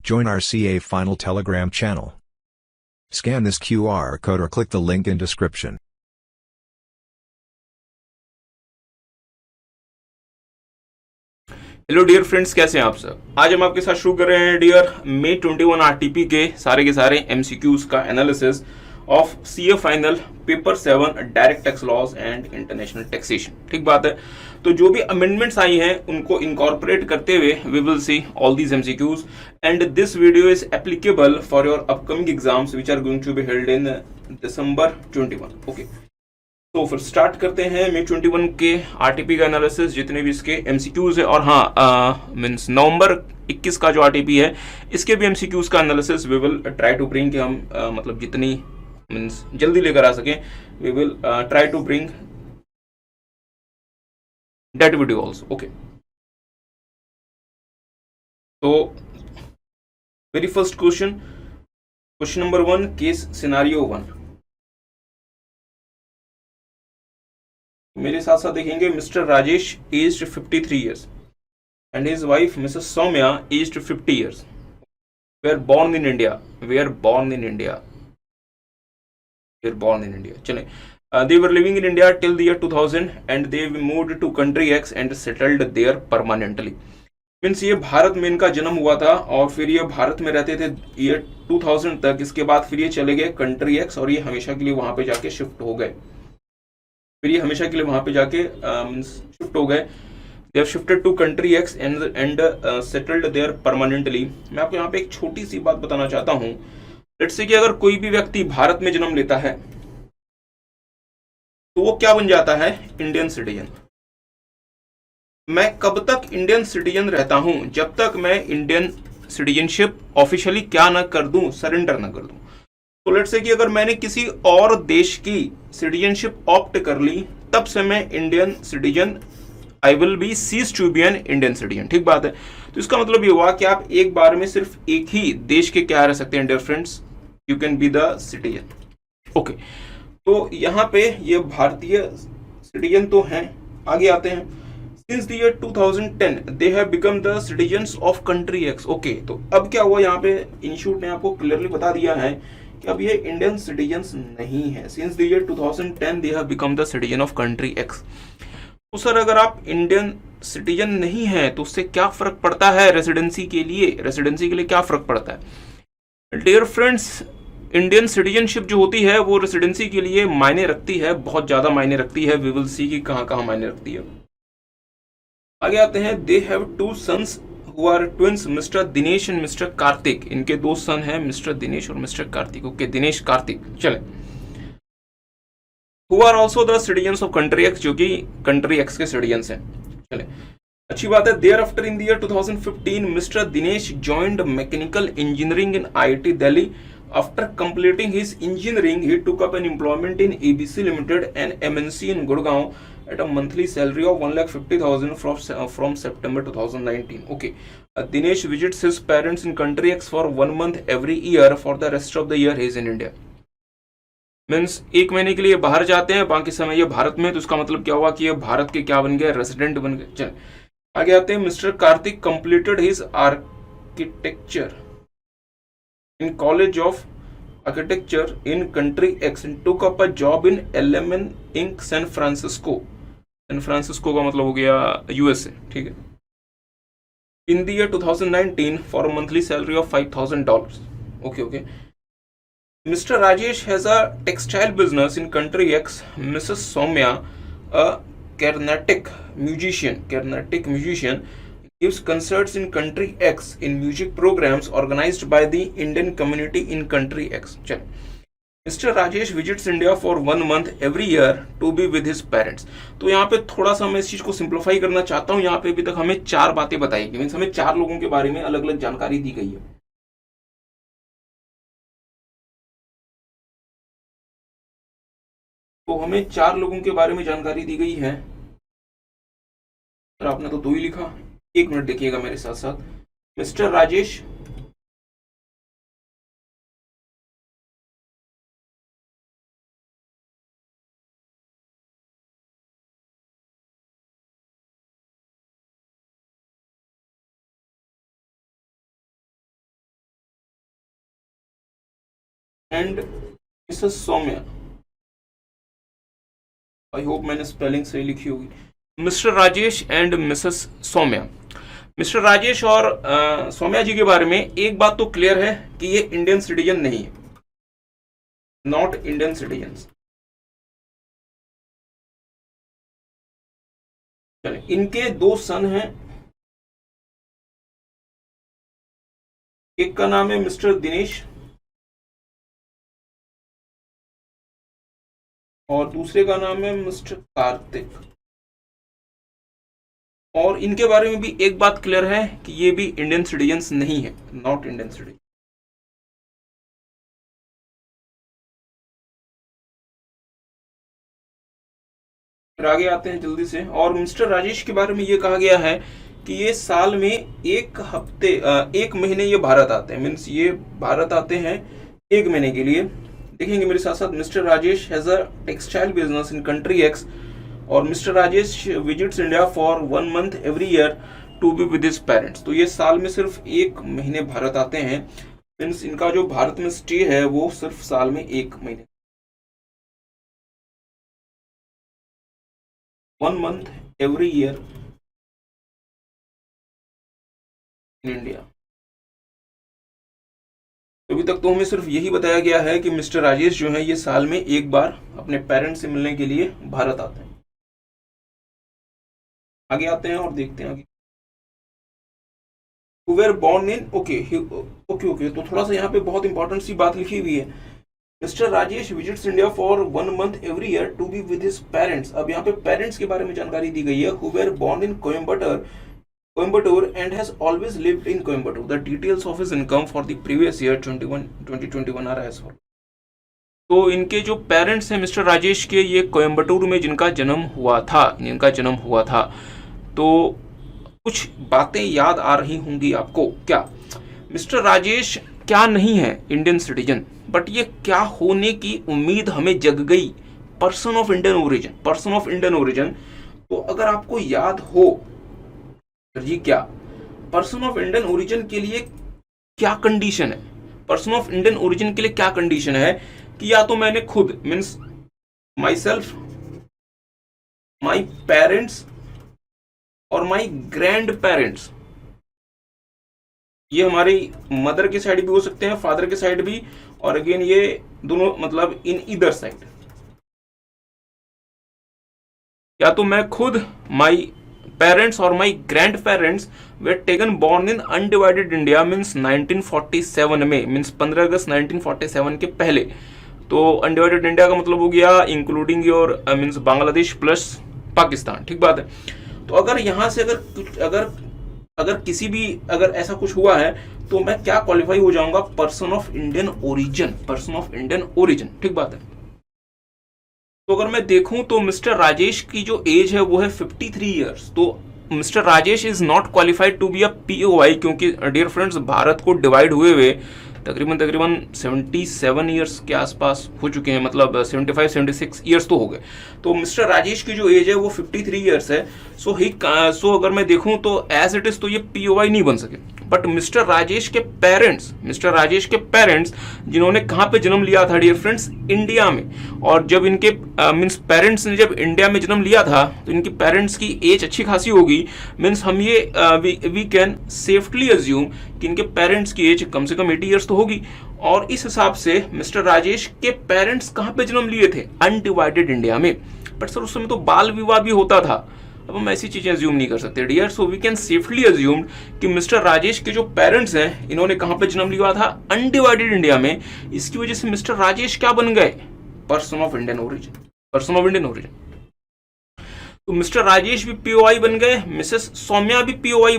Join our CA Final Telegram channel. Scan this QR code or click the link in description. Hello dear friends, कैसे हैं आप सब। आज हम आपके साथ शुरू कर रहे हैं डियर मे 21 आरटीपी के सारे एमसीक्यूज का analysis of CA final paper 7 direct tax laws and international taxation. ठीक बात है। तो जो भी अमेंडमेंट्स आई हैं उनको इनकॉर्पोरेट करते हुए we will see all these MCQs and this video is applicable for your upcoming exams which are going to be held in December 21। Okay, तो फिर स्टार्ट करते हैं मे 21 के आरटीपी का एनालिसिस, जितने भी इसके एमसीक्यूज है। और हाँ, मींस नवंबर 21 का जो आरटीपी है इसके भी एमसीक्यूज का analysis we will try to bring कि हम मतलब जितनी मींस जल्दी लेकर आ सकें, we will try to bring that video also. Okay, तो very first question number 1, case scenario 1। मेरे साथ साथ देखेंगे Mr Rajesh aged 53 years and his wife Mrs Saumya aged 50 years where born in India. चले, they were living in India till the year 2000 and they moved to country X and settled there permanently. Means ये भारत में इनका जन्म हुआ था और फिर ये भारत में रहते थे ईयर 2000 तक। इसके बाद फिर ये चले गए कंट्री एक्स और ये हमेशा के लिए वहां पे जाके शिफ्ट हो गए। फिर ये हमेशा के लिए वहां पे जाके शिफ्ट हो गए। They have shifted to country X and settled there permanently. मैं आपको यहाँ पे एक छोटी सी बात बताना चाहता हूँ। लेट्स से कि अगर कोई भी व्यक्ति भारत में जन्म लेता है तो वो क्या बन जाता है? Indian citizen. मैं कब तक इंडियन सिटीजन रहता हूं? जब तक मैं इंडियन सिटीजनशिप ऑफिशियली क्या ना कर दूं, सरेंडर ना कर दूं। तो लेट्स से कि अगर मैंने किसी और देश की सिटीजनशिप ऑप्ट कर ली, तब से मैं Indian citizen, I will be cease to be an Indian citizen. ठीक बात है। तो इसका मतलब ये हुआ कि आप एक बार में सिर्फ एक ही देश के क्या रह सकते हैं dear friends, you can be the citizen. Okay, तो यहां पे ये भारतीय सिटीजन तो हैं। आगे आते हैं। Since the year 2010 they have become the citizens of country x. Okay, तो अब क्या हुआ? यहाँ पे इंस्टीट्यूट ने आपको क्लियरली बता दिया है कि अब ये इंडियन सिटीजन्स नहीं है। Since the year 2010 they have become the citizen of country x. तो सर अगर आप इंडियन सिटीजन नहीं है तो उससे क्या फर्क पड़ता है रेसिडेंसी के लिए? रेसिडेंसी के लिए क्या फर्क पड़ता है? डियर फ्रेंड्स, इंडियन सिटीजनशिप जो होती है वो रेसिडेंसी के लिए मायने रखती है, बहुत ज्यादा मायने रखती है। वी विल सी कि कहां कहां मायने रखती है। आगे आते हैं। They have 2 sons who are twins, mister Dinesh and mister Kartik. इनके 2 सन हैं, मिस्टर दिनेश और मिस्टर कार्तिक। ओके, दिनेश कार्तिक। चले, who are also the citizens of country X, जो कि कंट्री एक्स के सिटीजन्स हैं। चले, अच्छी बात है। Thereafter in the year 2015 Mr Dinesh joined mechanical engineering in IIT Delhi. After completing his engineering, he took up an employment in ABC Limited, an MNC in Gurgaon, at a monthly salary of 1,50,000 from September 2019. Okay, Dinesh visits his parents in country X for 1 month every year. For the rest of the year, he is in India. Means 1 महीने के लिए बाहर जाते हैं, बाकी समय ये भारत में। तो इसका मतलब क्या हुआ कि ये भारत के क्या बन गए? रेसिडेंट बन गए। चल आगे आते हैं। Mister Kartik completed his architecture in College of Architecture in Country X and took up a job in LMN Inc. San Francisco. San Francisco का मतलब हो गया USA। ठीक है। In the year 2019 for a monthly salary of $5,000. Okay. Mr. Rajesh has a textile business in Country X. Mrs. Soumya, a Carnatic musician, gives concerts in country X in music programs organized by the Indian community in country X. चल, Mr. Rajesh visits India for 1 month every year to be with his parents. तो यहाँ पे थोड़ा सा मैं इस चीज को सिंप्लीफाई करना चाहता हूँ। यहाँ पे अभी तक हमें 4 बातें बताई गई, मीन्स हमें 4 लोगों के बारे में अलग अलग जानकारी दी गई है। तो हमें 4 लोगों के बारे में जानकारी दी गई है। आपने तो 2 ही लिखा। 1 मिनट देखिएगा मेरे साथ साथ। Mr Rajesh and Mrs Soumya, I hope मैंने स्पेलिंग सही लिखी होगी, Mr Rajesh and Mrs Soumya. Mr Rajesh और सौम्या जी के बारे में एक बात तो क्लियर है कि ये इंडियन सिटीजन नहीं है, नॉट इंडियन सिटीजन। चलिए, इनके 2 सन हैं, एक का नाम है मिस्टर दिनेश और दूसरे का नाम है मिस्टर कार्तिक। और इनके बारे में भी एक बात क्लियर है कि ये भी इंडियन सिटीजन्स नहीं है, नॉट इंडियन सिटीजन। फिर आगे आते हैं जल्दी से। और मिस्टर राजेश के बारे में ये कहा गया है कि ये साल में एक महीने ये भारत आते हैं, मीन्स ये भारत आते हैं 1 महीने के लिए। देखेंगे मेरे साथ साथ, Mr Rajesh has a textile business in country X, और Mr Rajesh visits India for 1 month every year to be with his parents. तो ये साल में सिर्फ 1 महीने भारत आते हैं, मीन्स इनका जो भारत में स्टे है वो सिर्फ साल में 1 महीने, 1 month every year in India. अभी तक तो हमें सिर्फ यही बताया गया है कि मिस्टर राजेश जो है ये साल में 1 बार अपने पेरेंट्स से मिलने के लिए भारत आते हैं। आगे आते हैं और देखते हैं आगे। Who were born in okay, तो थोड़ा सा यहाँ पे बहुत इंपॉर्टेंट सी बात लिखी हुई है, Mr Rajesh visits India for 1 month every year to be with his parents. अब यहाँ पे पेरेंट्स के बारे में जानकारी दी गई है। Who were born in Coimbatore and has always lived in Coimbatore. The details of his income for the previous year 2021 are as follows. तो इनके जो पेरेंट्स हैं मिस्टर राजेश के, ये कोयम्बटूर में जिनका जन्म हुआ था, तो कुछ बातें याद आ रही होंगी आपको। क्या मिस्टर राजेश क्या नहीं है इंडियन सिटीजन, बट ये क्या होने की उम्मीद हमें जग गई, पर्सन ऑफ इंडियन ओरिजिन। तो अगर आपको याद हो जी, क्या पर्सन ऑफ इंडियन ओरिजिन के लिए क्या कंडीशन है, पर्सन ऑफ इंडियन ओरिजिन के लिए क्या कंडीशन है कि या तो मैंने खुद, means my self, my parents और माई ग्रैंड पेरेंट्स, ये हमारी मदर के साइड भी हो सकते हैं, फादर के साइड भी, और अगेन ये दोनों मतलब इन ईदर साइड, या तो मैं खुद, माई पेरेंट्स और my grand parents way taken born in undivided India, means 1947 में, मीन्स 15 अगस्त 1947 के पहले। तो अनडिवाइडेड इंडिया का मतलब हो गया including your means Bangladesh plus Pakistan, ठीक बात है। तो अगर यहाँ से अगर किसी भी अगर ऐसा कुछ हुआ है तो मैं क्या क्वालिफाई हो जाऊंगा, पर्सन ऑफ इंडियन ओरिजिन, ठीक बात है। तो अगर मैं देखूं तो मिस्टर राजेश की जो एज है वो है 53 ईयर्स। तो Mr Rajesh is not qualified to be a POI, क्योंकि डियर फ्रेंड्स भारत को डिवाइड हुए तकरीबन 77 ईयर्स के आसपास हो चुके हैं, मतलब 75-76 ईयर्स तो हो गए। तो मिस्टर राजेश की जो एज है वो 53 ईयर्स है। सो अगर मैं देखूं तो एज इट इज तो ये पीओआई नहीं बन सके। बट मिस्टर राजेश के पेरेंट्स जिन्होंने कहाँ पे जन्म लिया था डियर फ्रेंड्स, इंडिया में। और जब इनके मीन्स पेरेंट्स ने जब इंडिया में जन्म लिया था तो इनकी पेरेंट्स की एज अच्छी खासी होगी, मीन्स हम ये वी कैन सेफली अज्यूम कि इनके पेरेंट्स की एज कम से कम 80 ईयर्स तो होगी। और इस हिसाब से मिस्टर राजेश के पेरेंट्स कहाँ पे जन्म लिए थे, अनडिवाइडेड इंडिया में। बट सर उस समय तो बाल विवाह भी होता था, अब हम ऐसी चीजें अज्यूम नहीं कर सकते dear. So we can safely assume कि मिस्टर राजेश के जो पेरेंट्स हैं इन्होंने कहां पे जन्म लिया था, अनडिवाइडेड इंडिया में। इसकी वजह से मिस्टर राजेश क्या बन गए, पर्सन ऑफ इंडियन ओरिजिन। तो मिस्टर राजेश भी पीओआई बन गए, मिसेस सौम्या भी पीओआई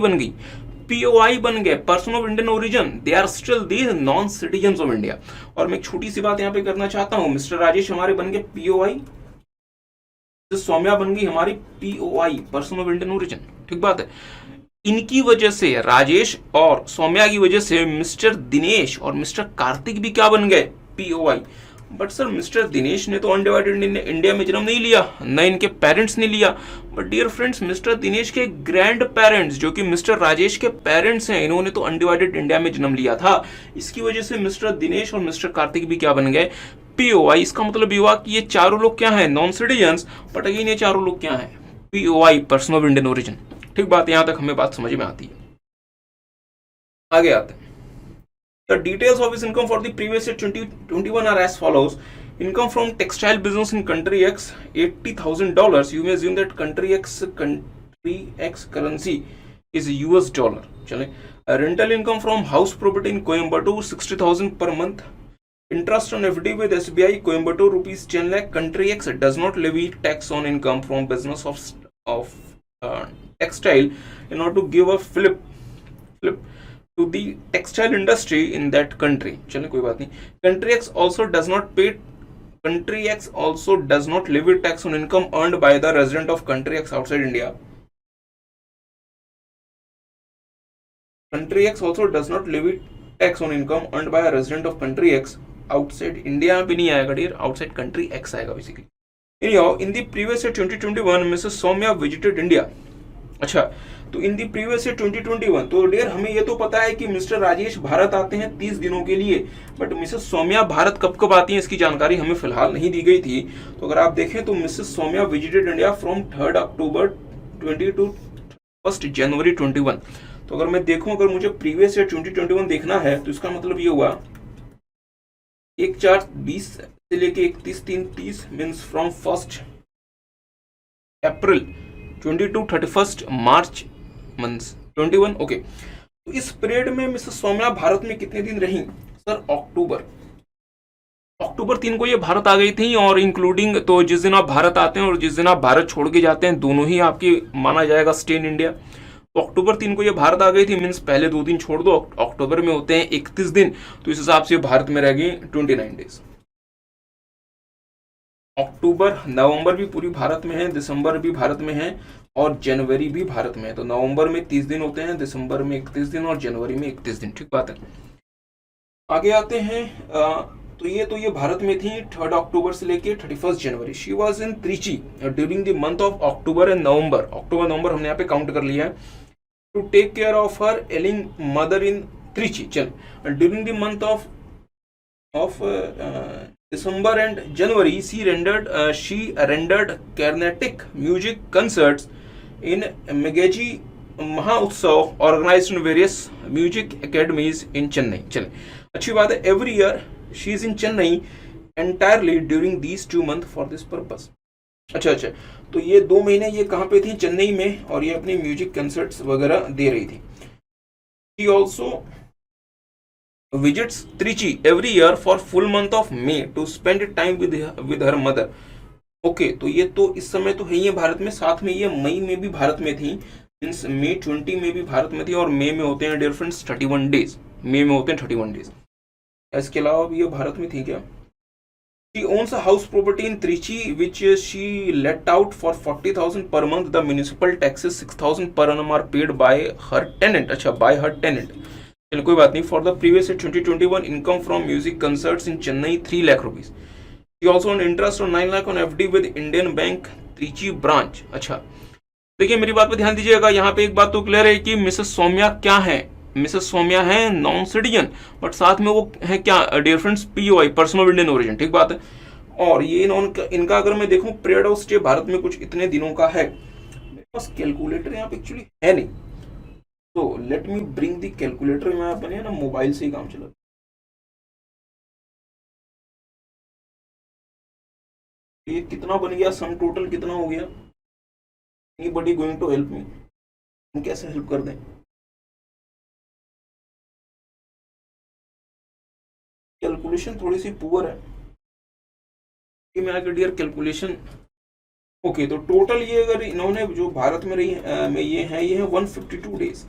बन गए, person of Indian origin. They are still the non citizen of India. और मैं एक छोटी सी बात यहाँ पे करना चाहता हूं, मिस्टर राजेश हमारे बन गए पीओआई, सौम्या बन गई हमारी POI, person of Indian origin, ठीक बात है। इनकी वजह से, राजेश और सौम्या की वजह से, मिस्टर दिनेश और मिस्टर कार्तिक भी क्या बन गए, POI. But sir mister Dinesh ने तो अनडिवाइडेड इंडिया में जन्म नहीं लिया, न इनके पेरेंट्स ने लिया। But dear friends, Mr Dinesh के ग्रैंड पेरेंट्स जो कि मिस्टर राजेश के पेरेंट्स हैं, इन्होंने तो अनडिवाइडेड इंडिया में जन्म लिया था। इसकी वजह से मिस्टर दिनेश और मिस्टर कार्तिक भी क्या बन गए, पीओआई। इसका मतलब ये हुआ कि ये चारों लोग क्या हैं, नॉन सिटीजन्स। बट अगेन ये चारों लोग क्या हैं, POI, person of Indian origin. ठीक बात, यहां तक हमें बात समझ में आती है। आगे आते हैं। The details of his income for the previous year 2021 are as follows. Income from textile business in country X, $80,000. You may assume that country X currency is US dollar. चले. Rental income from house property in Coimbatore, 60,000 per month. Interest on FD with SBI Coimbatore rupees 10 lakh. Country X does not levy tax on income from business of textile in order to give a flip to the textile industry in that country. चलिए कोई बात नहीं. Country X also does not levy tax on income earned by the resident of country X outside India. Country X also does not levy tax on income earned by a resident of country X outside India. भी नहीं आएगा dear, outside country X आएगा basically. Anyhow, in the previous year 2021, Mrs. Soumya visited India. अच्छा, तो इन the previous year 2021, तो dear हमें ये तो पता है कि मिस्टर राजेश भारत आते हैं 30 दिनों के लिए, बट मिसेस सौम्या भारत कब कब आती हैं इसकी जानकारी हमें फिलहाल नहीं दी गई थी। तो अगर आप देखें तो Mrs Soumya visited India from 3 October 20 to 1 January 21। तो अगर मैं देखूं, अगर मुझे प्रीवियस ईयर 2021 देखना है तो इसका मतलब ये हुआ 1/4/20 से लेके 31/3/30 means from 1 April 20 to 31 March months 21। Okay, तो इस पीरियड में मिसेस सौम्या भारत में कितने दिन रही सर, अक्टूबर 3 को ये भारत आ गई थी, और इंक्लूडिंग तो जिस दिन आप भारत आते हैं और जिस दिन आप भारत छोड़ के जाते हैं दोनों ही आपकी माना जाएगा स्टे इन इंडिया। तो अक्टूबर 3 को ये भारत आ गई थी, मीन्स पहले 2 दिन छोड़ दो, अक्टूबर में होते हैं 31 दिन, तो इस हिसाब से भारत में रह गई 29 डेज। अक्टूबर, नवंबर भी पूरी भारत में है, दिसंबर भी भारत में है, और जनवरी भी भारत में है। तो नवंबर में 30 दिन होते हैं, दिसंबर में 31 दिन, और जनवरी में 31 दिन। ठीक बात है। आगे आते हैं। तो ये भारत में थी 3 अक्टूबर से लेके 31 जनवरी। She was in Trichy during the month of October and November. अक्टूबर नवंबर हमने यहाँ पे काउंट कर लिया है। To take care of her ailing mother in Trichy. चल, during the month of December and January, she rendered Carnatic music concerts in Magaji Mahotsav organized in various music academies in Chennai. चले, अच्छी बात है। Every year she is in Chennai entirely during these 2 months for this purpose. अच्छा, तो ये 2 महीने ये कहाँ पे थी, चेन्नई में, और ये अपनी म्यूजिक कंसर्ट्स वगैरह दे रही थी। She also visits Trichy every year for full month of May to spend time with her mother. Okay, तो ये तो इस समय तो है ही भारत में, साथ में ये मई में भी भारत में थी, मीन्स मई 20 में भी भारत में थी, और मई में होते हैं डियर फ्रेंड्स 31 डेज। मई में होते हैं 31 डेज। इसके अलावा भी ये भारत में थी क्या? She owns a house property in Trichy which she let out for 40,000 per month. The municipal taxes 6,000 per annum are paid by her tenant. अच्छा, by her tenant. चलो कोई बात नहीं। For the previous year 2021 income from music concerts in Chennai 3 lakh rupees. She also on interest on 9 lakh on FD with Indian bank Trichy branch. अच्छा, देखिए मेरी बात पे ध्यान दीजिएगा, यहाँ पे एक बात तो क्लियर है कि मिसेस सौम्या क्या है, मिसेस सौम्या है नॉन सिटीजन, बट साथ में वो है क्या dear friends, POI, person of Indian origin. ठीक बात है। और ये इनका अगर मैं देखूं पीरियड ऑफ स्टे भारत में कुछ इतने दिनों का है। मेरे पास कैलकुलेटर यहाँ पे एक्चुअली है नहीं, तो let me bring the calculator. में अपने ना मोबाइल से ही काम चला। ये कितना बन गया, सम टोटल कितना हो गया? Anybody going to help me? हम कैसे हेल्प कर दें? कैलकुलेशन थोड़ी सी पुअर है कि मैं आगे डियर कैलकुलेशन। ओके, तो टोटल ये अगर इन्होंने जो भारत में रही में ये है 152 डेज।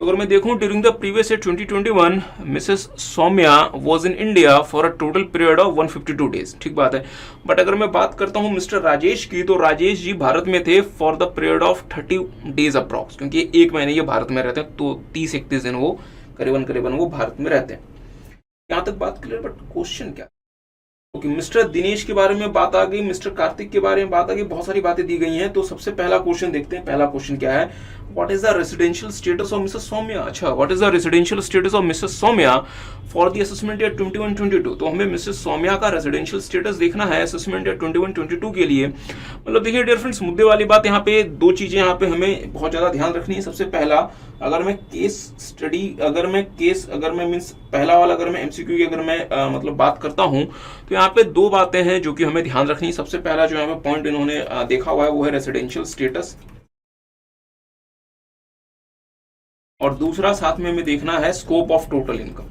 अगर मैं देखूं during the previous year 2021 Mrs Soumya was in India for a total period of 152 days. ठीक बात है। बट अगर मैं बात करता हूं मिस्टर राजेश की, तो राजेश जी भारत में थे for the period of 30 days approx, क्योंकि 1 महीने ये भारत में रहते हैं, तो 30-31 दिन वो करीबन वो भारत में रहते हैं। यहाँ तक बात क्लियर। बट क्वेश्चन क्या, ओके, मिस्टर दिनेश के बारे में बात आ गई, मिस्टर कार्तिक के बारे में बात आ गई, बहुत सारी बातें दी गई हैं। तो सबसे पहला क्वेश्चन देखते हैं। पहला क्वेश्चन क्या है, what is the residential status of Mrs Saumya. अच्छा, what is the residential status of Mrs Saumya for the assessment year 21-22। तो हमें मिसेस सौम्या का रेसिडेंशियल स्टेटस देखना है असेसमेंट ईयर 21-22 के लिए। मतलब देखिए डियर फ्रेंड्स, मुद्दे वाली बात यहाँ पे दो चीजें यहाँ पे हमें बहुत ज्यादा ध्यान रखनी है। सबसे पहला, अगर मैं पहला वाला अगर मैं एमसीक्यू की अगर मैं मतलब बात करता हूं, तो यहाँ पे दो बातें हैं जो कि हमें ध्यान रखनी है। सबसे पहला जो यहाँ पे पॉइंट इन्होंने देखा हुआ है वो है रेसिडेंशियल स्टेटस, और दूसरा साथ में हमें देखना है स्कोप ऑफ टोटल इनकम।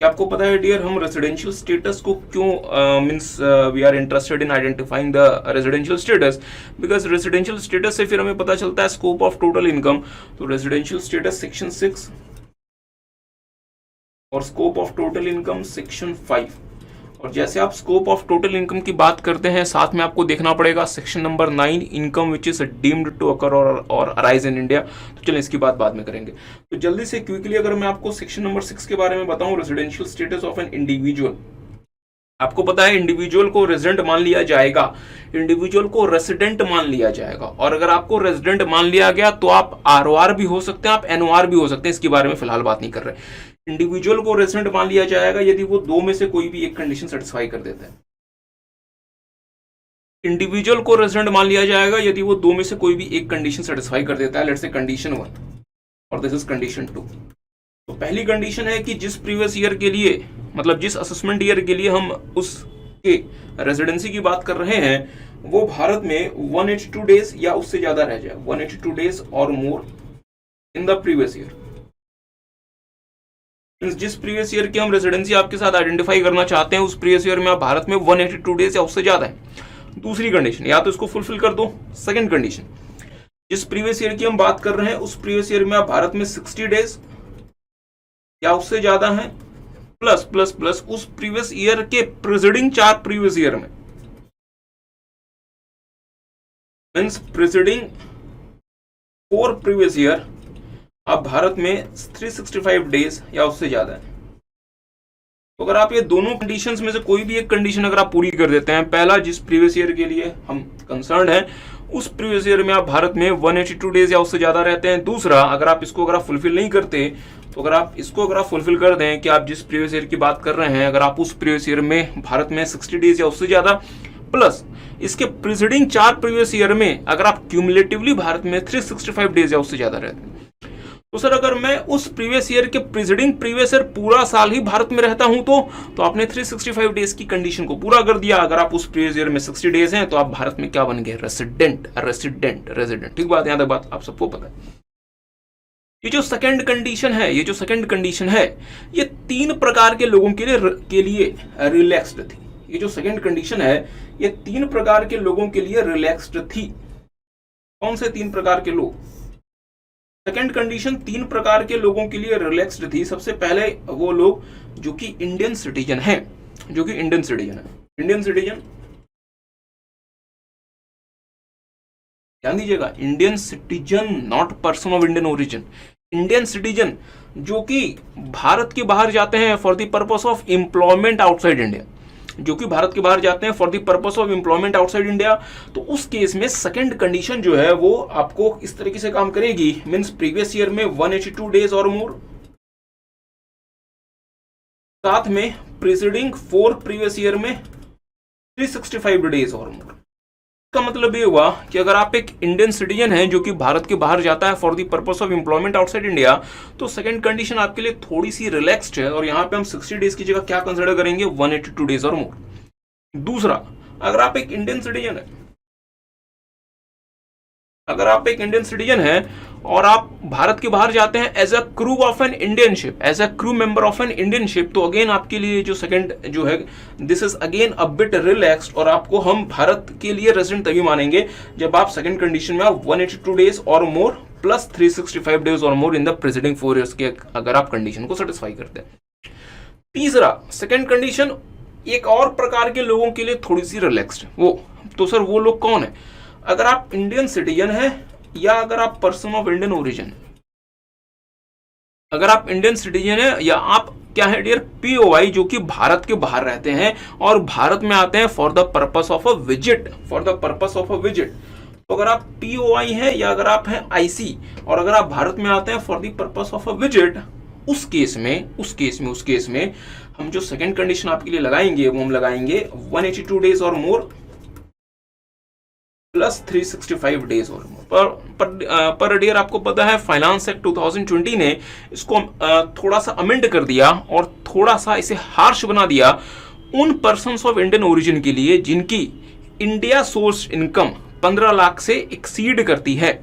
आपको पता है डियर, हम रेसिडेंशियल स्टेटस को क्यों we are interested in identifying the residential status, because residential status से फिर हमें पता चलता है स्कोप ऑफ टोटल इनकम। तो रेसिडेंशियल स्टेटस सेक्शन 6 और scope of total income section 5। और जैसे आप स्कोप ऑफ टोटल इनकम की बात करते हैं, साथ में आपको देखना पड़ेगा section number 9, income which is deemed to accrue और अराइज इन इंडिया। तो चलिए इसकी बात बाद में करेंगे। तो जल्दी से क्विकली अगर मैं आपको सेक्शन नंबर 6 के बारे में बताऊं, residential status of an individual. आपको पता है इंडिविजुअल को रेजिडेंट मान लिया जाएगा, इंडिविजुअल को रेसिडेंट मान लिया जाएगा, और अगर आपको रेजिडेंट मान लिया गया तो आप आरओआर भी हो सकते हैं, आप एनओआर भी हो सकते हैं। इसके बारे में फिलहाल बात नहीं कर रहे। इंडिविजुअल को रेजिडेंट मान लिया जाएगा यदि वो दो में से कोई भी एक कंडीशन सेटिस्फाई कर देता है। इंडिविजुअल को रेजिडेंट मान लिया जाएगा यदि वो दो में से कोई भी एक कंडीशन सेटिस्फाई कर देता है। लेट्स से कंडीशन 1 और दिस इज कंडीशन 2। तो पहली कंडीशन है कि जिस प्रीवियस ईयर के लिए, मतलब जिस असेसमेंट ईयर के लिए हम उसके रेजिडेंसी की बात कर रहे हैं, वो भारत में 182 डेज या उससे ज्यादा रह जाए, 182 डेज और more in the previous year. जिस प्रीवियस ईयर की हम रेजिडेंसी आपके साथ आइडेंटिफाई करना चाहते हैं, उस प्रीवियस ईयर में आप भारत में 182 डेज या उससे ज्यादा है। दूसरी कंडीशन, या तो इसको फुलफिल कर दो। सेकंड कंडीशन, जिस प्रीवियस ईयर की हम बात कर रहे हैं उस प्रीवियस ईयर में आप भारत में 60 डेज या उससे ज्यादा है, प्लस प्लस प्लस उस प्रीवियस ईयर के प्रीसीडिंग 4 प्रीवियस ईयर में, मींस प्रीसीडिंग 4 प्रीवियस ईयर आप भारत में 365 डेज या उससे ज्यादा है। तो अगर आप ये दोनों कंडीशंस में से कोई भी एक कंडीशन अगर आप पूरी कर देते हैं, पहला जिस प्रीवियस ईयर के लिए हम कंसर्न है उस प्रीवियस ईयर में आप भारत में 182 डेज या उससे ज्यादा रहते हैं। दूसरा, अगर आप फुलफिल नहीं करते, तो अगर आप फुलफिल कर दें कि आप जिस प्रीवियस ईयर की बात कर रहे हैं, अगर आप उस प्रीवियस ईयर में भारत में 60 डेज या उससे ज्यादा, प्लस इसके प्रीसीडिंग 4 प्रीवियस ईयर में अगर आप क्यूमुलेटिवली भारत में 365 डेज या उससे ज्यादा रहते हैं, तो सर अगर मैं उस प्रीवियस ईयर के प्रीसीडिंग प्रीवियस ईयर पूरा साल ही भारत में रहता हूं तो आपने 365 डेज की कंडीशन को पूरा कर दिया। अगर आप उस प्रीवियस ईयर में 60 डेज हैं तो आप भारत में क्या बन गए, रेसिडेंट। ठीक बात, यहां तक बात आप सबको पता है। ये जो सेकंड कंडीशन है ये 3 प्रकार के लोगों के लिए रिलैक्स्ड थी। ये जो सेकंड कंडीशन है ये 3 प्रकार के लोगों के लिए रिलैक्स्ड थी। कौन से 3 प्रकार के लोग? सेकंड कंडीशन 3 प्रकार के लोगों के लिए रिलैक्स्ड थी। सबसे पहले वो लोग जो कि इंडियन सिटीजन है, इंडियन सिटीजन, ध्यान दीजिएगा, Indian citizen, not person of Indian origin. Indian citizen जो कि भारत के बाहर जाते हैं for the purpose of employment outside India, जो कि भारत के बाहर जाते हैं for the purpose of employment outside India. तो उस केस में सेकंड कंडीशन जो है वो आपको इस तरीके से काम करेगी, मींस प्रीवियस ईयर में 182 डेज और मोर, साथ में प्रीसीडिंग 4 प्रीवियस ईयर में 365 डेज और मोर। इसका मतलब ये हुआ कि अगर आप एक इंडियन सिटीजन हैं जो कि भारत के बाहर जाता है for the purpose of employment outside India, तो सेकंड कंडीशन आपके लिए थोड़ी सी रिलैक्स्ड है, और यहां पे हम 60 डेज की जगह क्या कंसीडर करेंगे, 182 डेज और मोर। दूसरा, अगर आप एक इंडियन सिटीजन है और आप भारत के बाहर जाते हैं as a crew of an Indian ship, as a crew member of an Indian ship, तो अगेन आपके लिए जो सेकंड जो है this is again a bit relaxed, और आपको हम भारत के लिए रेजिडेंट तभी मानेंगे जब आप सेकंड कंडीशन में आप 182 डेज और मोर प्लस 365 डेज और more in the preceding 4 years के अगर आप कंडीशन को सेटिस्फाई करते हैं। तीसरा, सेकंड कंडीशन एक और प्रकार के लोगों के लिए थोड़ी सी रिलैक्स्ड, तो सर वो लोग कौन है? अगर आप इंडियन सिटीजन है या अगर आप पर्सन ऑफ इंडियन ओरिजिन, अगर आप इंडियन सिटीजन है या आप क्या है डियर, पीओआई, जो कि भारत के बाहर रहते हैं और भारत में आते हैं for the purpose of a visit, for the purpose of a visit. तो अगर आप पीओआई हैं या अगर आप हैं आईसी और अगर आप भारत में आते हैं for the purpose of a visit, उस केस में हम जो सेकंड कंडीशन आपके लिए लगाएंगे वो हम लगाएंगे 182 डेज और मोर प्लस 365 डेज और मोर। पर डियर आपको पता है फाइनेंस एक्ट 2020 ने इसको थोड़ा सा अमेंड कर दिया और थोड़ा सा इसे हार्श बना दिया उन पर्सन्स ऑफ इंडियन ओरिजिन के लिए जिनकी इंडिया सोर्स इनकम 15 लाख से एक्सीड करती है।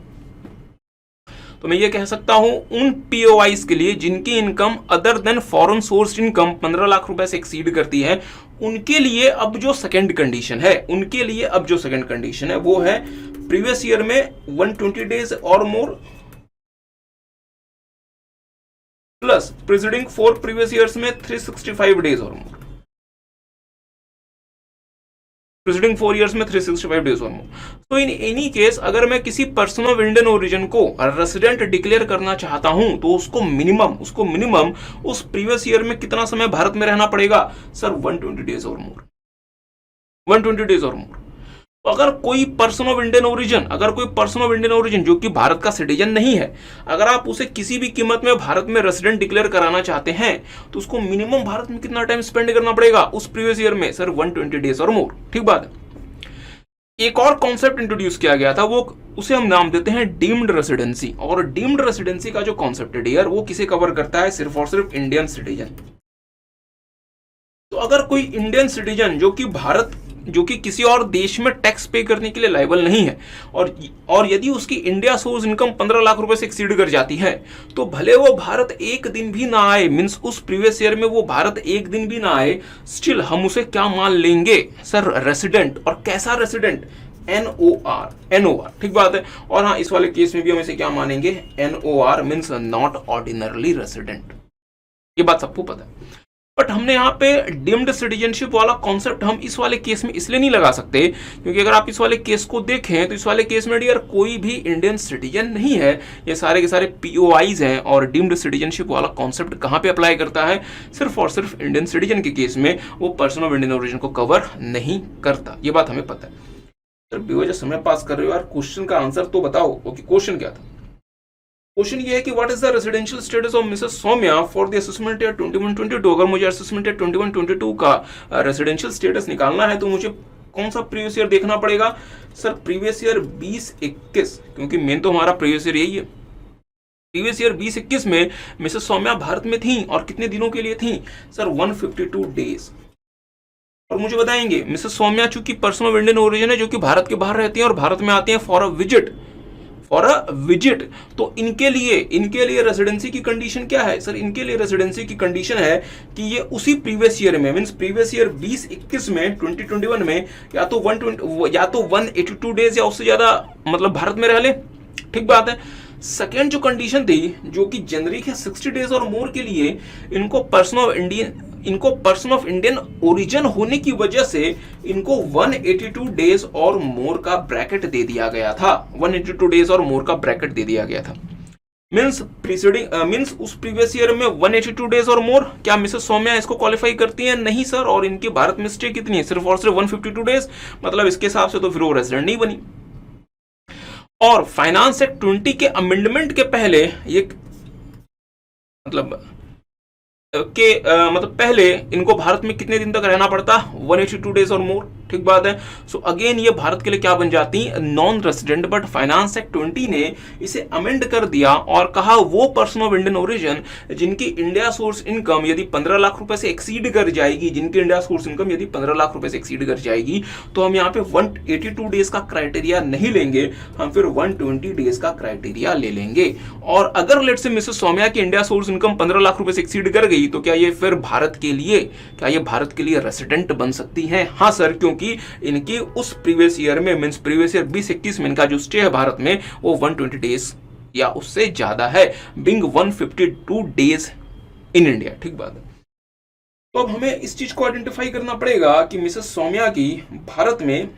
तो मैं ये कह सकता हूं उन पीओआईज के लिए जिनकी income other than foreign source income 15 lakh रुपए से एक्सीड करती है, उनके लिए अब जो सेकंड कंडीशन है वो है प्रीवियस ईयर में 120 डेज और मोर प्लस प्रीसीडिंग 4 प्रीवियस ईयर्स में 365 डेज और मोर, प्रीसीडिंग 4 इयर्स में 365 डेज और मोर। तो इन एनी केस अगर मैं किसी पर्सन ऑफ इंडियन ओरिजिन को रेसिडेंट डिक्लेयर करना चाहता हूं तो उसको मिनिमम उस प्रीवियस ईयर में कितना समय भारत में रहना पड़ेगा सर, 120 डेज और मोर, 120 डेज और मोर। तो अगर कोई पर्सन ऑफ इंडियन ओरिजिन जो कि भारत का सिटीजन नहीं है, अगर आप उसे किसी भी कीमत में भारत में रेसिडेंट डिक्लेयर कराना चाहते हैं तो उसको मिनिमम भारत में कितना टाइम स्पेंड करना पड़ेगा उस प्रीवियस ईयर में सर, 120 डेज और मोर। ठीक बात है। एक और कॉन्सेप्ट इंट्रोड्यूस किया गया था, वो उसे हम नाम देते हैं डीम्ड रेसिडेंसी। और डीम्ड रेसिडेंसी का जो कॉन्सेप्ट है डियर, वो किसे कवर करता है, सिर्फ और सिर्फ इंडियन सिटीजन। तो अगर कोई इंडियन सिटीजन जो कि किसी और देश में टैक्स पे करने के लिए लायबल नहीं है और यदि उसकी इंडिया सोर्स इनकम 15 लाख रुपए से एक्सीड कर जाती है, तो भले वो भारत एक दिन भी ना आए, मींस उस प्रीवियस ईयर में वो भारत एक दिन भी ना आए, स्टिल हम उसे क्या मान लेंगे सर, रेसिडेंट। और कैसा रेसिडेंट, NOR। ठीक बात है। और हाँ, इस वाले केस में भी हम इसे क्या मानेंगे, NOR means not ordinarily resident. ये बात सबको पता है। बट हमने यहाँ पे डिम्ड सिटीजनशिप वाला कॉन्सेप्ट हम इस वाले केस में इसलिए नहीं लगा सकते क्योंकि अगर आप इस वाले केस को देखें तो इस वाले केस में डियर कोई भी इंडियन सिटीजन नहीं है, ये सारे के सारे पीओआईज हैं। और डिम्ड सिटीजनशिप वाला कॉन्सेप्ट कहाँ पे अप्लाई करता है, सिर्फ और सिर्फ इंडियन सिटीजन के केस में, वो पर्सन ऑफ इंडियन ओरिजिन को कवर नहीं करता। ये बात हमें पता है। सर बेवजह समय पास कर रहे हो यार, क्वेश्चन का आंसर तो बताओ। ओके, क्वेश्चन क्या था? क्वेश्चन ये है कि what is the residential status of Mrs Saumya for the assessment year 21-22। अगर मुझे असेसमेंट ईयर 21-22 का रेजिडेंशियल स्टेटस निकालना है तो मुझे कौन सा प्रीवियस ईयर देखना पड़ेगा सर? प्रीवियस ईयर 20-21, क्योंकि मेन तो हमारा प्रीवियस ईयर यही है। प्रीवियस ईयर 20-21 में मिसेस सौम्या भारत में थी और कितने दिनों के लिए थी सर? 152 डेज। और मुझे बताएंगे मिसेस सौम्या चूंकि पर्सन ऑफ इंडियन ओरिजिन है, जो कि भारत के बाहर रहती हैं और भारत में आते हैं फॉर अ विजिट, तो इनके लिए रेजिडेंसी की कंडीशन क्या है सर? इनके लिए रेजिडेंसी की कंडीशन है कि ये उसी प्रीवियस ईयर में, मींस प्रीवियस ईयर 20-21 में, 2021 में या तो 182 डेज या उससे ज्यादा मतलब भारत में रह ले। ठीक बात है। सेकेंड जो कंडीशन थी, जो कि जेनरिक है 60 डेज और मोर के लिए, इनको पर्सन ऑफ इंडियन ओरिजिन होने की वजह से इनको 182 डेज और मोर का ब्रैकेट दे दिया गया था। 182 डेज और मोर का ब्रैकेट दे दिया गया था। मींस उस प्रीवियस ईयर में 182 डेज और मोर, क्या मिसेस सौम्या इसको क्वालिफाई करती हैं? नहीं सर। और इनकी भारत में स्टे कितनी है? सिर्फ और सिर्फ 152 डेज। मतलब इसके हिसाब से तो फिर वो रेजिडेंट नहीं बनी। और फाइनेंस एक्ट 20 के अमेंडमेंट के पहले ये पहले इनको भारत में कितने दिन तक रहना पड़ता? 182 डेज और मोर। ठीक बात है। सो अगेन ये भारत के लिए क्या बन जाती? Non resident. But finance act 20 ने इसे अमेंड कर दिया और कहा वो पर्सन ऑफ इंडियन ओरिजिन जिनकी इंडिया सोर्स इनकम यदि 15 लाख रुपए से एक्सीड कर जाएगी, तो हम यहाँ पे 182 डेज का क्राइटेरिया नहीं लेंगे, हम फिर 120 डेज का क्राइटेरिया ले लेंगे। और अगर लेट से मिसेस सौम्या की इंडिया सोर्स इनकम 15 लाख रुपए से एक्सीड कर गई तो क्या ये फिर भारत के लिए रेसिडेंट बन सकती है? हाँ सर, क्योंकि इनकी उस प्रीवियस ईयर में, मींस प्रीवियस ईयर 20-21 में इनका जो स्टे है भारत में वो 120 डेज या उससे ज्यादा है, बिंग 152 डेज इन इंडिया। ठीक बात है। तो अब हमें इस चीज को आइडेंटिफाई करना पड़ेगा कि मिसेस सौम्या की भारत में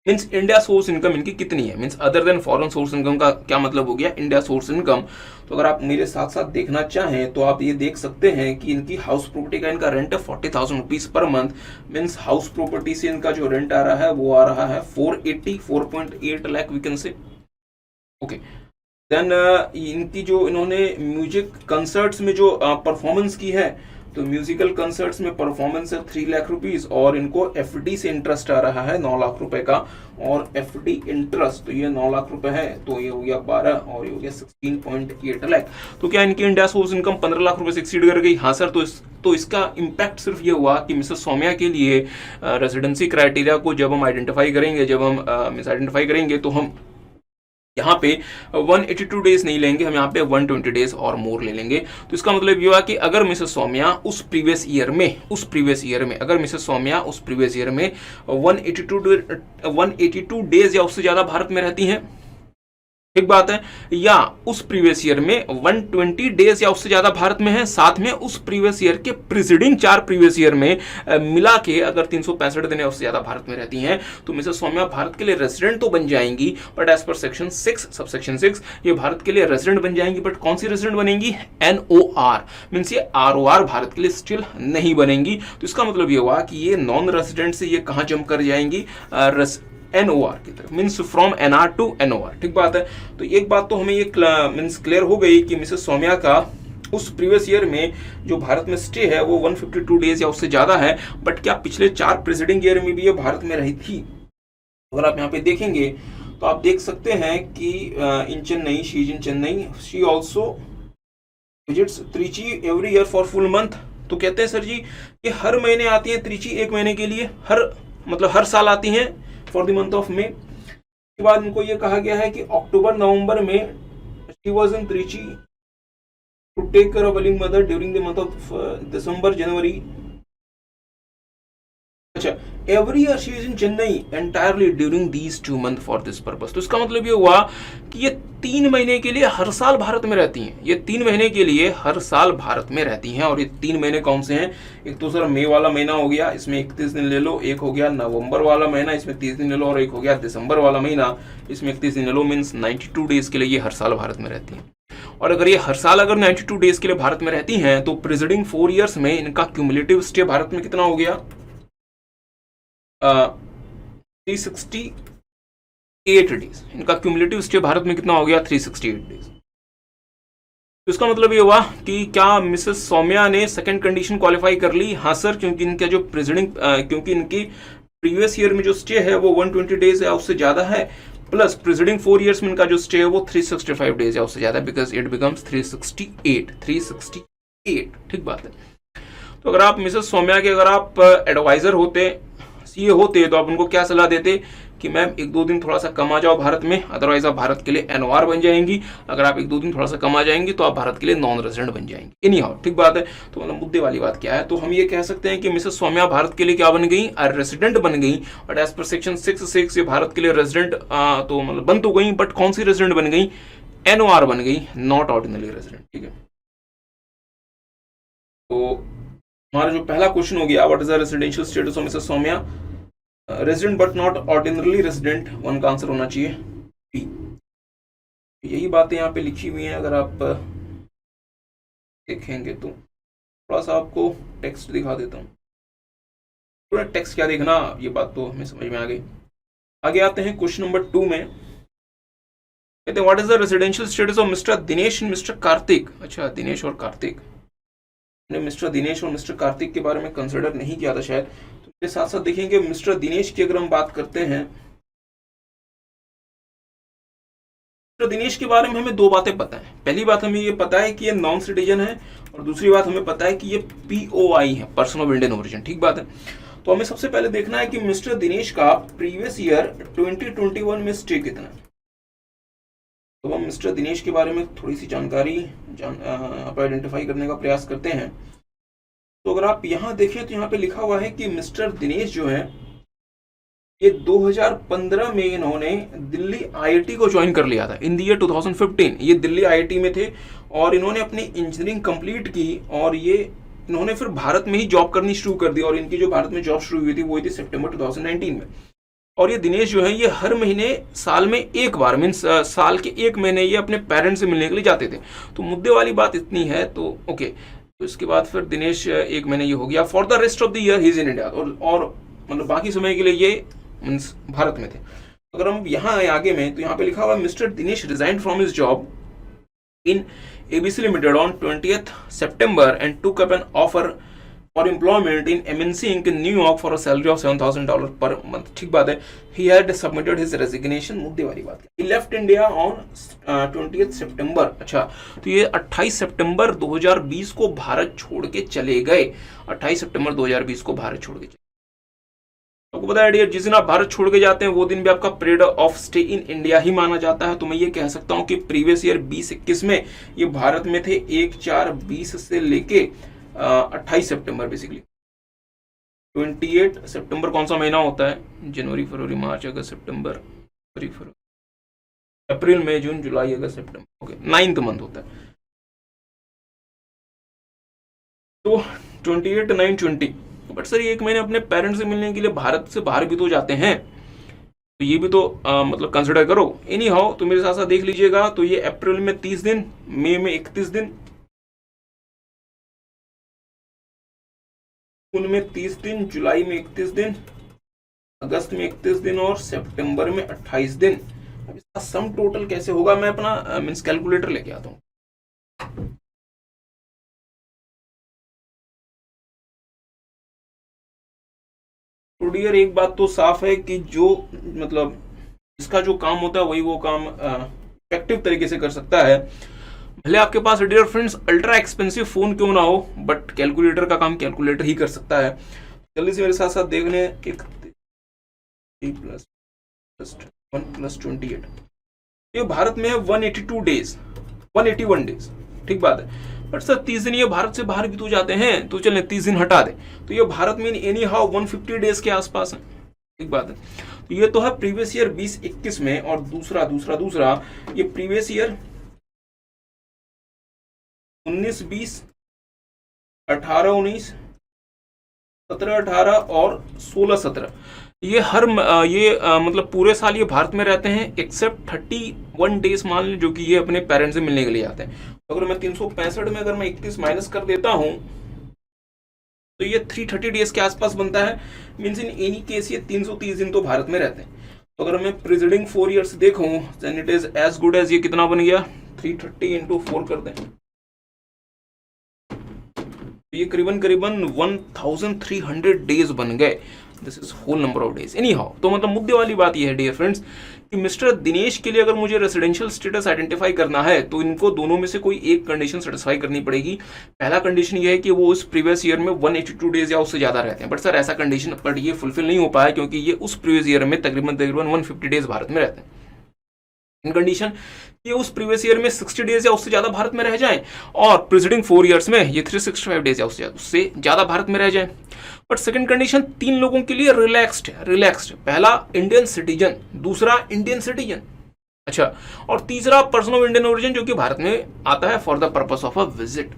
मींस इंडिया सोर्स इनकम इनकी कितनी है, means other than foreign source income का क्या मतलब हो गया? India source income. तो तो अगर आप मेरे साथ साथ देखना चाहें तो आप ये देख सकते हैं कि इनकी हाउस प्रॉपर्टी का इनका रेंट है 40,000 rupees per month. Means house property से इनका जो रेंट आ रहा है वो आ रहा है 4.8 lakh we can say. Okay, then इनकी जो इन्होंने म्यूजिक कंसर्ट्स में जो परफॉर्मेंस की है, तो म्यूजिकल कंसर्ट्स में परफॉर्मेंस है 3 लाख रुपीज, और इनको एफडी से इंटरेस्ट आ रहा है 9 लाख रुपए का, और एफडी इंटरेस्ट तो ये 9 लाख रुपए है, तो ये हो गया 12 और ये हो गया 16.8 लाख। तो क्या इनकी इंडिया सोर्स इनकम 15 लाख रुपए से एक्सीड कर गई? हाँ सर। तो इसका इम्पैक्ट सिर्फ ये हुआ कि मिसेस सौम्या के लिए रेजिडेंसी क्राइटेरिया को जब हम आइडेंटिफाई करेंगे, जब हम आइडेंटिफाई करेंगे तो हम यहाँ पे 182 डेज नहीं लेंगे, हम यहाँ पे 120 डेज और मोर ले लेंगे। तो इसका मतलब ये हुआ कि अगर मिसेस सौम्या उस प्रीवियस ईयर में अगर मिसेस सौम्या उस प्रीवियस ईयर में 182 डेज या उससे ज्यादा भारत में रहती हैं, ठीक बात है, या उस प्रीवियस ईयर में 120 डेज या उससे ज्यादा भारत में है, साथ में उस प्रीवियस ईयर के प्रीसीडिंग 4 प्रीवियस ईयर में मिला के अगर 365 दिन या उससे ज्यादा भारत में रहती हैं, तो मिसेस सौम्या भारत के लिए रेजिडेंट तो बन जाएंगी, but as per section 6 subsection 6 ये भारत के लिए रेजिडेंट बन जाएंगी। बट कौन सी रेजिडेंट बनेंगी? NOR, मीन्स ये ROR भारत के लिए स्टिल नहीं बनेंगी। तो इसका मतलब ये हुआ कि ये नॉन रेजिडेंट से ये कहां जंप कर जाएंगी? NOR की तरफ, means from NR to NOR, ठीक बात है। तो एक बात तो हमें ये मीन्स क्लियर हो गई कि मिसेस सौम्या का उस प्रीवियस ईयर में जो भारत में स्टे है वो 152 डेज या उससे ज्यादा है, बट क्या पिछले 4 प्रेसिडेंट ईयर में भी ये भारत में रही थी? अगर आप यहाँ पे देखेंगे तो आप देख सकते हैं कि in Chennai, she is in Chennai, she also visits Trichy every year for full month. तो कहते हैं सर जी ये हर महीने आती है त्रिची, एक महीने के लिए, हर साल आती हैं for the month of May. के बाद इनको ये कहा गया है कि अक्टूबर नवंबर में she was in Trichy to take care of ailing mother during the month of December January. अच्छा, every year she is in Chennai entirely during these 2 month for this purpose. तो इसका मतलब ये हुआ कि ये 3 महीने के लिए हर साल भारत में रहती हैं, ये 3 महीने के लिए हर साल भारत में रहती हैं। और ये 3 महीने कौन से हैं? एक तो सर मई वाला महीना हो गया, इसमें 31 दिन ले लो, एक हो गया नवंबर वाला महीना, इसमें 30 दिन ले लो, और एक हो गया दिसंबर वाला महीना, इसमें 31 दिन ले लो। मीन्स 92 डेज के लिए ये हर साल भारत में रहती हैं। और अगर ये हर साल 92 डेज के लिए भारत में रहती हैं, तो प्रेसिडिंग 4 ईयर्स में इनका क्यूमुलेटिव स्टे भारत में कितना हो गया? 368 डेज। इनका क्यूमुलेटिव स्टे भारत में कितना हो गया? 368 डेज। तो इसका मतलब ये हुआ कि क्या मिसेस सौम्या ने सेकंड कंडीशन क्वालिफाई कर ली? हाँ सर, क्योंकि इनका जो क्योंकि इनकी प्रीवियस ईयर में जो स्टे है वो 120 डेज या उससे ज्यादा है, प्लस प्रेसिडिंग 4 ईयर्स में इनका जो स्टे है वो 365 डेज या उससे ज्यादा, बिकॉज इट बिकम्स 368, ठीक बात है। तो अगर आप मिसेस सौम्या के अगर आप एडवाइजर होते, सीए होते, तो आप उनको क्या सलाह देते कि मैम 1-2 दिन थोड़ा सा कम आ जाओ भारत में, अदरवाइज आप भारत के लिए NOR बन जाएंगी। अगर आप 1-2 दिन थोड़ा सा कम आ जाएंगी तो आप भारत के लिए नॉन रेजिडेंट बन जाएंगी। एनी हाउ, ठीक बात है। तो मतलब मुद्दे वाली बात क्या है? तो हम ये कह सकते हैं कि मिसेस सौम्या भारत के लिए क्या बन गई? रेजिडेंट बन गई। बट एज पर सेक्शन 6 ये भारत के लिए रेजिडेंट तो मतलब बन तो गई, बट कौन सी रेजिडेंट बन गई? NOR बन गई, नॉट ऑर्डिनरी रेजिडेंट, ठीक है। तो हमारा जो पहला क्वेश्चन हो गया, what is the residential status of Mrs Soumya? Resident but not ordinarily resident, 1 का आंसर होना चाहिए बी। यही बातें यहाँ पे लिखी हुई हैं, अगर आप देखेंगे तो थोड़ा सा आपको टेक्स्ट दिखा देता हूँ। थोड़ा टेक्स्ट क्या देखना, ये बात तो हमें समझ में आ गई। आगे आते हैं क्वेश्चन नंबर 2 में। कहते हैं what is the residential status of Mr Dinesh and mister Kartik. अच्छा, दिनेश और कार्तिक, मिस्टर दिनेश और मिस्टर कार्तिक के बारे में कंसिडर नहीं किया था शायद। तो इसके साथ साथ देखेंगे मिस्टर दिनेश की अगर हम बात करते हैं, मिस्टर दिनेश के बारे में हमें 2 बातें पता है। पहली बात हमें ये पता है कि ये नॉन सिटीजन है, और दूसरी बात हमें पता है कि ये POI है, पर्सन ऑफ इंडियन ओरिजिन, ठीक बात है। तो हमें सबसे पहले देखना है कि मिस्टर दिनेश का प्रीवियस ईयर 2021 में स्टे कितना है। तो हम मिस्टर दिनेश के बारे में थोड़ी सी जानकारी आइडेंटिफाई करने का प्रयास करते हैं। तो अगर आप यहाँ देखें तो यहाँ पे लिखा हुआ है कि मिस्टर दिनेश जो है ये 2015 में इन्होंने दिल्ली IIT को ज्वाइन कर लिया था। इन द ईयर 2015 ये दिल्ली IIT में थे, और इन्होंने अपनी इंजीनियरिंग कंप्लीट की, और ये इन्होंने फिर भारत में ही जॉब करनी शुरू कर दी। और इनकी जो भारत में जॉब शुरू हुई थी वो हुई थी सितंबर 2019 में। और ये दिनेश जो है ये हर महीने साल में एक बार मीन्स साल के एक महीने ये अपने पेरेंट्स से मिलने के लिए जाते थे। तो मुद्दे वाली बात इतनी है, तो ओके। तो इसके बाद फिर दिनेश एक महीने ये हो गया। For the rest of the year he is in India, और मतलब बाकी समय के लिए ये मीन्स भारत में थे। अगर हम यहाँ आए आगे में, तो यहाँ पे लिखा हुआ Mr Dinesh resigned from his job in ABC Limited on 20th September and took up an offer for employment in MNC Inc. in New York for a salary of $7,000 per month। ठीक बात है। He had submitted his resignation। मुद्दे वाली बात है। He left India on 20th September। अच्छा, तो ये 28 सितंबर 2020 को भारत छोड़ के चले गए। 28 सितंबर 2020 को भारत छोड़ के चले। आपको पता है डियर, जिस दिन आप भारत छोड़ के जाते हैं वो दिन भी आपका period of stay in India ही माना जाता है। तो मैं ये कह सकता हूं कि प्रीवियस ईयर 2021 में ये भारत में थे 1/4/20 से लेके 28 सितंबर बेसिकली। 28 सितंबर कौन सा महीना होता है? जनवरी, फरवरी, मार्च, अगस्त, सितंबर, फरवरी, अप्रैल, मई, जून, जुलाई, अगस्त, सितंबर, ओके, 9th मंथ होता है। तो 28, 9, 20। बट सर ये एक महीने अपने पेरेंट्स से मिलने के लिए भारत से बाहर भी तो जाते हैं, तो ये भी तो मतलब कंसिडर करो। एनी हाउ, तो मेरे साथ साथ देख लीजिएगा। तो ये अप्रैल में 30 दिन, मई में 31 दिन, जून में 30 दिन, जुलाई में 31 दिन, अगस्त में 31 दिन और सितंबर में 28 दिन। अब इसका सम टोटल कैसे होगा? मैं अपना मीन्स कैलकुलेटर लेके आता हूँ। तो डियर एक बात तो साफ है कि जो मतलब इसका जो काम होता है वही वो काम इफेक्टिव तरीके से कर सकता है। भले आपके पास dear friends ultra expensive phone क्यों ना हो, बट कैलकुलेटर का काम कैलकुलेटर ही कर सकता है। जल्दी से मेरे साथ साथ देख लें। 1+1+28 ये भारत में है 182 डेज, 181 डेज। ठीक बात है। बट सर 30 दिन ये भारत से बाहर भी तो जाते हैं, तो चलें 30 दिन हटा दे, तो ये भारत में एनी हाउ 150 डेज के आसपास है। ठीक बात है। तो ये तो है प्रीवियस ईयर 2021 में, और दूसरा ये प्रीवियस ईयर 19-20, 18-19, 17-18 और 16-17 ये हर मतलब पूरे साल ये भारत में रहते हैं, एक्सेप्ट 31 डेज मान लीजिए जो कि ये अपने पेरेंट्स से मिलने के लिए आते हैं। अगर मैं 365 में अगर मैं 31 माइनस कर देता हूं तो ये 330 डेज के आसपास बनता है। मींस इन एनी केस ये 330 दिन तो भारत में रहते हैं। तो अगर मैं प्रीसीडिंग 4 ईयर्स देखूं then it is as good as ये कितना बन गया? 330 × 4 कर दें, ये करीबन 1300 डेज बन गए। This is whole number of days. Anyhow, तो मतलब मुद्दे वाली बात ये है डियर फ्रेंड्स कि मिस्टर दिनेश के लिए अगर मुझे रेसिडेंशियल स्टेटस आइडेंटिफाई करना है तो इनको दोनों में से कोई एक कंडीशन सेटिस्फाई करनी पड़ेगी। पहला कंडीशन ये है कि वो उस प्रीवियस ईयर में 182 डेज या उससे ज्यादा रहते हैं। बट सर ऐसा कंडीशन पर ये फुलफिल नहीं हो पाया क्योंकि ये उस प्रीवियस ईयर में तकरीबन 150 डेज भारत में रहते हैं। इन कंडीशन ये उस प्रीवियस ईयर में 60 डेज या उससे ज्यादा भारत में रह जाएं, और प्रीसीडिंग 4 ईयर्स में ये 365 डेज या उससे ज्यादा भारत में रह जाएं। बट सेकंड कंडीशन 3 लोगों के लिए रिलैक्स्ड। पहला इंडियन सिटीजन, दूसरा इंडियन सिटीजन, अच्छा, और तीसरा पर्सन ऑफ इंडियन ओरिजिन जो कि भारत में आता है for the purpose of a visit.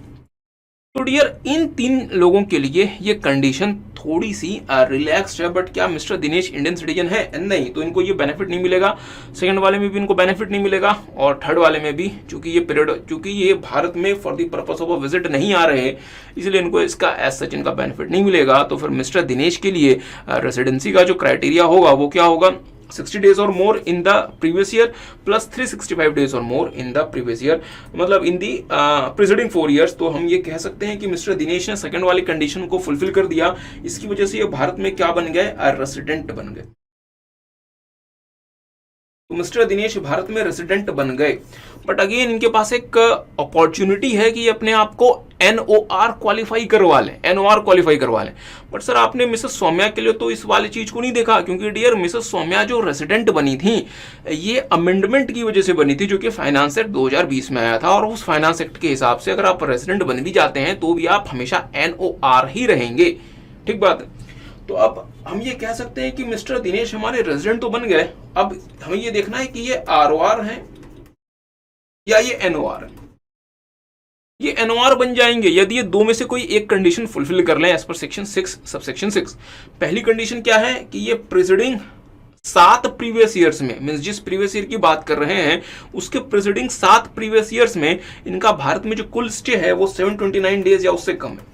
तो डियर इन 3 लोगों के लिए ये कंडीशन थोड़ी सी रिलैक्स्ड है। बट क्या मिस्टर दिनेश इंडियन सिटीजन है? नहीं, तो इनको ये बेनिफिट नहीं मिलेगा। सेकंड वाले में भी इनको बेनिफिट नहीं मिलेगा, और थर्ड वाले में भी चूंकि ये भारत में for the purpose of a visit नहीं आ रहे, इसलिए इनको इसका एज सच इनका बेनिफिट नहीं मिलेगा। तो फिर मिस्टर दिनेश के लिए रेसिडेंसी का जो क्राइटेरिया होगा वो क्या होगा? 60 days or more in the previous year plus 365 days or more in the previous year, मतलब in the preceding 4 years। तो हम ये कह सकते हैं कि मिस्टर दिनेश ने सेकंड वाली कंडीशन को फुलफिल कर दिया। इसकी वजह से ये भारत में क्या बन गए? रेसिडेंट बन गए। तो मिस्टर दिनेश भारत में रेसिडेंट बन गए। बट अगेन इनके पास एक अपॉर्चुनिटी है कि अपने आप को NOR क्वालिफाई करवा लें। बट सर आपने मिसेस सौम्या के लिए तो इस वाली चीज को नहीं देखा, क्योंकि डियर मिसेस सौम्या जो रेसिडेंट बनी थी ये अमेंडमेंट की वजह से बनी थी जो कि फाइनेंस एक्ट 2020 में आया था, और उस फाइनेंस एक्ट के हिसाब से अगर आप रेसिडेंट बन भी जाते हैं तो भी आप हमेशा NOR ही रहेंगे। ठीक बात है। तो अब हम ये कह सकते हैं कि मिस्टर दिनेश हमारे रेजिडेंट तो बन गए। अब हमें ये देखना है कि ये ROR है या ये NOR है। ये NOR बन जाएंगे यदि ये दो में से कोई एक कंडीशन फुलफिल कर लें एज पर सेक्शन 6 सबसेक्शन 6। पहली कंडीशन क्या है कि ये प्रीसीडिंग 7 प्रीवियस ईयर्स में, मींस जिस प्रीवियस ईयर की बात कर रहे हैं उसके प्रीसीडिंग 7 प्रीवियस ईयर्स में इनका भारत में जो कुल स्टे है वो 729 डेज या उससे कम है,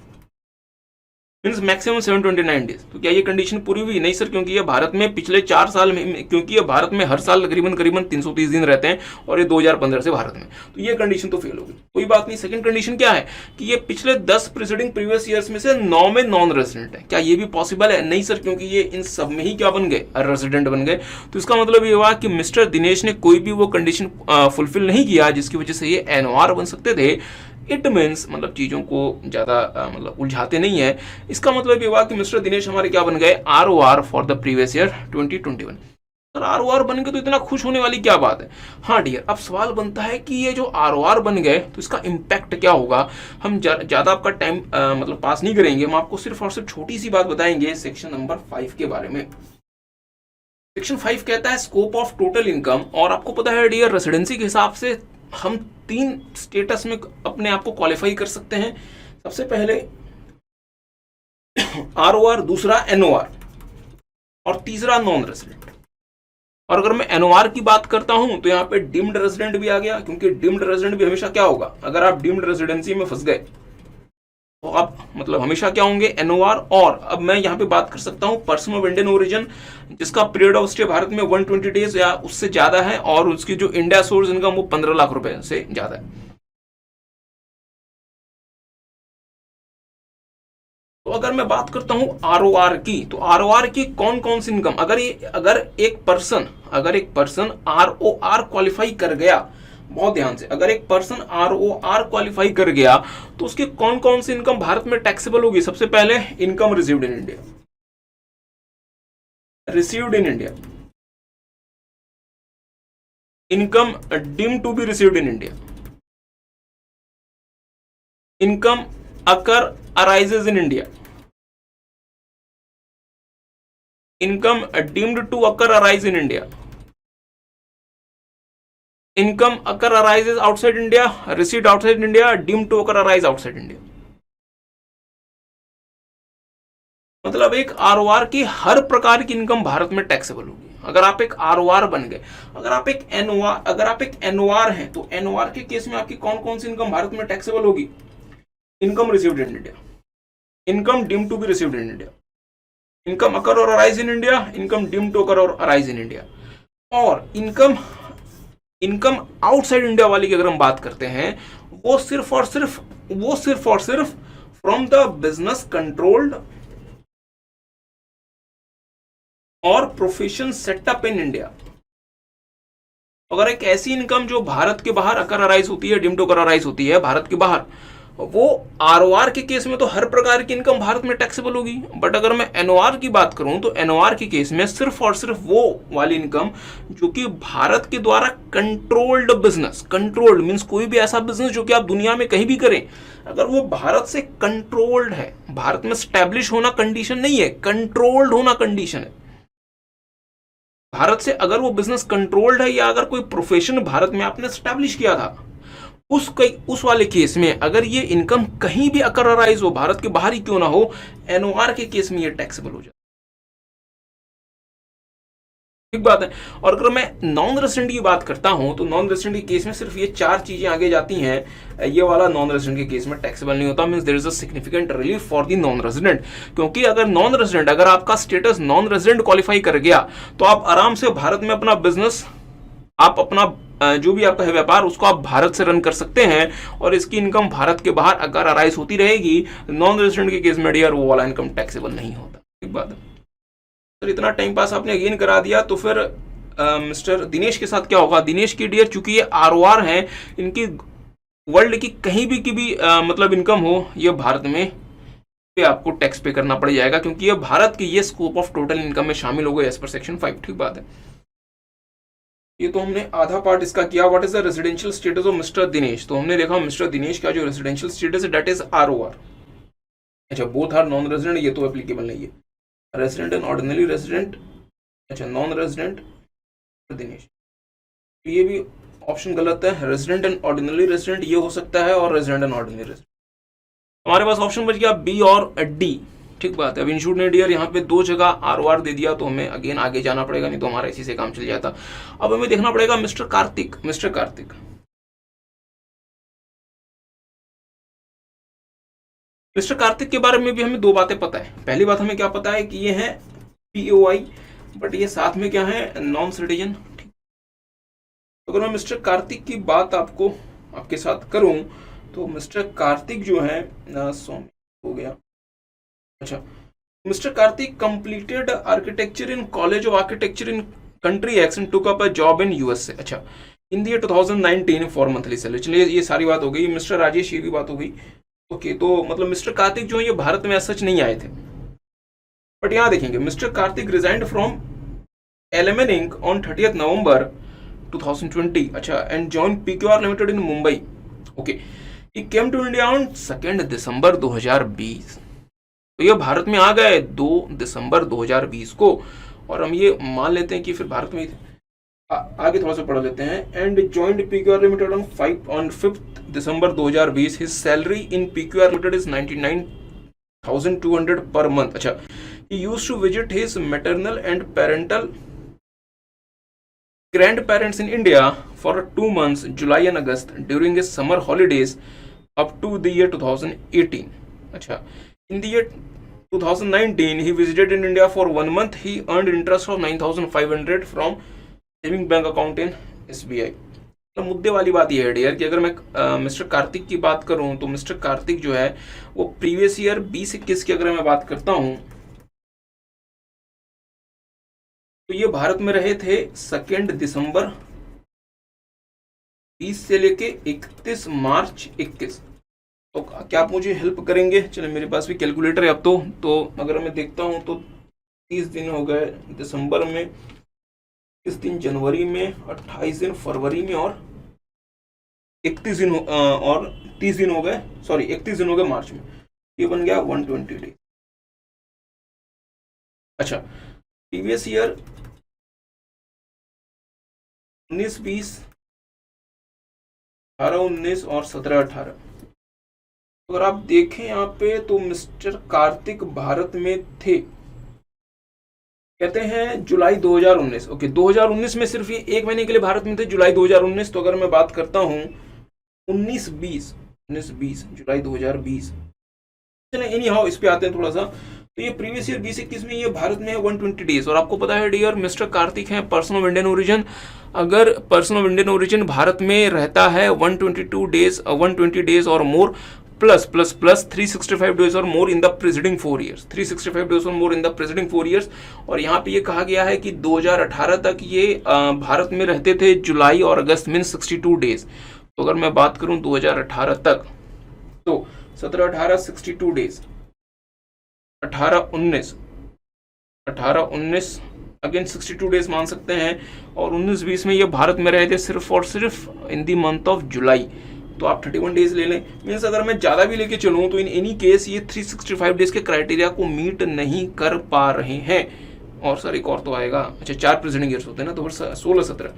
मीन्स मैक्सिमम 729 डेज। तो क्या ये कंडीशन पूरी हुई? नहीं सर, क्योंकि ये भारत में पिछले 4 साल में, क्योंकि ये भारत में हर साल करीबन 330 दिन रहते हैं और ये 2015 से भारत में, तो ये कंडीशन तो फेल होगी। कोई बात नहीं। सेकंड कंडीशन क्या है कि ये पिछले 10 प्रीसीडिंग प्रीवियस ईयर्स में से 9 में नॉन रेजिडेंट है। क्या ये भी पॉसिबल है? नहीं सर, क्योंकि ये इन सब में ही क्या बन गए? रेजिडेंट बन गए। तो इसका मतलब ये हुआ कि मिस्टर दिनेश ने कोई भी वो कंडीशन फुलफिल नहीं किया जिसकी वजह से ये NOR बन सकते थे। इट मीन्स मतलब चीज़ों को ज़्यादा मतलब उलझाते नहीं है। इसका मतलब ये हुआ कि मिस्टर दिनेश हमारे क्या बन गए? ROR for the previous year 2021। Sir ROR बन गए तो इतना खुश होने वाली क्या बात है? हाँ डियर, अब सवाल बनता है कि ये जो ROR बन गए तो इसका इम्पैक्ट क्या होगा। हम ज़्यादा आपका टाइम मतलब पास नहीं करेंगे, हम आपको सिर्फ और सिर्फ छोटी सी बात बताएंगे सेक्शन नंबर 5 के बारे में। सेक्शन 5 कहता है स्कोप ऑफ टोटल इनकम, और आपको पता है डियर रेसिडेंसी के हिसाब से हम 3 स्टेटस में अपने आप को क्वालिफाई कर सकते हैं। सबसे पहले ROR, दूसरा NOR और तीसरा नॉन रेजिडेंट। और अगर मैं NOR की बात करता हूं तो यहां पे डिम्ड रेजिडेंट भी आ गया, क्योंकि डिम्ड रेजिडेंट भी हमेशा क्या होगा? अगर आप डिम्ड रेजिडेंसी में फंस गए तो आप मतलब हमेशा क्या होंगे? NOR। और अब मैं यहाँ पे बात कर सकता हूँ पर्सन ऑफ इंडियन ओरिजिन जिसका पीरियड ऑफ स्टे भारत में 120 डेज या उससे ज्यादा है और उसकी जो इंडिया सोर्स इनकम वो 15 लाख रुपए से ज्यादा है। तो अगर मैं बात करता हूं ROR की, तो ROR की कौन कौन सी इनकम, अगर एक पर्सन ROR क्वालिफाई कर गया, बहुत ध्यान से, अगर एक पर्सन ROR क्वालिफाई कर गया तो उसकी कौन कौन सी इनकम भारत में टैक्सेबल होगी? सबसे पहले income received in India, income deemed to be received in India, income accrue arises in India, income deemed to accrue arise in India, income accrue arises outside India, received outside India, deemed to accrue arise outside India. मतलब एक ROR की हर प्रकार की income Bharat में taxable होगी अगर आप एक ROR बन गए। अगर आप एक NOR हैं तो NOR के केस में आपकी कौन कौन सी इनकम भारत में टैक्सेबल होगी? Income received in India, income deemed to be received in India, income accrue और arise in India, income deemed to accrue और अराइज इन इंडिया। और इनकम आउटसाइड इंडिया वाली की अगर हम बात करते हैं वो सिर्फ और सिर्फ फ्रॉम द बिजनेस कंट्रोल्ड और प्रोफेशन सेटअप इन इंडिया। अगर एक ऐसी इनकम जो भारत के बाहर अकर अराइज होती है, डीम्ड टू अकर अराइज होती है भारत के बाहर, वो ROR के केस में तो हर प्रकार की इनकम भारत में टैक्सेबल होगी। बट अगर मैं NOR की बात करूं तो NOR के केस में सिर्फ और सिर्फ वो वाली इनकम जो कि भारत के द्वारा कंट्रोल्ड बिजनेस, कंट्रोल्ड मींस कोई भी ऐसा बिजनेस जो कि आप दुनिया में कहीं भी करें, अगर वो भारत से कंट्रोल्ड है, भारत में स्टैब्लिश होना कंडीशन नहीं है, कंट्रोल्ड होना कंडीशन है। भारत से अगर वो बिजनेस कंट्रोल्ड है या अगर कोई प्रोफेशन भारत में आपने स्टैब्लिश किया था, उस वाले केस में अगर ये इनकम कहीं भी अकर अराइज हो, भारत के बाहर ही क्यों ना हो, NOR के केस में ये टैक्सेबल हो जाए। ठीक बात है। और अगर मैं नॉन रेजिडेंट की बात करता हूं तो नॉन रेजिडेंट के केस में सिर्फ ये 4 चीजें आगे जाती हैं। ये वाला नॉन रेजिडेंट के केस में टैक्सेबल नहीं होता, means there is a significant relief for the non resident. क्योंकि अगर आपका स्टेटस नॉन रेजिडेंट क्वालिफाई कर गया तो आप आराम से भारत में अपना बिजनेस, आप अपना जो भी आपका है व्यापार, उसको आप भारत से रन कर सकते हैं और इसकी इनकम भारत के बाहर अगर अराइज होती रहेगी। नॉन रेजिडेंट के केस में डियर वो वाला इनकम टैक्सेबल नहीं होता। ठीक बात है। तो इतना टाइम पास आपने अगेन करा दिया, तो फिर मिस्टर दिनेश के साथ क्या होगा? दिनेश की डियर चूंकि ये ROR हैं, इनकी वर्ल्ड की कहीं भी की भी मतलब इनकम हो, ये भारत में पे आपको टैक्स पे करना पड़ जाएगा, क्योंकि ये भारत की ये स्कोप ऑफ टोटल इनकम में शामिल हो गए एज पर सेक्शन 5। ठीक बात है। ये तो हमने आधा पार्ट इसका किया। What is the residential status of Mr Dinesh? तो हमने देखा मिस्टर दिनेश का जो रेजिडेंशियल स्टेटस है दैट इज ROR। अच्छा, बोथ आर नॉन रेजिडेंट, ये तो एप्लीकेबल नहीं है। रेजिडेंट एंड ऑर्डिनरी रेजिडेंट, अच्छा नॉन रेजिडेंट दिनेश, ये भी ऑप्शन गलत है। रेजिडेंट एंड ऑर्डिनरी रेजिडेंट ये हो सकता है और रेजिडेंट एंड ऑर्डिनरी रेजिडेंट। हमारे पास ऑप्शन बच गया B और D। ठीक बात है। अब इंश्योर्ड ने डियर यहाँ पे 2 जगह ROR दे दिया, तो हमें अगेन आगे जाना पड़ेगा, नहीं तो हमारा इसी से काम चल जाता। अब हमें देखना पड़ेगा मिस्टर कार्तिक। मिस्टर कार्तिक के बारे में भी हमें 2 बातें पता है। पहली बात हमें क्या पता है कि ये है POI, बट ये साथ में क्या है, नॉन सिटीजन। अगर मैं मिस्टर कार्तिक की बात आपके साथ करूं, तो मिस्टर कार्तिक जो है हो गया। अच्छा, mister Kartik completed architecture in college of architecture in country X and took up a job in USA। अच्छा, इन the year 2019 for monthly salary. चलिए ये सारी बात हो गई। मिस्टर राजेश, ये भी बात हो गई। ओके, तो मतलब मिस्टर कार्तिक जो है ये भारत में सच नहीं आए थे, बट यहां देखेंगे Mr Kartik resigned from LMN Inc on 30th November 2020। अच्छा, and join PQR limited in Mumbai. Okay, he came to India on 2 December 2020। तो ये भारत में आ गए 2 दिसंबर 2020 को, और हम ये मान लेते हैं कि फिर भारत में आगे थोड़ा सा पढ़ लेते हैं। And joined PQR limited on 5 December 2020। His salary in PQR limited is 99,200 per month. अच्छा, he used to visit his maternal and parental grandparents in India for 2 months, July and August, during his summer holidays up to the year 2018. अच्छा, in the year 2019 he visited in India for 1 month. He earned interest of 9,500 from saving bank account in SBI। तो मुद्दे वाली बात यह है dear कि अगर मैं मिस्टर कार्तिक की बात करूं, तो मिस्टर कार्तिक जो है वो प्रीवियस ईयर 2021 की अगर मैं बात करता हूं, तो ये भारत में रहे थे 2 दिसंबर 20 से लेके 31 मार्च 21। तो क्या आप मुझे हेल्प करेंगे? चलिए, मेरे पास भी कैलकुलेटर है अब तो अगर मैं देखता हूं तो 30 दिन हो गए दिसंबर में, 30 दिन जनवरी में, 28 दिन फरवरी में, और 31 दिन और 30 दिन हो गए, सॉरी 31 दिन हो गए मार्च में। ये बन गया 120 डे। अच्छा, प्रीवियस ईयर 19-20, 18-19 और 17-18। अगर आप देखें यहाँ पे तो मिस्टर कार्तिक भारत में थे, कहते हैं जुलाई 2019। ओके, 2019 में सिर्फ ये 1 महीने के लिए भारत में थे, जुलाई 2019। तो अगर मैं बात करता हूँ 19-20 जुलाई 2020। चलिए, एनी हाउ इस पे आते हैं थोड़ा सा। तो ये प्रीवियस ईयर 2021 में ये भारत में है 120 डेज। और आपको पता है डियर, मिस्टर कार्तिक हैं पर्सन ऑफ इंडियन ओरिजिन। अगर person of Indian origin Bharat में रहता है 120 डेज और मोर, प्लस 365 डेज और more in the preceding 4 years, 365 days और more in the preceding 4 years. और यहाँ पे ये कहा गया है कि 2018 तक ये भारत में रहते थे जुलाई और अगस्त में 62 डेज। तो अगर मैं बात करूं 2018 तक, तो 17-18 62 डेज, 18-19 अगेन 62 डेज मान सकते हैं, और 19-20 में ये भारत में रहे थे सिर्फ और सिर्फ इन दी मंथ ऑफ जुलाई। तो आप 31 डेज ले लें। मीन्स अगर मैं ज़्यादा भी लेके चलूँ तो इन एनी केस ये 365 डेज के क्राइटेरिया को मीट नहीं कर पा रहे हैं। और सर एक और तो आएगा, अच्छा 4 प्रेसिडेंट ईयर्स होते हैं ना, तो 16-17।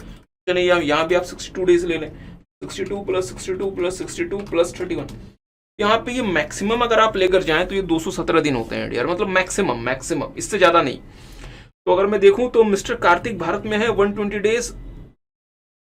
चलिए यहाँ भी आप 62 डेज ले लें, 62 + 62 + 62 + 31। यहाँ पे ये मैक्सिमम अगर आप लेकर जाएं तो ये 217 दिन होते हैं डियर, मतलब मैक्सिमम, इससे ज़्यादा नहीं। तो अगर मैं देखूं तो मिस्टर कार्तिक भारत में है 120 डेज,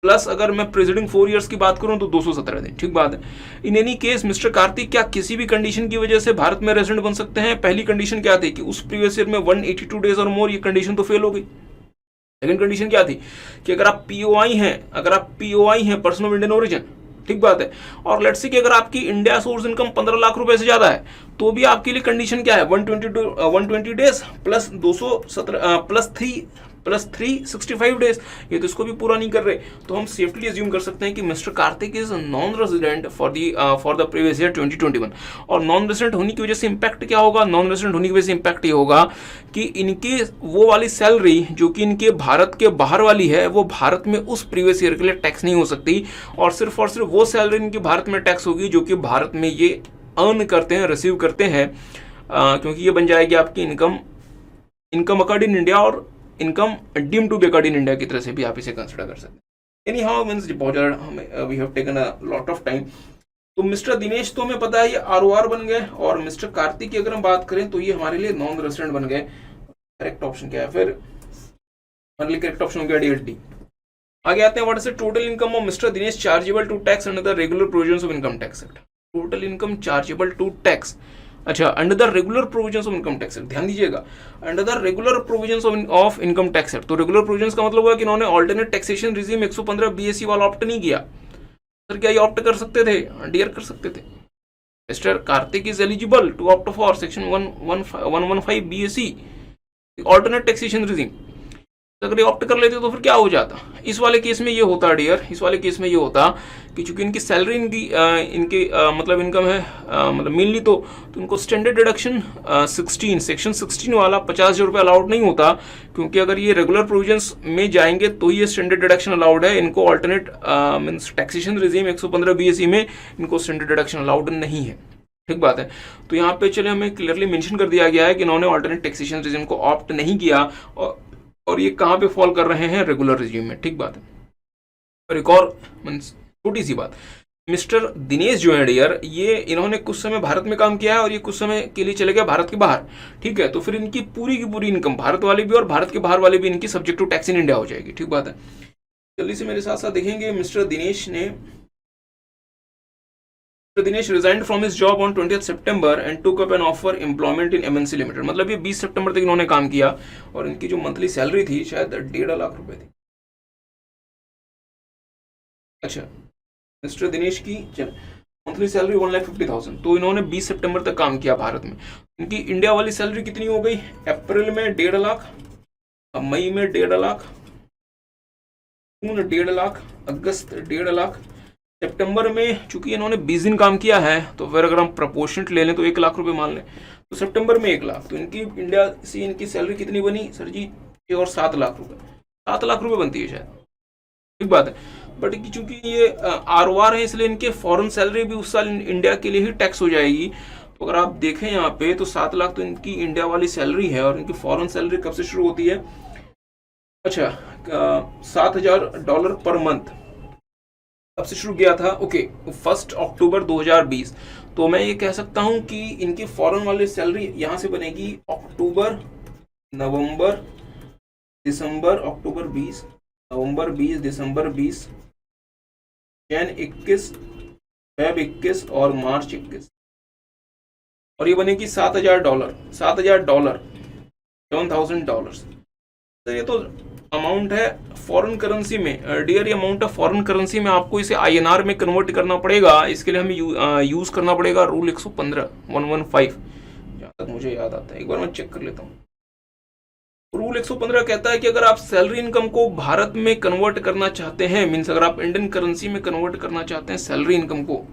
प्लस अगर मैं प्रेसिडिंग 4 ईयर्स की बात करूं तो 217 दिन। ठीक बात है। इन एनी केस मिस्टर कार्तिक क्या किसी भी कंडीशन की वजह से भारत में रेजिडेंट बन सकते हैं? पहली कंडीशन क्या थी कि उस प्रीवियस ईयर में 182 डेज और मोर, ये कंडीशन तो फेल हो गई। सेकंड कंडीशन क्या थी कि अगर आप POI हैं, पर्सन ऑफ इंडियन ओरिजिन, ठीक बात है, और लेट्स सी कि अगर आपकी इंडिया सोर्स इनकम 15 लाख रुपए से ज्यादा है, तो भी आपके लिए कंडीशन क्या है, 120 डेज प्लस 217 प्लस 365 डेज। ये तो इसको भी पूरा नहीं कर रहे। तो हम सेफ्टली अज्यूम कर सकते हैं कि mister Kartik is non resident for the previous year 2021। और नॉन रेजिडेंट होने की वजह से इंपैक्ट क्या होगा? नॉन रेजिडेंट होने की वजह से इंपैक्ट ये होगा कि इनकी वो वाली सैलरी जो कि इनके भारत के बाहर वाली है, वो भारत में उस प्रीवियस ईयर के लिए टैक्स नहीं हो सकती, और सिर्फ वो सैलरी इनकी भारत में टैक्स होगी जो कि भारत में ये अर्न करते हैं, रिसीव करते हैं, क्योंकि ये बन जाएगी आपकी इनकम अकॉर्ड इन इंडिया और income deem to be accrued in India की तरह से भी आप इसे कंसिडर कर सकते हैं। एनी हाउ मीन्स बहुत ज़्यादा we have taken a lot of time. तो मिस्टर दिनेश तो हमें पता है ये ROR बन गए, और मिस्टर कार्तिक की अगर हम बात करें तो ये हमारे लिए नॉन रेजिडेंट बन गए। करेक्ट ऑप्शन क्या है फिर? हमारे लिए करेक्ट ऑप्शन हो गया डी। आगे आते हैं, what is the total income of Mr Dinesh chargeable to tax under the regular provisions of income tax act. Total income chargeable to tax, अच्छा, under the regular provisions of income tax act, ध्यान दीजिएगा, under the regular provisions of income tax act. तो regular provisions का मतलब हुआ कि इन्होंने alternate taxation regime 115 BSE वाला ऑप्ट नहीं किया। सर क्या ये ऑप्ट कर सकते थे? डियर कर सकते थे। Mr Kartik is eligible to opt for section 115 BSE alternate taxation regime. अगर ये ऑप्ट कर लेते तो फिर क्या हो जाता? इस वाले केस में ये होता डियर, इस वाले केस में ये होता कि चूंकि इनकी सैलरी इनकी मतलब इनकम है मतलब मेनली तो उनको स्टैंडर्ड डिडक्शन 16 सेक्शन 16 वाला 50,000 रुपये अलाउड नहीं होता, क्योंकि अगर ये रेगुलर प्रोविजंस में जाएंगे तो ये स्टैंडर्ड डिडक्शन अलाउड है। इनको alternate means taxation regime 115 BSE में इनको स्टैंडर्ड डिडक्शन अलाउड नहीं है। ठीक बात है। तो यहाँ पे चले हमें क्लियरली मेंशन कर दिया गया है कि इन्होंने ऑल्टरनेट टैक्सेशन रिजीम को ऑप्ट नहीं किया, और ये कहाँ पे फॉल कर रहे हैं? रेगुलर रिजीम में। ठीक बात है। और एक और छोटी सी बात, मिस्टर दिनेश जो है डियर, ये इन्होंने कुछ समय भारत में काम किया है और ये कुछ समय के लिए चले गए भारत के बाहर। ठीक है, तो फिर इनकी पूरी की पूरी इनकम, भारत वाली भी और भारत के बाहर वाले भी, इनकी subject to tax in India हो जाएगी। ठीक बात है। जल्दी से मेरे साथ साथ देखेंगे, Mr Dinesh resigned from his job on 20th September and took up an offer employment in MNC limited. मतलब ये 20 सितंबर तक इन्होंने काम किया और इनकी जो मंथली सैलरी थी शायद 1.5 लाख रुपए थी। अच्छा, मिस्टर दिनेश की मंथली सैलरी 1,50,000, तो इन्होंने 20 सितंबर तक काम किया भारत में। इनकी इंडिया वाली सैलरी कितनी हो गई? अप्रैल में 1.5 लाख, मई में 1.5 लाख, जून 1.5 लाख, अगस्त 1.5 लाख, सितंबर में चूंकि इन्होंने 20 दिन काम किया है तो फिर अगर हम प्रोपोर्शनेट ले लें तो 1 लाख रुपए मान लें, तो सितंबर में 1 लाख, तो इनकी इंडिया से इनकी सैलरी कितनी बनी सर जी? 6 और 7 लाख रुपए, 7 लाख रुपए बनती है शायद। ठीक बात है। बट चूंकि ये ROR है इसलिए इनके फॉरेन सैलरी भी उस साल इंडिया के लिए ही टैक्स हो जाएगी। तो अगर आप देखें यहाँ पे तो 7 लाख तो इनकी इंडिया वाली सैलरी है, और इनकी फॉरेन सैलरी कब से शुरू होती है? अच्छा, $7,000 पर मंथ कब से शुरू किया था? ओके, 1 अक्टूबर 2020। तो मैं ये कह सकता हूं कि इनकी फॉरेन वाली सैलरी यहां से बनेगी अक्टूबर, नवंबर, दिसंबर, अक्टूबर 20, नवंबर 20, दिसंबर 20, जैन 21, फेब 21 और मार्च 21, और ये बनेगी $7,000, $7,000। तो ये तो अमाउंट है फॉरेन करेंसी में डियर, ये अमाउंट है फॉरेन करेंसी में, आपको इसे INR में कन्वर्ट करना पड़ेगा। इसके लिए हमें यूज करना पड़ेगा रूल 115 115, जहां तक मुझे याद आता है। एक बार मैं चेक कर लेता हूँ। रूल 115 कहता है कि अगर आप सैलरी इनकम को भारत में कन्वर्ट करना चाहते हैं, मीन्स अगर आप इंडियन करेंसी में कन्वर्ट करना चाहते हैं सैलरी इनकम को,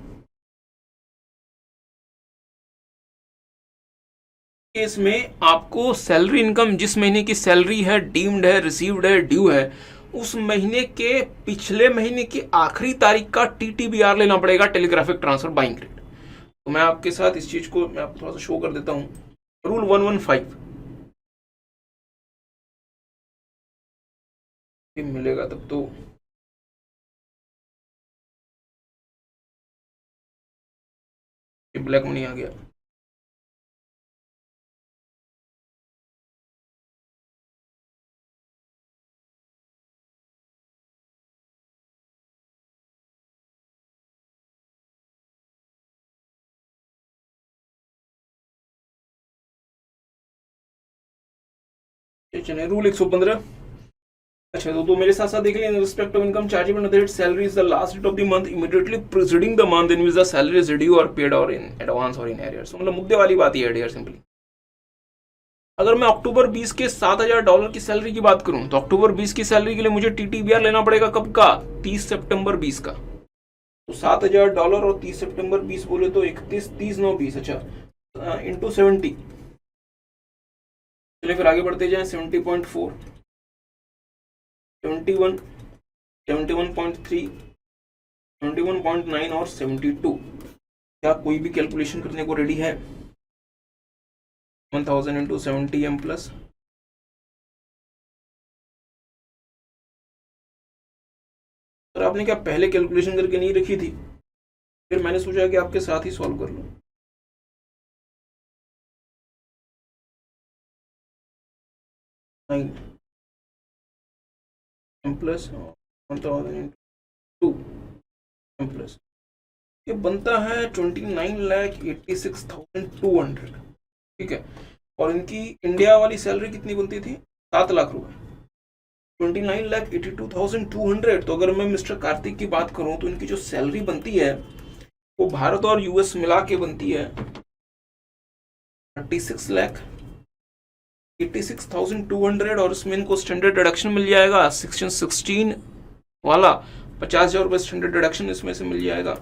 केस में आपको सैलरी इनकम जिस महीने की सैलरी है, डीम्ड है, रिसीव्ड है, ड्यू है, उस महीने के पिछले महीने की आखिरी तारीख का TTBR लेना पड़ेगा, टेलीग्राफिक ट्रांसफर बाइंग रेट। तो मैं आपके साथ इस चीज को मैं आपको थोड़ा सा शो कर देता हूं। रूल 115 मिलेगा तब तो ब्लैक मनी आ गया। चलिए रूल 115। अच्छा, तो मेरे साथ साथ देख लें, respect of income chargeable on the date salary is the last date of the month immediately preceding the month in which the salary is due or paid or in advance और in arrears. मतलब मुद्दे वाली बात ही है dear simply. अगर मैं अक्टूबर 20 के $7,000 की सैलरी की बात करूं, तो अक्टूबर 20 की सैलरी के लिए मुझे TTBR लेना पड़ेगा कब का? 30 सितंबर 20 का। तो $7,000 और 30 सितंबर 20 बोले तो 31, 30, 9, 20, अच्छा इंटू 70। चलिए फिर आगे बढ़ते जाएं। 70.4, 71, 71.3, 71.9 और 72। क्या कोई भी कैलकुलेशन करने को रेडी है? 1000 इंटू 70 M प्लस, सर आपने क्या पहले कैलकुलेशन करके नहीं रखी थी? फिर मैंने सोचा कि आपके साथ ही सॉल्व कर लूँ। प्लस 1002 प्लस ये बनता है 29,86,200, ठीक है। और इनकी इंडिया वाली सैलरी कितनी बनती थी? 7 लाख रुपए। 29,82,200। तो अगर मैं मिस्टर कार्तिक की बात करूं तो इनकी जो सैलरी बनती है वो भारत और यूएस मिला के बनती है 36,86,200। और इसमें इनको स्टैंडर्ड डिडक्शन मिल जाएगा सेक्शन 16 वाला 50,000 रुपये स्टैंडर्ड डिडक्शन इसमें से मिल जाएगा।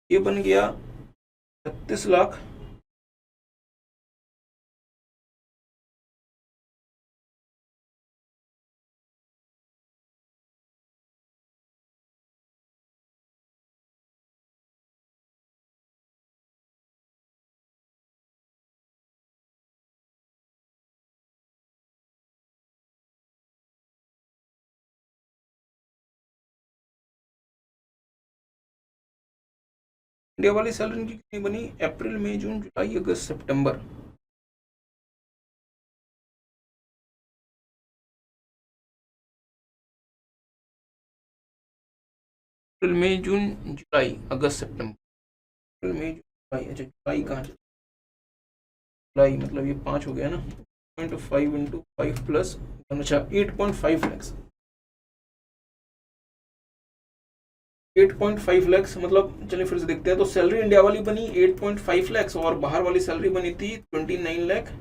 ये बन गया 36 लाख। इंडिया वाली सैलरी इनकी कितनी बनी? अप्रैल मई जून जुलाई अगस्त सितंबर। अप्रैल मई जून जुलाई अगस्त सितंबर। अप्रैल मई जून जुलाई, अच्छा जुलाई कहाँ चला? जुलाई मतलब ये 5 हो गया ना। 0.5 इंटू 5 प्लस, अच्छा 8.5 लैक्स। 8.5 लैक्स मतलब, चलिए फिर से देखते हैं। तो सैलरी इंडिया वाली बनी 8.5 लैक्स और बाहर वाली सैलरी बनी थी 29 लाख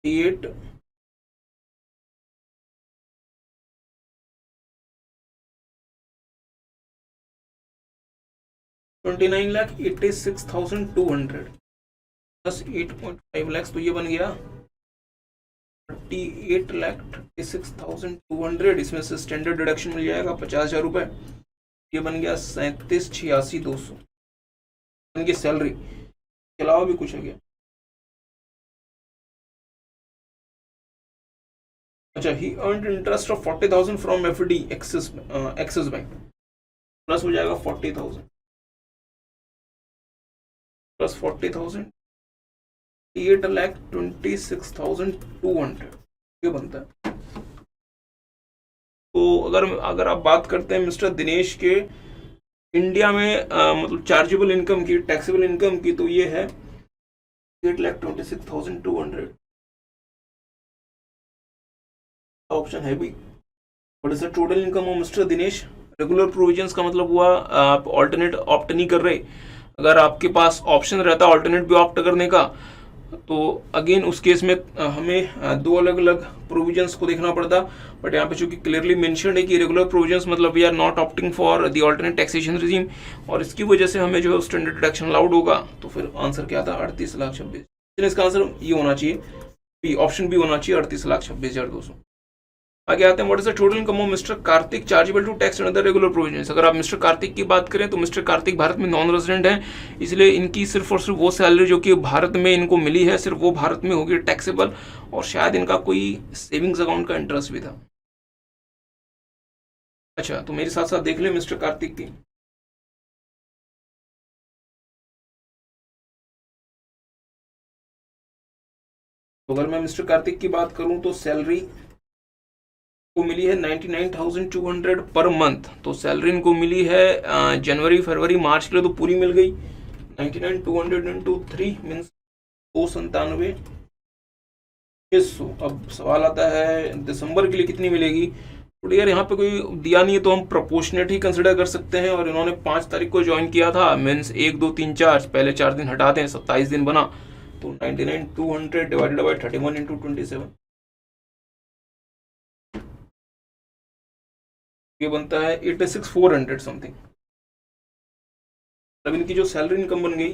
8 29,86,200 प्लस 8.5 लैक्स, तो ये बन गया 38,36,200। इसमें से स्टैंडर्ड डिडक्शन मिल जाएगा 50,000 रुपये। ये बन गया 37,86,200 इनकी सैलरी के अलावा भी कुछ है क्या? अच्छा, he earned interest of 40,000 from FD Axis bank, plus हो जाएगा 40,000 प्लस 40,000 8,26,200 ये बनता है। तो अगर आप बात करते हैं मिस्टर दिनेश के इंडिया में मतलब चार्जेबल इनकम की, टैक्सेबल इनकम की, तो ये है 8,26,200। ऑप्शन है भी। What is the total income of Mr Dinesh? Regular provisions का मतलब हुआ आप ऑल्टरनेट ऑप्ट नहीं कर रहे। अगर आपके पास ऑप्शन रहता ऑल्टरनेट भी ऑप्ट करने का, तो अगेन उस केस में हमें दो अलग अलग प्रोविजंस को देखना पड़ता। बट यहाँ पे चूंकि क्लियरली मेंशन्ड है कि रेगुलर प्रोविजंस मतलब we are not opting for the alternate taxation regime, और इसकी वजह से हमें जो है स्टैंडर्ड डिडक्शन अलाउड होगा। तो फिर आंसर क्या था? 38,26,000। इसका आंसर ये होना चाहिए, ऑप्शन बी होना चाहिए 38,26,200। आगे आते हैं, what is the total income of Mr Kartik chargeable to tax and other regular provisions. अगर आप मिस्टर कार्तिक की बात करें तो मिस्टर कार्तिक भारत में नॉन रेजिडेंट हैं, इसलिए इनकी सिर्फ और सिर्फ वो सैलरी जो कि भारत में इनको मिली है सिर्फ वो भारत में होगी टैक्सेबल, और शायद इनका कोई सेविंग्स अकाउंट का इंटरेस्ट भी था। अच्छा, तो मेरे साथ साथ देख ले मिस्टर कार्तिक की। तो अगर मैं मिस्टर कार्तिक की बात करूं तो सैलरी को मिली है 99,200 पर मंथ। तो सैलरी इनको मिली है जनवरी फरवरी मार्च के लिए, तो पूरी मिल गई। 99,200 इंटू 3 मीन्स 297,600। अब सवाल आता है दिसंबर के लिए कितनी मिलेगी। तो यार यहाँ पे कोई दिया नहीं है, तो हम प्रोपोर्शनेट ही कंसिडर कर सकते हैं। और इन्होंने 5 तारीख को ज्वाइन किया था, मीन्स 1 2 3 4 पहले 4 दिन हटा दें, 27 दिन बना। तो 99,200 डिवाइडेड बाई 31 इंटू 27 ये बनता है 86,400 समथिंग। तब इनकी जो सैलरी इनकम बन गई,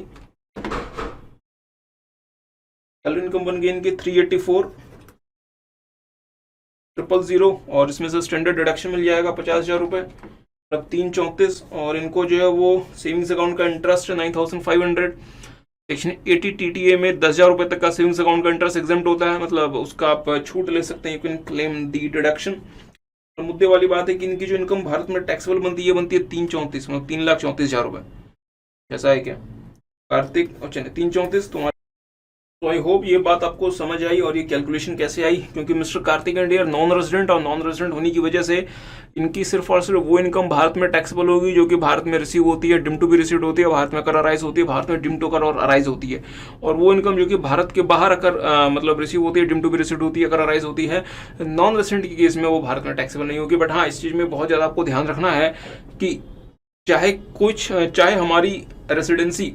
सैलरी इनकम बन गई इनकी 384,000 और इसमें से स्टैंडर्ड डिडक्शन मिल जाएगा 50,000 रुपये, मतलब 334। और इनको जो है वो सेविंग्स अकाउंट का इंटरेस्ट है 9,500। सेक्शन 80 TTA में 10,000 रुपये तक का सेविंग्स अकाउंट का इंटरेस्ट एग्जेम्प्ट होता है, मतलब उसका आप छूट ले सकते हैं, you can claim the deduction. और मुद्दे वाली बात है कि इनकी जो इनकम भारत में टैक्सेबल बनती है, ये बनती है 334, मतलब 3,34,000 रुपये। ऐसा है क्या कार्तिक? अच्छा 334 तुम्हारा। तो आई होप ये बात आपको समझ आई और ये कैलकुलेशन कैसे आई, क्योंकि Mr Kartik and dear non resident, और नॉन रेजिडेंट होने की वजह से इनकी सिर्फ और सिर्फ वो इनकम भारत में टैक्सेबल होगी जो कि भारत में रिसीव होती है, डिम टू भी रिसीव होती है, भारत में कर अराइज होती है, भारत में डिम टू कर और अराइज होती है। और वो इनकम जो कि भारत के बाहर अगर मतलब रिसीव होती है, डिम टू भी रिसीव होती है, कर अराइज होती है, नॉन रेजिडेंट के केस में वो भारत में टैक्सेबल नहीं होगी। बट हाँ, इस चीज़ में बहुत ज़्यादा आपको ध्यान रखना है कि चाहे हमारी रेसिडेंसी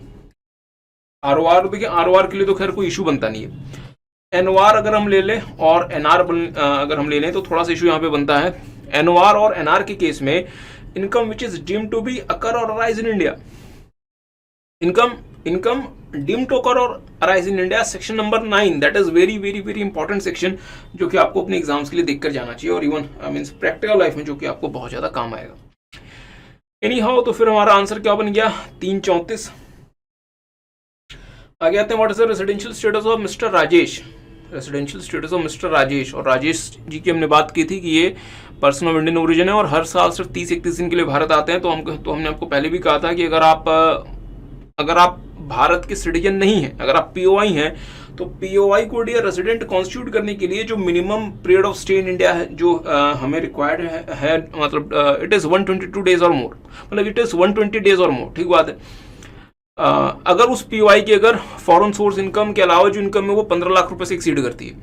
आरओआर, देखिए आरओआर के लिए तो खैर कोई इशू बनता नहीं है, एनओआर अगर हम ले लें और एनआर अगर हम ले लें तो थोड़ा सा इशू यहाँ पे बनता है। एनओआर और एनआर के केस में income which is deemed to be accrue और arise in India, income deemed to accrue और arise in India, section number 9, that is very very very important section, जो कि आपको अपने एग्जाम्स के लिए देखकर जाना चाहिए और इवन मीन्स प्रैक्टिकल लाइफ में जो कि आपको बहुत ज्यादा काम आएगा। एनी हाउ, तो फिर हमारा आंसर क्या बन गया? 334। आगे आते हैं, what is the residential status of mister Rajesh? Residential status of mister Rajesh, और राजेश जी की हमने बात की थी कि ये पर्सन ऑफ इंडियन ओरिजिन है और हर साल सिर्फ 30-31 दिन के लिए भारत आते हैं। तो हमने आपको पहले भी कहा था कि अगर आप भारत के सिटीजन नहीं हैं, अगर आप पीओआई हैं, तो पीओआई को डियर रेसिडेंट कॉन्स्टिट्यूट करने के लिए जो minimum period of stay in India है, जो हमें रिक्वायर्ड है मतलब इट इज 122 डेज और मोर, मतलब इट इज 120 डेज और मोर। ठीक बात है। अगर उस पीओआई की अगर फॉरेन सोर्स इनकम के अलावा जो इनकम है वो 15 लाख रुपए से एक्सीड करती है,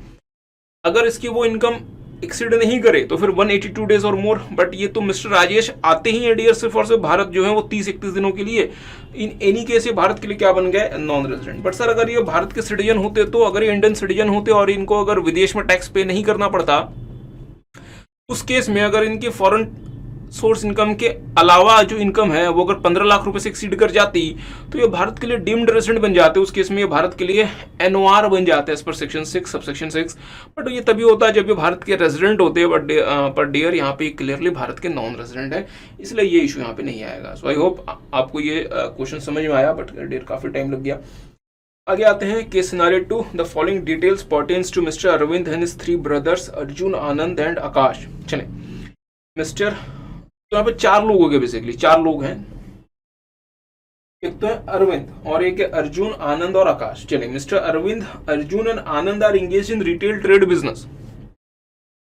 अगर इसकी वो इनकम एक्सीड नहीं करे तो फिर 182 डेज और मोर। बट ये तो मिस्टर राजेश आते ही है डियर सिर्फ और सिर्फ भारत जो है वो 30-31 दिनों के लिए। इन एनी केस ये भारत के लिए क्या बन गए? Non resident. बट सर अगर ये भारत के सिटीजन होते, तो अगर ये इंडियन सिटीजन होते और इनको अगर विदेश में टैक्स पे नहीं करना पड़ता, उस केस में अगर इनकी फॉरेन सोर्स इनकम के अलावा जो इनकम है वो अगर 15 लाख रुपए से एक्सीड कर जाती, तो ये भारत के लिए डीम्ड रेजिडेंट बन जाते। उस केस में ये भारत के लिए एनओआर बन जाते हैं as per section 6 subsection 6। But ये तभी होता है जब ये भारत के रेजिडेंट होते हैं, पर डियर यहाँ पे क्लियरली भारत के नॉन रेजिडेंट है, इसलिए ये इशू यहाँ पे नहीं आएगा। सो आई होप आपको ये क्वेश्चन समझ में आया, बट डियर काफी टाइम लग गया। आगे आते हैं, case scenario 2, the following details pertains to Mr Arvind and his 3 brothers Arjun, Anand and Akash. चले मिस्टर, तो यहाँ पे 4 लोग हो गए, बेसिकली 4 लोग हैं, एक तो है अरविंद और एक है अर्जुन, आनंद और आकाश। चलिए, Mr Arvind, Arjun and Anand are engage in retail trade business.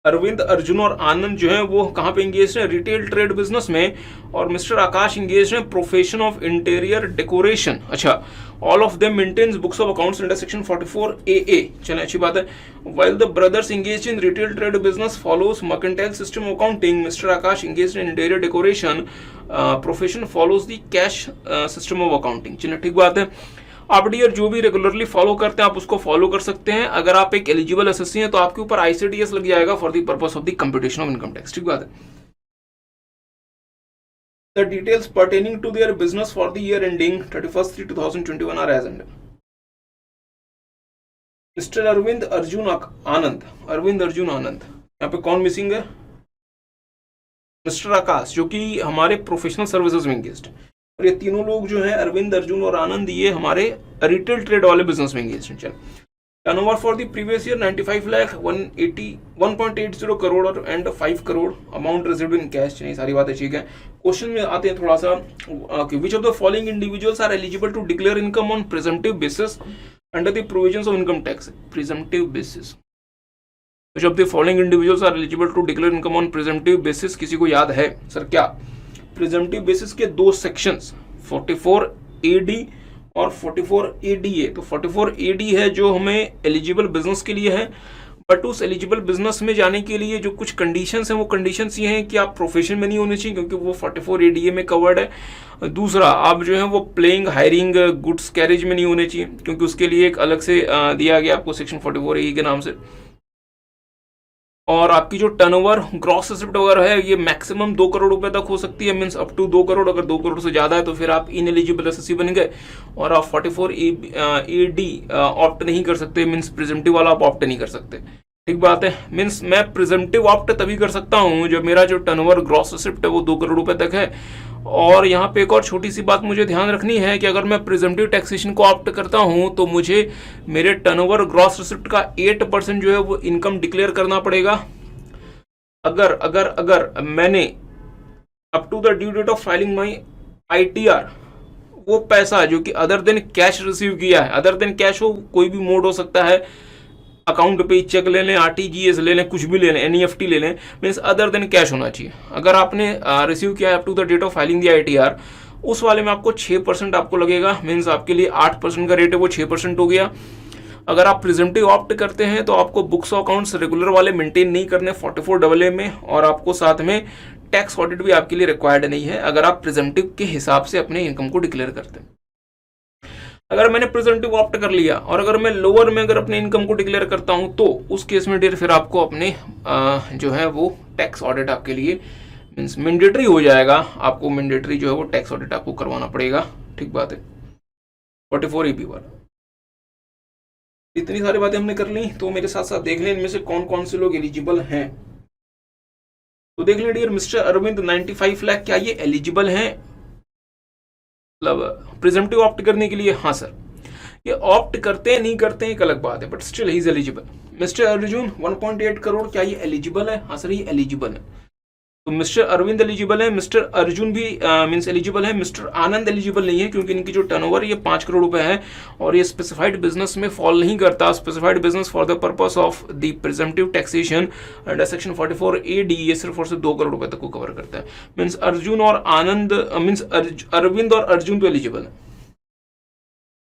Arvind, Arjun और आनंद जो है वो कहाँ पे इंगेज है? रिटेल ट्रेड बिजनेस में। और मिस्टर आकाश इंगेज है प्रोफेशन ऑफ इंटीरियर डेकोरेशन। अच्छा, all of them maintains books of accounts under section 44AA। चलिए, अच्छी बात है। While the brothers engage in retail trade business follows mercantile system of accounting, Mr Akash engage in interior decoration profession follows the cash system of accounting. चलिए, ठीक बात है। आप dear जो भी रेगुलरली फॉलो करते हैं आप उसको फॉलो कर सकते हैं। अगर आप एक एलिजिबल एसएससी हैं तो आपके ऊपर आईसीडीएस लग जाएगा for the purpose of the computation of income tax. ठीक बात है। The details pertaining to their business for the year ending 31/3/2021 are as under. Mr Arvind, Arjun, Anand, Arvind, Arjun, Anand, यहाँ पे कौन मिसिंग है? मिस्टर आकाश, जो कि हमारे प्रोफेशनल सर्विसेज में एंगेज्ड। और ये तीनों लोग जो हैं अरविंद, अर्जुन और आनंद, ये हमारे रिटेल ट्रेड वाले बिजनेस में एंगेज हैं। Turnover for the previous year 95,180 crore और and 5 crore amount received in cash. ये सारी बातें ठीक है। क्वेश्चन में आते हैं थोड़ा सा कि which of the following individuals are eligible to declare income on presumptive basis under the provisions of income tax. Presumptive basis, which of the following individuals are eligible to declare income on presumptive basis? किसी को याद है sir क्या? Presumptive basis के 2 sections 44AD और 44ADA। तो 44AD है जो हमें एलिजिबल बिजनेस के लिए है, बट उस एलिजिबल बिजनेस में जाने के लिए जो कुछ कंडीशंस हैं वो कंडीशंस ये हैं कि आप प्रोफेशन में नहीं होने चाहिए क्योंकि वो 44ADA में कवर्ड है। दूसरा, आप जो है वो प्लेइंग, हायरिंग, गुड्स कैरेज में नहीं होने चाहिए क्योंकि उसके लिए एक अलग से दिया गया आपको सेक्शन 44AE के नाम से। और आपकी जो टर्नओवर ग्रॉस रिसिप्ट वगैरह है ये मैक्सिमम 2 करोड़ रुपए तक हो सकती है, मींस अप टू 2 करोड़। अगर 2 करोड़ से ज्यादा है तो फिर आप इनएलिजिबल एसएससी बन गए और आप 44AD ऑप्ट नहीं कर सकते, मींस प्रिजम्पटिव वाला आप ऑप्ट नहीं कर सकते। ठीक बात है। मींस मैं प्रिजम्पटिव ऑप्ट तभी कर सकता हूं जब मेरा जो टर्नओवर ग्रॉस रिसिप्ट है वो 2 करोड़ रुपए तक है। और यहाँ पे एक और छोटी सी बात मुझे ध्यान रखनी है कि अगर मैं प्रिजम्पटिव टैक्सेशन को ऑप्ट करता हूं तो मुझे मेरे टर्नओवर ग्रॉस रिसिप्ट का 8% जो है वो इनकम डिक्लेयर करना पड़ेगा। अगर अगर अगर मैंने up to the due date of filing my ITR वो पैसा जो कि अदर देन कैश रिसीव किया है, अदर देन कैश हो कोई भी मोड हो सकता है, अकाउंट पे चेक ले लें, RTGS ले लें, कुछ भी ले लें, NEFT ले लें, मीन्स अदर देन कैश होना चाहिए। अगर आपने रिसीव किया है up to the date of filing the ITR, उस वाले में आपको 6% आपको लगेगा, मीन्स आपके लिए 8% का रेट है वो 6% हो गया। अगर आप प्रिजम्पटिव ऑप्ट करते हैं तो आपको बुक्स ऑफ अकाउंट्स रेगुलर वाले मेंटेन नहीं करने 44AA में, और आपको साथ में टैक्स ऑडिट भी आपके लिए रिक्वायर्ड नहीं है अगर आप प्रिजम्पटिव के हिसाब से अपने इनकम को डिक्लेयर करते हैं। अगर मैंने प्रिजम्पटिव ऑप्ट कर लिया और अगर मैं लोअर में अगर अपने इनकम को डिक्लेयर करता हूं तो उस केस में डियर फिर आपको अपने जो है वो टैक्स ऑडिट आपके लिए मीन्स मैंडेटरी हो जाएगा, आपको मैंडेटरी जो है वो टैक्स ऑडिट आपको करवाना पड़ेगा। ठीक बात है। 44AB वाला। इतनी सारी बातें हमने कर ली, तो मेरे साथ साथ देख लें इनमें से कौन कौन से लोग एलिजिबल हैं। तो देख लें डियर, मिस्टर अरविंद 95 लाख, क्या ये एलिजिबल हैं मतलब प्रिजम्पटिव ऑप्ट करने के लिए? हाँ सर, ये ऑप्ट करते हैं नहीं करते हैं एक अलग बात है, but still he is eligible. Mister Arjun 1.8 crore, क्या ये एलिजिबल है? हाँ सर, ये एलिजिबल है। तो मिस्टर अरविंद एलिजिबल है, मिस्टर अर्जुन भी मींस एलिजिबल है, मिस्टर आनंद एलिजिबल नहीं है क्योंकि इनकी जो टर्नओवर ये 5 करोड़ रुपए है और ये स्पेसिफाइड बिजनेस में फॉल नहीं करता। Specified business for the purpose of the presumptive taxation under section 44AD ये सिर्फ और सिर्फ 2 करोड़ रुपए तक को कवर करता है। मीन्स अर्जुन और आनंद मीन्स अरविंद और अर्जुन तो एलिजिबल है।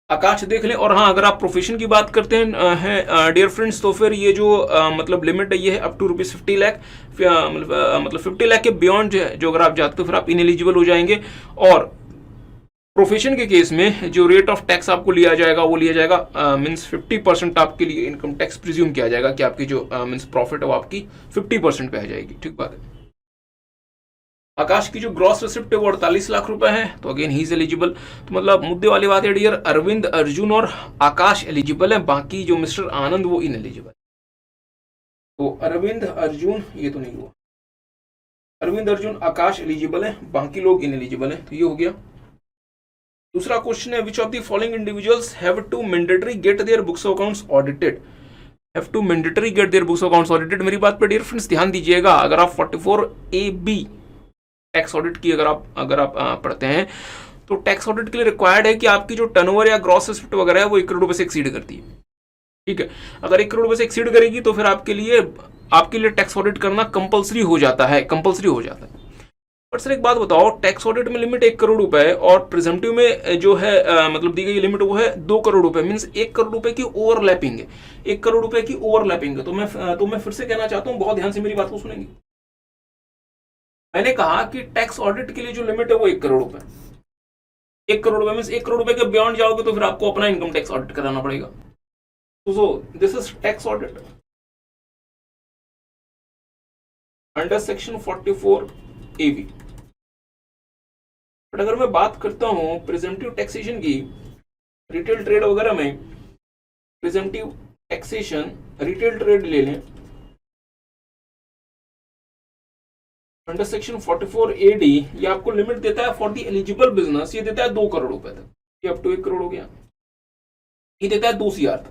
आकाश देख लें। और हाँ, अगर आप प्रोफेशन की बात करते हैं डियर फ्रेंड्स, तो फिर ये जो मतलब लिमिट है ये है अप टू ₹50 लाख, मतलब 50 लाख के बियॉन्ड जो अगर आप जाते हो फिर आप इनएलिजिबल हो जाएंगे। और प्रोफेशन के केस में जो रेट ऑफ टैक्स आपको लिया जाएगा वो लिया जाएगा मीन्स 50% आपके लिए इनकम टैक्स प्रिज्यूम किया जाएगा कि आपकी जो मीन्स प्रॉफिट है वो आपकी 50% पे आ जाएगी। ठीक बात है। आकाश की जो ग्रॉस रिसिप्ट है वो 48 लाख रुपए है, तो अगेन ही इज एलिजिबल। तो मतलब मुद्दे वाली बात है डियर, अरविंद, अर्जुन और आकाश एलिजिबल है, बाकी जो मिस्टर आनंद वो इनएलिजिबल। तो अरविंद, अर्जुन ये तो नहीं हुआ, अरविंद, अर्जुन, आकाश एलिजिबल है, बाकी लोग इनएलिजिबल है। तो ये हो गया। दूसरा क्वेश्चन है, which of the following individuals have to mandatory get their books of accounts audited? Have to mandatory get their books of accounts audited. मेरी बात पर डियर फ्रेंड्स ध्यान दीजिएगा, अगर आप 44AB टैक्स ऑडिट की अगर आप पढ़ते हैं तो टैक्स ऑडिट के लिए रिक्वायर्ड है कि आपकी जो टर्नओवर या ग्रॉस रिसिप्ट वगैरह है वो 1 करोड़ रुपए से एक्सीड करती है। ठीक है, अगर 1 करोड़ रुपए से एक्सीड करेगी तो फिर आपके लिए टैक्स ऑडिट करना कंपलसरी हो जाता है, बट सर एक बात बताओ, टैक्स ऑडिट में लिमिट 1 करोड़ रुपए है और प्रिजम्पटिव में जो है मतलब दी गई लिमिट वो है 2 करोड़ रुपए, मीन्स 1 करोड़ रुपए की ओवरलैपिंग है, 1 करोड़ रुपए की ओवरलैपिंग है। तो मैं फिर से कहना चाहता हूँ, बहुत ध्यान से मेरी बात को सुनेंगे। मैंने कहा कि टैक्स ऑडिट के लिए जो लिमिट है वो 1 करोड़ रुपए, 1 करोड़ रुपए मीन्स 1 करोड़ रुपए के बियॉन्ड जाओगे तो फिर आपको अपना इनकम टैक्स ऑडिट कराना पड़ेगा। So this is tax audit under section 44AB। But अगर मैं बात करता हूं प्रिजम्पटिव टैक्सेशन की, रिटेल ट्रेड वगैरह में प्रिजम्पटिव टैक्सेशन, रिटेल ट्रेड ले लें अंडर सेक्शन 44AD, ये आपको लिमिट देता है फॉर द एलिजिबल बिजनेस, ये देता है 2 करोड़ रुपए तक, ये अप टू 1 करोड़ हो गया, ये देता है 2 CR तक।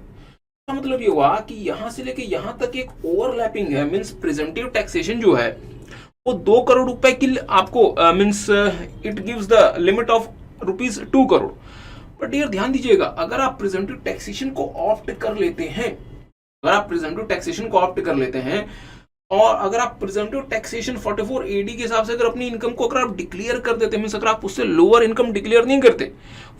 तो मतलब ये हुआ कि यहां से लेके यहां तक एक ओवरलैपिंग है, मींस प्रिजम्पटिव टैक्सेशन जो है वो 2 करोड़ रुपए की आपको means it gives the limit of ₹2 crore. But यार ध्यान दीजिएगा, अगर आप प्रिजम्पटिव टैक्सेशन को ऑप्ट कर लेते हैं, और अगर आप प्रिजम्पटिव टैक्सेशन 44AD के हिसाब से अगर अपनी इनकम को अगर आप डिक्लेयर कर देते हैं, मींस अगर आप उससे लोअर इनकम डिक्लेयर नहीं करते,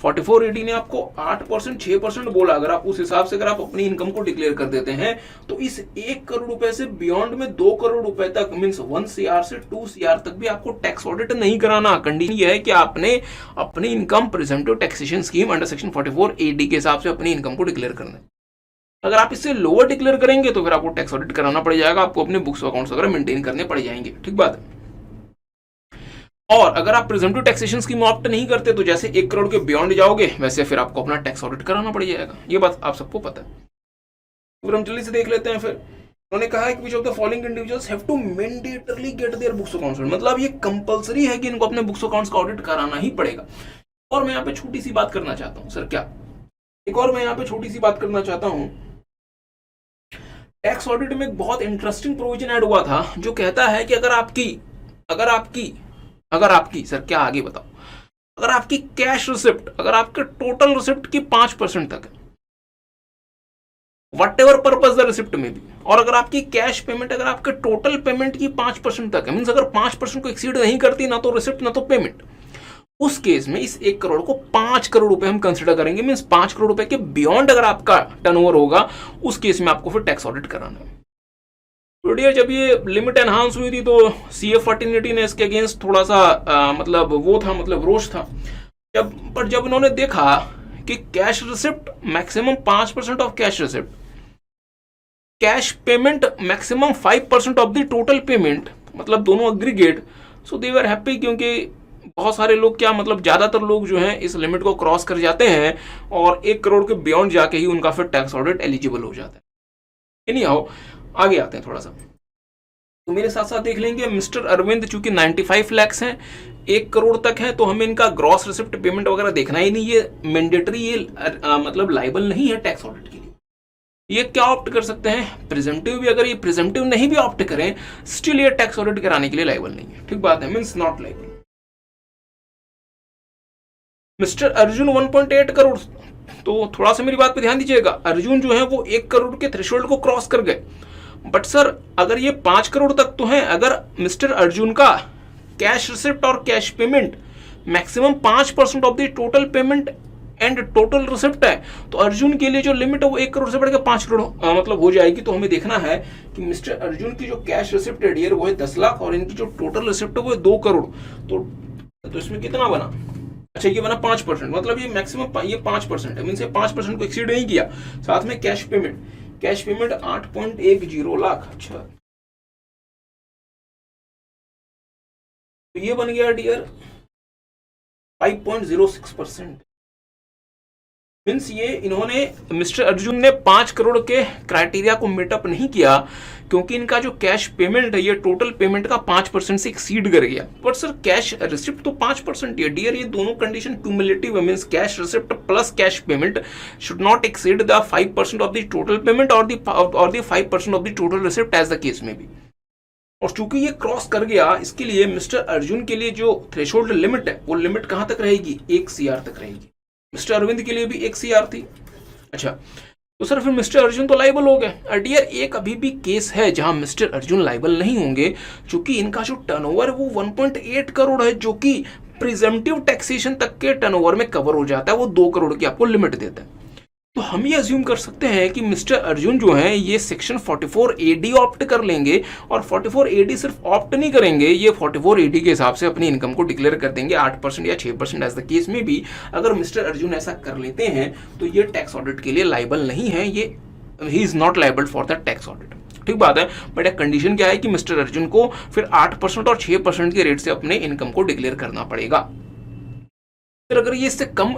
44AD ने आपको 8% 6% बोला, अगर आप उस हिसाब से अगर आप अपनी इनकम को डिक्लेयर कर देते हैं तो इस 1 करोड़ रुपए से बियॉन्ड में 2 करोड़ रुपए तक मींस 1 CR से 2 CR तक भी आपको टैक्स ऑडिट नहीं कराना। कंडीशन ये है कि आपने अपनी income presumptive taxation scheme under section 44AD के हिसाब से अपनी इनकम को डिक्लेयर करना है। अगर आप इससे लोअर डिक्लेयर करेंगे तो फिर आपको टैक्स ऑडिट कराना पड़ जाएगा, आपको अपने बुक्स अकाउंट्स वगैरह मेंटेन करने पड़ जाएंगे। ठीक बात है। और अगर आप प्रिजम्पटिव टैक्सेशन स्कीम ऑप्ट नहीं करते तो जैसे 1 करोड़ के बियॉन्ड जाओगे वैसे फिर आपको अपना टैक्स ऑडिट कराना पड़ जाएगा, ये बात आप सबको पता है। फिर हम जल्दी से देख लेते हैं। फिर उन्होंने कहा है कि which of the following individuals have to mandatorily get their books accounts, मतलब ये कंपलसरी है कि इनको अपने बुक्स अकाउंट्स का ऑडिट कराना ही पड़ेगा। और मैं यहाँ पे छोटी सी बात करना चाहता हूँ, सर क्या? एक और मैं यहाँ पे छोटी सी बात करना चाहता हूँ टैक्स ऑडिट में एक बहुत इंटरेस्टिंग प्रोविजन ऐड हुआ था जो कहता है कि अगर आपकी सर क्या आगे बताओ, अगर आपकी कैश रिसिप्ट, अगर आपके टोटल रिसिप्ट की 5% तक है, what ever purpose the receipt में भी, और अगर आपकी कैश पेमेंट अगर आपके टोटल पेमेंट की 5% तक है, मीन्स अगर 5% को एक्सीड नहीं करती ना तो रिसिप्ट ना तो पेमेंट, उस केस में इस 1 करोड़ को 5 करोड़ रुपए हम कंसिडर करेंगे। मीन्स 5 करोड़ रुपए के बियॉन्ड अगर आपका टर्नओवर होगा उस केस में आपको फिर टैक्स ऑडिट कराना है। तो डियर, जब ये लिमिट एनहांस हुई थी तो CA 1480 ने इसके अगेंस्ट थोड़ा सा मतलब रोष था। जब इन्होंने देखा कि cash receipt maximum 5% of cash receipt, cash payment maximum 5% of the total payment, मतलब दोनों aggregate, so they were happy, क्योंकि बहुत सारे लोग ज्यादातर लोग जो हैं इस लिमिट को क्रॉस कर जाते हैं और 1 करोड़ के बियॉन्ड जाके ही उनका फिर टैक्स ऑडिट एलिजिबल हो जाता है। एनी हाउ, आगे आते हैं थोड़ा सा, तो मेरे साथ साथ देख लेंगे मिस्टर अरविंद, चूंकि 95 लाख हैं, 1 करोड़ तक है, तो हमें इनका ग्रॉस रिसिप्ट पेमेंट वगैरह देखना ही नहीं, ये मैंडेटरी, ये मतलब लाइबल नहीं है टैक्स ऑडिट के लिए। ये क्या ऑप्ट कर सकते हैं, प्रिजम्पटिव भी, अगर ये प्रिजम्पटिव नहीं भी ऑप्ट करें स्टिल ये टैक्स ऑडिट कराने के लिए लाइबल नहीं है। ठीक बात है, means not liable. Mister Arjun 1.8 crore, तो थोड़ा सा मेरी बात पे ध्यान दीजिएगा, अर्जुन जो है वो 1 करोड़ के थ्रेशोल्ड को क्रॉस कर गए, बट सर अगर ये 5 करोड़ तक तो है, अगर मिस्टर अर्जुन का कैश रिसिप्ट और cash payment maximum 5% of the total payment and total receipt है, तो अर्जुन के लिए जो लिमिट है वो 1 करोड़ से बढ़कर 5 करोड़ मतलब हो जाएगी। तो हमें देखना है कि मिस्टर अर्जुन की जो कैश रिसिप्ट है डियर वो है 10 लाख और इनकी जो टोटल रिसिप्ट है वो है 2 करोड़। तो इसमें कितना बना, अच्छा ये बना 5%, मतलब ये मैक्सिमम ये 5% है, मीन्स 5% को एक्सीड नहीं किया। साथ में कैश पेमेंट 8.10 लाख। अच्छा तो ये बन गया डियर 5.06%। मीन्स ये इन्होंने, मिस्टर अर्जुन ने 5 करोड़ के क्राइटेरिया को मीटअप नहीं किया, क्योंकि इनका जो कैश पेमेंट है ये टोटल पेमेंट का 5% से एक्सीड कर गया। बट सर कैश रिसिप्ट तो 5% है डियर, ये दोनों कंडीशन क्यूमुलेटिव है, means cash receipt plus cash payment should not exceed the 5% of the total payment और the 5% of the total receipt as the case में भी। और चूंकि ये क्रॉस कर गया, इसके लिए मिस्टर अर्जुन के लिए जो थ्रेशोल्ड लिमिट है वो लिमिट कहां तक रहेगी, 1 CR तक रहेगी। मिस्टर अरविंद के लिए भी 1 CR थी। अच्छा तो सर फिर मिस्टर अर्जुन तो लाइबल हो गए। डियर एक अभी भी केस है जहां मिस्टर अर्जुन लाइबल नहीं होंगे, क्योंकि इनका जो टर्नओवर है वो 1.8 करोड़ है, जो कि प्रिजम्पटिव टैक्सेशन तक के टर्नओवर में कवर हो जाता है, वो 2 करोड़ की आपको लिमिट देता है। तो हम ये अज्यूम कर सकते हैं कि मिस्टर अर्जुन जो है ये सेक्शन 44AD ऑप्ट कर लेंगे, और 44AD सिर्फ ऑप्ट नहीं करेंगे, ये 44AD के हिसाब से अपनी इनकम को डिक्लेयर कर देंगे 8% या 6% एज द केस में भी। अगर मिस्टर अर्जुन ऐसा कर लेते हैं तो ये टैक्स ऑडिट के लिए लाइबल नहीं है, ये ही is not liable for the tax audit. ठीक बात है, बट एक कंडीशन क्या है कि मिस्टर अर्जुन को फिर 8% और 6% के रेट से अपने इनकम को डिक्लेयर करना पड़ेगा। फिर अगर ये इससे कम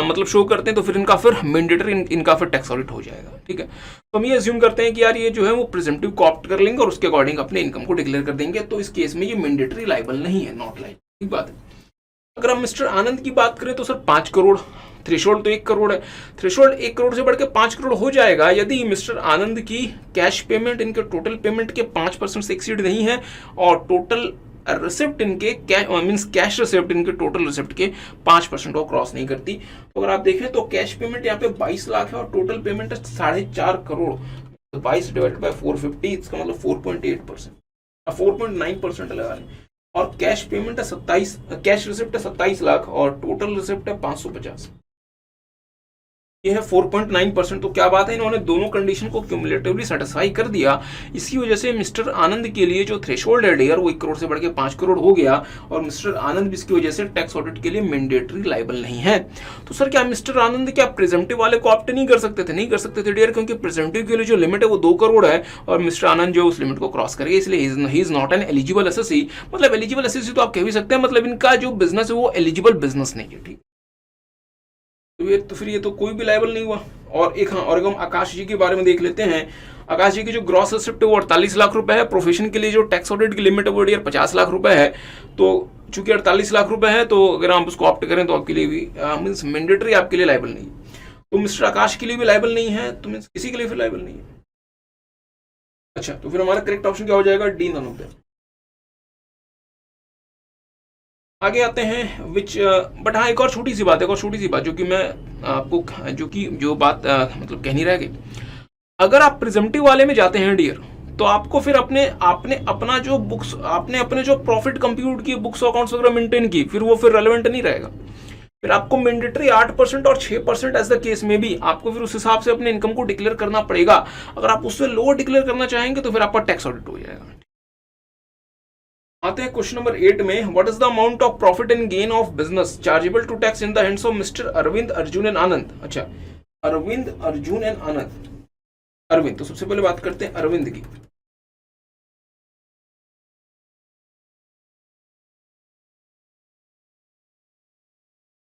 मतलब शो करते हैं तो फिर इनका फिर मैंडेटरी इनका फिर टैक्स ऑडिट हो जाएगा। ठीक है, तो हम ये अज्यूम करते हैं कि यार ये जो है वो प्रिजम्पटिव को ऑप्ट कर लेंगे और उसके अकॉर्डिंग अपने इनकम को डिक्लेयर कर देंगे, तो इस केस में ये मैंडेटरी लाइबल नहीं है, नॉट लाइबल। ठीक बात है। अगर हम मिस्टर आनंद की बात करें तो सर 5 करोड़, थ्रेशोल्ड तो 1 करोड़ है, थ्रेशोल्ड 1 करोड़ से बढ़ के 5 करोड़ हो जाएगा यदि मिस्टर आनंद की कैश पेमेंट इनके टोटल पेमेंट के 5% से एक्सीड नहीं है और टोटल रिसिप्ट इनके कैश रिसिप्ट इनके टोटल रिसिप्ट के 5% को क्रॉस नहीं करती। तो अगर आप देखें तो कैश पेमेंट यहाँ पे 22 लाख है और टोटल पेमेंट है 4.5 करोड़, तो 22 डिवाइडेड बाय 450, इसका मतलब 4.8%, 4.9% लगा लें। और कैश पेमेंट है 27, कैश रिसिप्ट है 27 लाख और टोटल रिसिप्ट है 550, ये है 4.9%। तो क्या बात है, इन्होंने दोनों कंडीशन को क्यूमुलेटिवली सेटिस्फाई कर दिया। इसी वजह से मिस्टर आनंद के लिए जो थ्रेशोल्ड है डियर वो 1 करोड़ से बढ़ के 5 करोड़ हो गया, और मिस्टर आनंद इसकी वजह से टैक्स ऑडिट के लिए मैंडेटरी लाइबल नहीं है। तो सर क्या मिस्टर आनंद क्या प्रिजम्पटिव वाले को ऑप्ट नहीं कर सकते थे? नहीं कर सकते थे डियर, क्योंकि प्रिजम्पटिव के लिए जो लिमिट है वो 2 करोड़ है और मिस्टर आनंद जो उस लिमिट को क्रॉस करेगा, इसलिए ही is not an eligible SSC. मतलब एलिजिबल एसएससी तो आप कह भी सकते हैं, मतलब इनका जो बिजनेस है वो एलिजिबल बिजनेस नहीं है। ठीक, तो फिर ये तो कोई भी लाइबल नहीं हुआ। और हम आकाश जी के बारे में देख लेते हैं। आकाश जी की जो ग्रॉस रिसिप्ट है वो 48 लाख रुपए है। प्रोफेशन के लिए जो टैक्स ऑडिट की लिमिट है वो डियर 50 लाख रुपए है। तो चूंकि 48 लाख रुपए है तो अगर आप उसको ऑप्ट करें तो आपके लिए भी मींस मैंडेटरी आपके लिए लाइबल नहीं। तो मिस्टर आकाश के लिए भी लायबल नहीं है, तो मीन्स किसी के लिए फिर लायबल नहीं है। अच्छा, तो फिर हमारा करेक्ट ऑप्शन क्या हो जाएगा? D, none of them. आगे आते हैं विच, बट हाँ एक और छोटी सी बात जो कि मैं आपको जो बात मतलब कहनी रह गई। अगर आप प्रिजम्पटिव वाले में जाते हैं डियर, तो आपको फिर आपने अपना जो बुक्स, आपने अपने जो प्रॉफिट कंप्यूट की, बुक्स अकाउंट्स वगैरह मेंटेन की, फिर वो फिर रेलेवेंट नहीं रहेगा। फिर आपको मैंडेटरी 8% और 6% एज द केस में भी आपको फिर उस हिसाब से अपने इनकम को डिक्लेयर करना पड़ेगा। अगर आप उससे लोअर डिक्लेयर करना चाहेंगे तो फिर आपका टैक्स ऑडिट हो जाएगा। आते हैं क्वेश्चन नंबर 8 में, what is the amount of profit and gain of business chargeable to tax in the hands of Mr Arvind, Arjun and Anand. अच्छा, अरविंद, अर्जुन एंड आनंद। अरविंद, तो सबसे पहले बात करते हैं अरविंद की।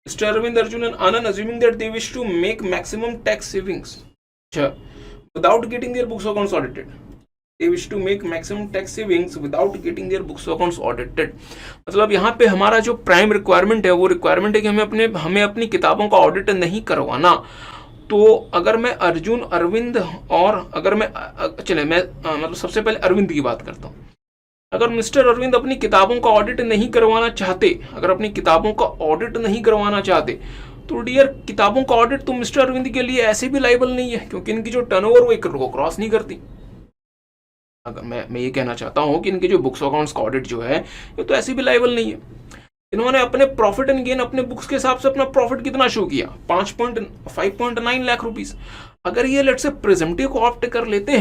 Mr. Arvind, Arjun and Anand, assuming that they wish to make maximum tax savings, without getting their books accounts audited. They wish to make maximum tax savings without getting their books accounts audited. मतलब यहाँ पे हमारा जो prime requirement है वो requirement है कि हमें अपनी किताबों का ऑडिट नहीं करवाना। तो अगर मैं अर्जुन, अरविंद और अगर मैं मतलब सबसे पहले अरविंद की बात करता हूँ। अगर मिस्टर अरविंद अपनी किताबों का ऑडिट नहीं करवाना चाहते, तो डियर किताबों का ऑडिट तो मिस्टर अरविंद के लिए ऐसे भी लायबल नहीं है, क्योंकि इनकी जो टर्नओवर वो 1 करोड़ को क्रॉस नहीं करती। अगर मैं ये कहना चाहता हूं कि इनके जो बुक्स अकाउंट्स का ऑडिट जो है ये तो ऐसे भी लायबल नहीं है। इन्होंने अपने प्रॉफिट एंड गेन अपने बुक्स के हिसाब से अपना प्रॉफिट कितना शो किया? 5.9 लाख रुपीस। अगर ये लेट से प्रिजम्पटिव को ऑप्ट कर लेते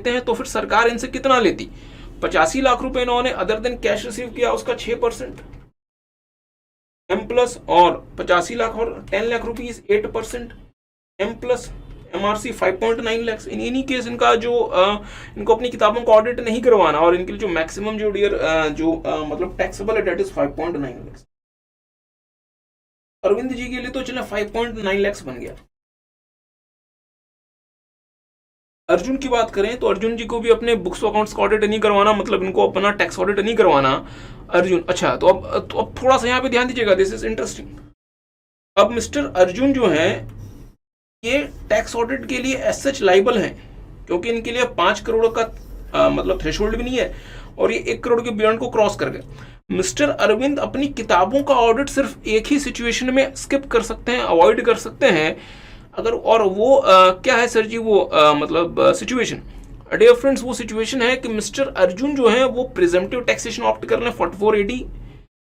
हैं, तो फिर सरकार इनसे कितना लेती? 85 लाख रुपए इन्होंने अदर देन कैश रिसीव किया, उसका 6% एम प्लस, और 85 लाख और 10 lakh rupees 8% M plus MRC 5.9 lakh. In any case इनका जो इनको अपनी किताबों का ऑडिट नहीं करवाना, और इनके लिए जो मैक्सिमम जो डियर मतलब टैक्सेबल है, डेट इज 5.9 लाख। अरविंद जी के लिए तो चले 5.9 लाख बन गया। अर्जुन की बात करें तो अर्जुन जी को भी अपने बुक्स अकाउंट्स का ऑडिट नहीं करवाना, मतलब इनको अपना टैक्स ऑडिट नहीं करवाना अर्जुन। अच्छा, तो अब थोड़ा सा यहाँ पे ध्यान दीजिएगा, दिस इज इंटरेस्टिंग। अब मिस्टर अर्जुन जो है ये टैक्स ऑडिट के लिए एज सच लायबल हैं, क्योंकि इनके लिए 5 करोड़ का मतलब थ्रेशोल्ड भी नहीं है, और ये 1 करोड़ के बियॉन्ड को क्रॉस कर गए। मिस्टर अरविंद अपनी किताबों का ऑडिट सिर्फ एक ही सिचुएशन में स्किप कर सकते हैं, अवॉइड कर सकते हैं, अगर, और वो क्या है सर जी वो मतलब सिचुएशन, डियर फ्रेंड्स, वो सिचुएशन है कि मिस्टर अर्जुन जो है वो प्रिजम्पटिव टैक्सेशन ऑप्ट कर लें 4480,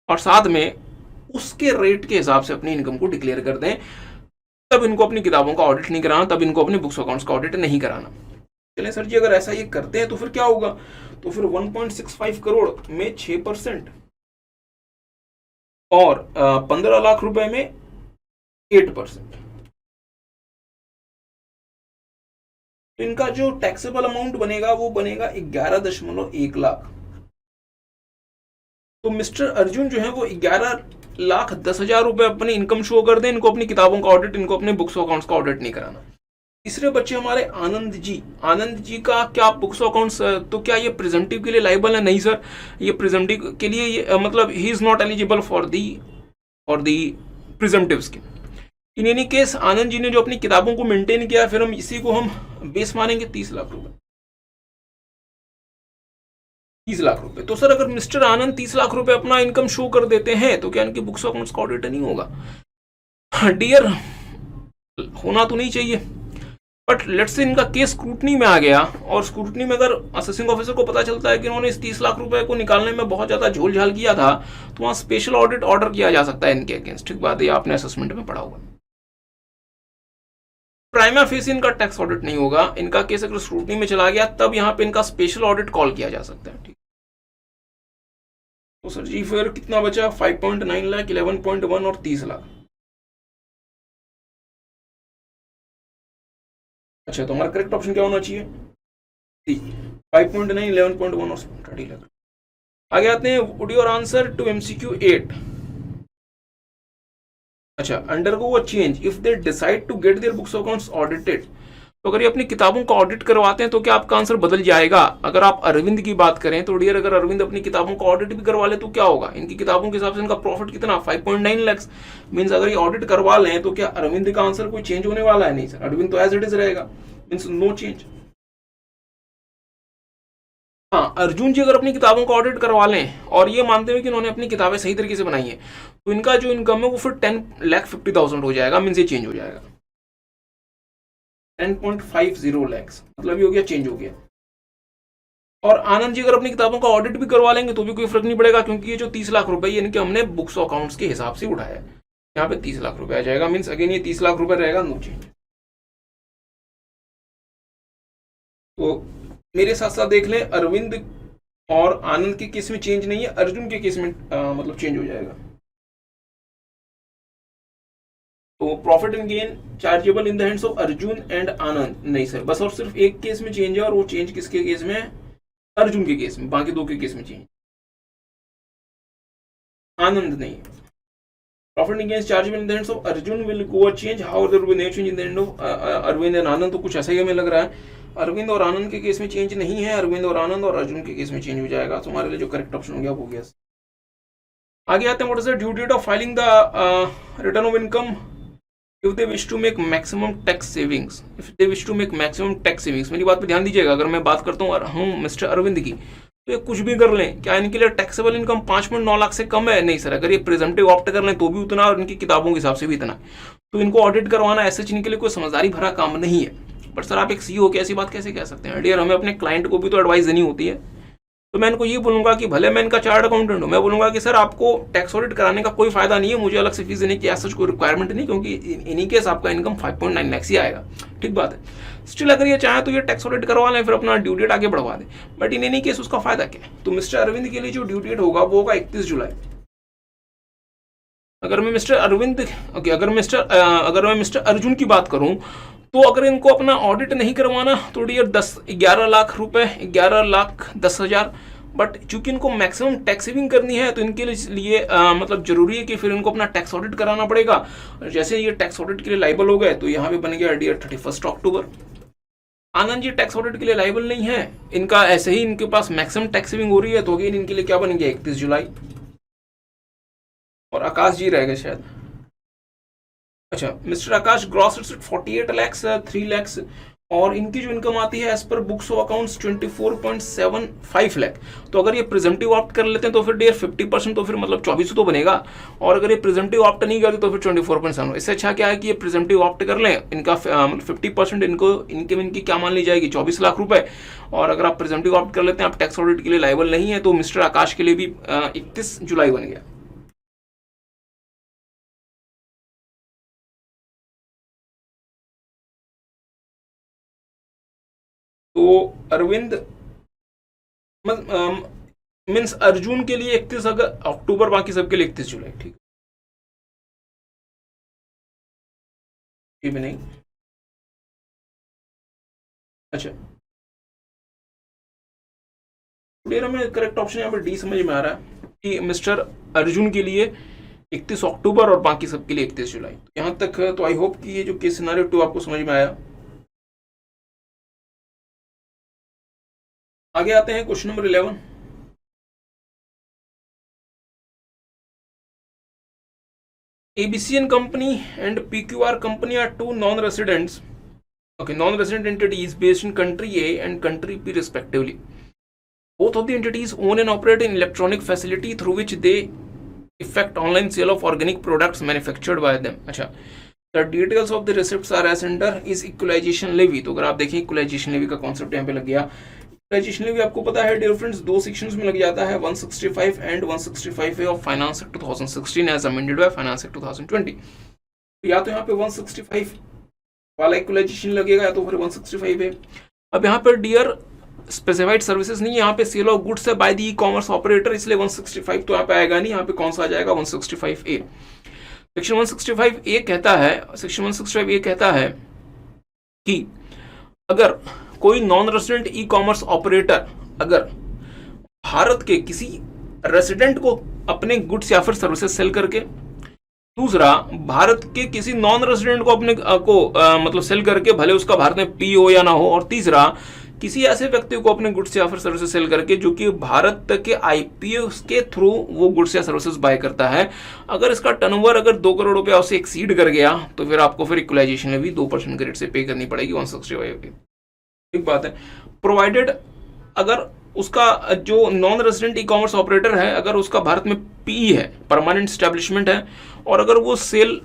और साथ में उसके रेट के हिसाब से अपनी इनकम को डिक्लेयर कर दें, तब इनको अपनी किताबों का ऑडिट नहीं कराना, तब इनको अपने बुक्स अकाउंट्स का ऑडिट नहीं कराना। चलें सर जी, अगर ऐसा ये करते हैं तो फिर क्या होगा? तो फिर 1.65 करोड़ में 6% और 15 लाख रुपए में 8%, तो इनका जो टैक्सेबल अमाउंट बनेगा वो बनेगा 11.1 लाख। तो मिस्टर अर्जुन जो है वो 11,10,000 रुपए अपनी इनकम शो कर दें, इनको अपनी किताबों का ऑडिट, इनको अपने बुक्स अकाउंट्स का ऑडिट नहीं कराना। तीसरे बच्चे हमारे आनंद जी का क्या बुक्स अकाउंट्स, तो क्या ये प्रिजम्पटिव के लिए लायबल है? नहीं सर, ये प्रिजम्पटिव के लिए मतलब he is not eligible for the presumptive scheme. In any case Anand ji ने जो अपनी किताबों को मेंटेन किया, फिर हम इसी को हम बेस मानेंगे 30 लाख रुपए। 30 लाख रुपए, तो सर अगर मिस्टर आनंद 30 लाख रुपए अपना इनकम शो कर देते हैं तो क्या इनके बुक्स अकाउंट्स का ऑडिट नहीं होगा? डियर, होना तो नहीं चाहिए, बट लेट्स से इनका केस स्क्रूटनी में आ गया, और स्क्रूटनी में अगर असेसिंग ऑफिसर को पता चलता है कि उन्होंने इस 30 लाख रुपए को निकालने में बहुत ज्यादा झोल झाल किया था, तो वहां स्पेशल ऑडिट ऑर्डर किया जा सकता है इनके अगेंस्ट। ठीक बात है, आपने असेसमेंट में पढ़ा होगा। प्राइमा फेसी इनका टैक्स ऑडिट नहीं होगा, इनका केस अगर स्क्रूटनी में चला गया तब यहाँ पे इनका स्पेशल ऑडिट कॉल किया जा सकता है। ठीक, तो सर जी फिर कितना बचा? 5.9 लाख, 11.1 और 30 लाख। अच्छा, तो हमारा करेक्ट ऑप्शन क्या होना चाहिए? 5.9, 11.1 और 30 लाख। आगे आते हैं, would your answer to MCQ 8? अच्छा, undergo a change if they decide to get their books accounts audited तो अगर ये अपनी किताबों का ऑडिट करवाते हैं तो क्या आपका आंसर बदल जाएगा? अगर आप अरविंद की बात करें तो डियर अगर अरविंद अपनी किताबों का ऑडिट भी करवा ले तो क्या होगा? इनकी किताबों के हिसाब से इनका प्रॉफिट कितना 5.9 लाख मीन्स अगर ये ऑडिट करवा लें तो क्या अरविंद का आंसर कोई चेंज होने वाला है? नहीं सर, अरविंद तो एज इट इज रहेगा, मीन्स नो चेंज। हाँ, अर्जुन जी अगर अपनी किताबों का ऑडिट करवा लें और ये मानते हुए कि इन्होंने अपनी किताबें सही तरीके से बनाई है तो इनका जो इनकम है वो फिर 10,50,000 हो जाएगा, मीन्स ये चेंज हो जाएगा 10.50 लाख, मतलब ये हो गया चेंज हो गया। और आनंद जी अगर अपनी किताबों का ऑडिट भी करवा लेंगे तो भी कोई फर्क नहीं पड़ेगा, क्योंकि ये जो 30 लाख रुपए इनके हमने बुक्स अकाउंट्स के हिसाब से उठाया है, यहाँ पे 30 लाख रुपए आ जाएगा, मीन्स अगेन ये 30 लाख रुपए रहेगा, नो चेंज। तो मेरे साथ साथ देख लें, अरविंद और आनंद के केस में चेंज नहीं है, अर्जुन के केस में मतलब चेंज हो जाएगा। तो profit and gain chargeable in the hands of Arjun and Anand, नहीं सर, बस और सिर्फ एक केस में चेंज है और वो चेंज किसके केस में है? अर्जुन के केस में, बाकी दो के केस में चेंज, आनंद नहीं। Profit and gain chargeable in the hands of Arjun will go a change, how there will be no change in the hand of Arvind and Anand, तो कुछ ऐसा ही हमें लग रहा है। अरविंद और आनंद के केस में चेंज नहीं है, अरविंद और आनंद और अर्जुन के केस में चेंज हो जाएगा, तो हमारे लिए जो करेक्ट ऑप्शन हो गया वो गया। आगे आते हैं, what is the due date of filing the return of income if they wish to make maximum tax savings, if they wish to make maximum tax savings। मेरी बात पे ध्यान दीजिएगा, अगर मैं बात करता हूँ मिस्टर अरविंद की तो ये कुछ भी कर लें, क्या इनके लिए टैक्सेबल इनकम 5.9 लाख से कम है? नहीं सर, अगर ये प्रेजेंटिव ऑप्ट कर लें तो भी उतना और इनकी किताबों के हिसाब से भी इतना, तो इनको ऑडिट करवाना ऐसे इनके लिए कोई समझदारी भरा काम नहीं है। बट सर आप एक सीईओ के ऐसी बात कैसे कह सकते हैं? डियर, हमें अपने क्लाइंट को भी तो एडवाइस देनी होती है, तो मैं इनको ये बोलूंगा कि भले मैं इनका चार्ट अकाउंटेंट हूँ, मैं बोलूंगा कि सर आपको टैक्स ऑडिट कराने का कोई फायदा नहीं है, मुझे अलग से फीस देने की ऐसा कोई रिक्वायरमेंट नहीं, क्योंकि इन्हीं केस आपका इनकम 5.9 लाख ही आएगा, ठीक बात है। स्टिल अगर ये चाहे तो ये टैक्स ऑडिट करवा लें, फिर अपना ड्यू डेट आगे बढ़वा दें, बट इन एनी केस उसका फायदा क्या है? तो मिस्टर अरविंद के लिए जो ड्यू डेट होगा वो होगा 31 जुलाई। अगर मैं मिस्टर अरविंद अगर मैं मिस्टर अर्जुन की बात करूं तो अगर इनको अपना ऑडिट नहीं करवाना तो डियर 11 लाख रुपए, 11,10,000, बट चूंकि इनको मैक्सिमम टैक्स सेविंग करनी है तो इनके लिए मतलब जरूरी है कि फिर इनको अपना टैक्स ऑडिट कराना पड़ेगा। जैसे ये टैक्स ऑडिट के लिए लाइबल हो गए तो यहाँ पे बन गया डियर 31 अक्टूबर। आनंद जी टैक्स ऑडिट के लिए लाइबल नहीं है, इनका ऐसे ही इनके पास मैक्सिमम टैक्स सेविंग हो रही है, तो अगेन इनके लिए क्या बन गया 31 जुलाई। और आकाश जी रह गए शायद, अच्छा mister Akash gross it's 48 lakh 3 lakh, और इनकी जो इनकम आती है एज पर बुक्स ऑफ अकाउंट्स 24.75 लाख। तो अगर ये प्रेजेंटिव ऑप्ट कर लेते हैं तो फिर डियर 50% तो फिर मतलब 24 तो बनेगा, और अगर ये प्रेजेंटिव ऑप्ट नहीं करते तो फिर 24.7। इससे अच्छा क्या है कि ये प्रेजेंटिव ऑप्ट कर लें, इनका 50% इनकी क्या मान ली जाएगी 24 लाख रुपए, और अगर आप प्रेजेंटिव ऑप्ट कर लेते हैं, आप टैक्स ऑडिट के लिए लायबल नहीं है, तो मिस्टर आकाश के लिए भी 31 जुलाई बन गया। तो अरविंद मीन्स अर्जुन के लिए 31 अक्टूबर, बाकी सबके लिए 31 जुलाई, ठीक ये भी नहीं। अच्छा डियर, हमें करेक्ट ऑप्शन यहाँ पर डी समझ में आ रहा है कि मिस्टर अर्जुन के लिए 31 अक्टूबर और बाकी सबके लिए 31 जुलाई। यहाँ तक तो आई होप कि ये जो केस सिनेरियो 2 आपको समझ में आया। आगे आते हैं question number 11। ABCN company and PQR company are two non-residents, non-resident entities based in country A and country B respectively. Both of the entities own and operate an electronic facility through which they effect online sale of organic products manufactured by them. अच्छा, the details of the receipts are as under is equalization levy। तो अगर आप देखें equalization levy का concept यहाँ पे लग गया। equalization levy आपको पता है डियर फ्रेंड्स 2 सेक्शंस में लग जाता है, 165 and 165A of finance act 2016 as amended by finance act 2020। तो या तो यहाँ पे 165 वाला इक्वलाइजेशन लगेगा या तो फिर 165 है। अब यहाँ पर डियर स्पेसिफाइड सर्विसेज नहीं है, यहाँ पे सेल ऑफ गुड्स है by the e commerce operator, इसलिए 165 तो यहाँ पे आएगा नहीं, यहाँ पे कौन सा आ जाएगा 165A। सेक्शन 165A कहता है, सेक्शन 165A कहता है कि अगर कोई non resident e commerce operator अगर भारत के किसी रेसिडेंट को अपने गुड्स या फिर सर्विसेज सेल करके दूसरा, भारत के किसी नॉन रेजिडेंट को अपने मतलब सेल करके, भले उसका भारत में पी हो या ना हो। और तीसरा, किसी ऐसे व्यक्ति को अपने गुड्स या फिर सर्विसेज सेल करके जो कि भारत के आईपीओ के थ्रू वो गुड्स या सर्विसेज बाय करता है। अगर इसका टर्नओवर अगर 2 करोड़ रुपया उससे एक्सीड कर गया तो फिर आपको फिर इक्वलाइजेशन में भी 2% के रेट से पे करनी पड़ेगी 165 की। ठीक बात है। प्रोवाइडेड अगर उसका जो non resident e commerce operator है, अगर उसका भारत में पी है, परमानेंट स्टैब्लिशमेंट है, और अगर वो सेल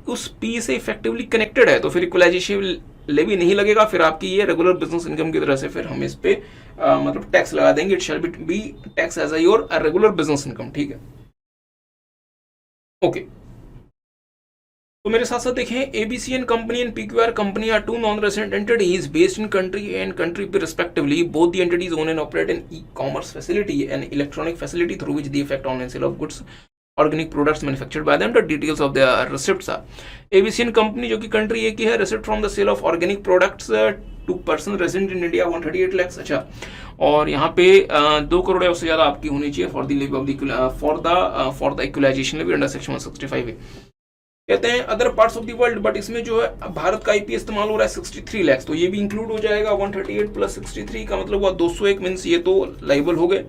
उस पी से इफेक्टिवली कनेक्टेड है तो फिर इक्वलाइजेशन लेवी नहीं लगेगा। फिर आपकी ये रेगुलर बिजनेस इनकम की तरह से फिर हम इस पे मतलब टैक्स लगा देंगे। It shall be tax as your regular business income. ठीक है, ओके। तो मेरे साथ साथ देखें, ABC and company and PQR company are two non resident entities based in country and country P respectively. Both the entities own and operate an e commerce facility and electronic facility through which the effect on sale of goods organic products manufactured by them. The details of the receipts are ABC and company जो कि country A की है, receipt from the sale of organic products to person resident in India 138 lakhs। अच्छा, और यहाँ पे 2 करोड़ या उससे ज्यादा आपकी होनी चाहिए for the levy of the for the equalisation levy under section 165 है। कहते हैं other parts of the world, but इसमें जो है भारत का आईपी इस्तेमाल हो रहा है 63 lakhs, तो ये भी इंक्लूड हो जाएगा। 138 + 63 का मतलब हुआ 201 मीन्स ये तो लाइबल हो गए।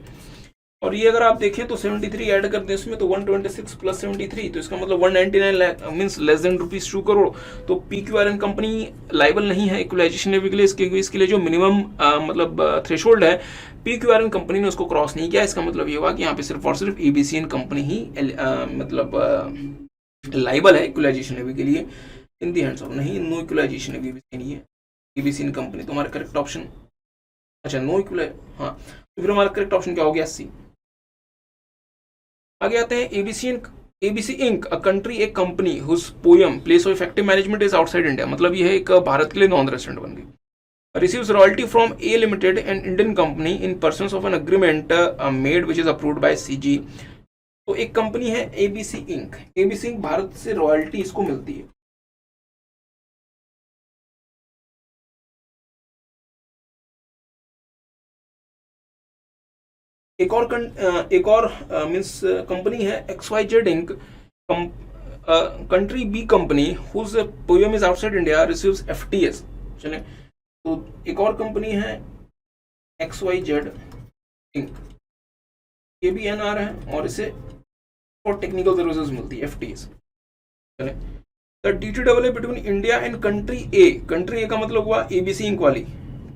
और ये अगर आप देखें तो 73 ऐड कर दें इसमें तो 126 + 73, तो इसका मतलब 199 lakh means less than ₹2 crore. तो पीक्यूआर कंपनी लाइबल नहीं है इक्वलाइजेशन लेवी के लिए। इसके लिए जो मिनिमम मतलब थ्रेशोल्ड है, पीक्यूआर कंपनी ने उसको क्रॉस नहीं किया। इसका मतलब ये हुआ कि यहाँ पे सिर्फ और सिर्फ एबीसी कंपनी ही मतलब लाइबल है इक्वलाइजेशन लेवी के लिए। इन दी हैंड्स ऑफ नहीं, नो इक्वलाइजेशन लेवी नहीं है एबीसी कंपनी। तो हमारा करेक्ट ऑप्शन, अच्छा नो इक्वलाइज, हाँ, तो फिर हमारा करेक्ट ऑप्शन क्या हो गया? सी। आगे आते हैं, ABC Inc a country A company whose POEM place of effective management is outside India. मतलब ये है एक भारत के लिए नॉन रेजिडेंट बन गई। Receives royalty from A limited and Indian company in pursuance of an agreement made which is approved by CG. तो एक कंपनी है ABC Inc. ABC Inc Bharat से रॉयल्टी इसको मिलती है। एक और मींस कंपनी है XYZ Inc, country B company whose POEM is outside India receives FTS. चले, तो एक और कंपनी है XYZ इंक, ये भी एनआर है और इसे और टेक्निकल सर्विसेज मिलती है एफटीएस। चले, the DTAA between India and country A का मतलब हुआ एबीसी इंक वाली,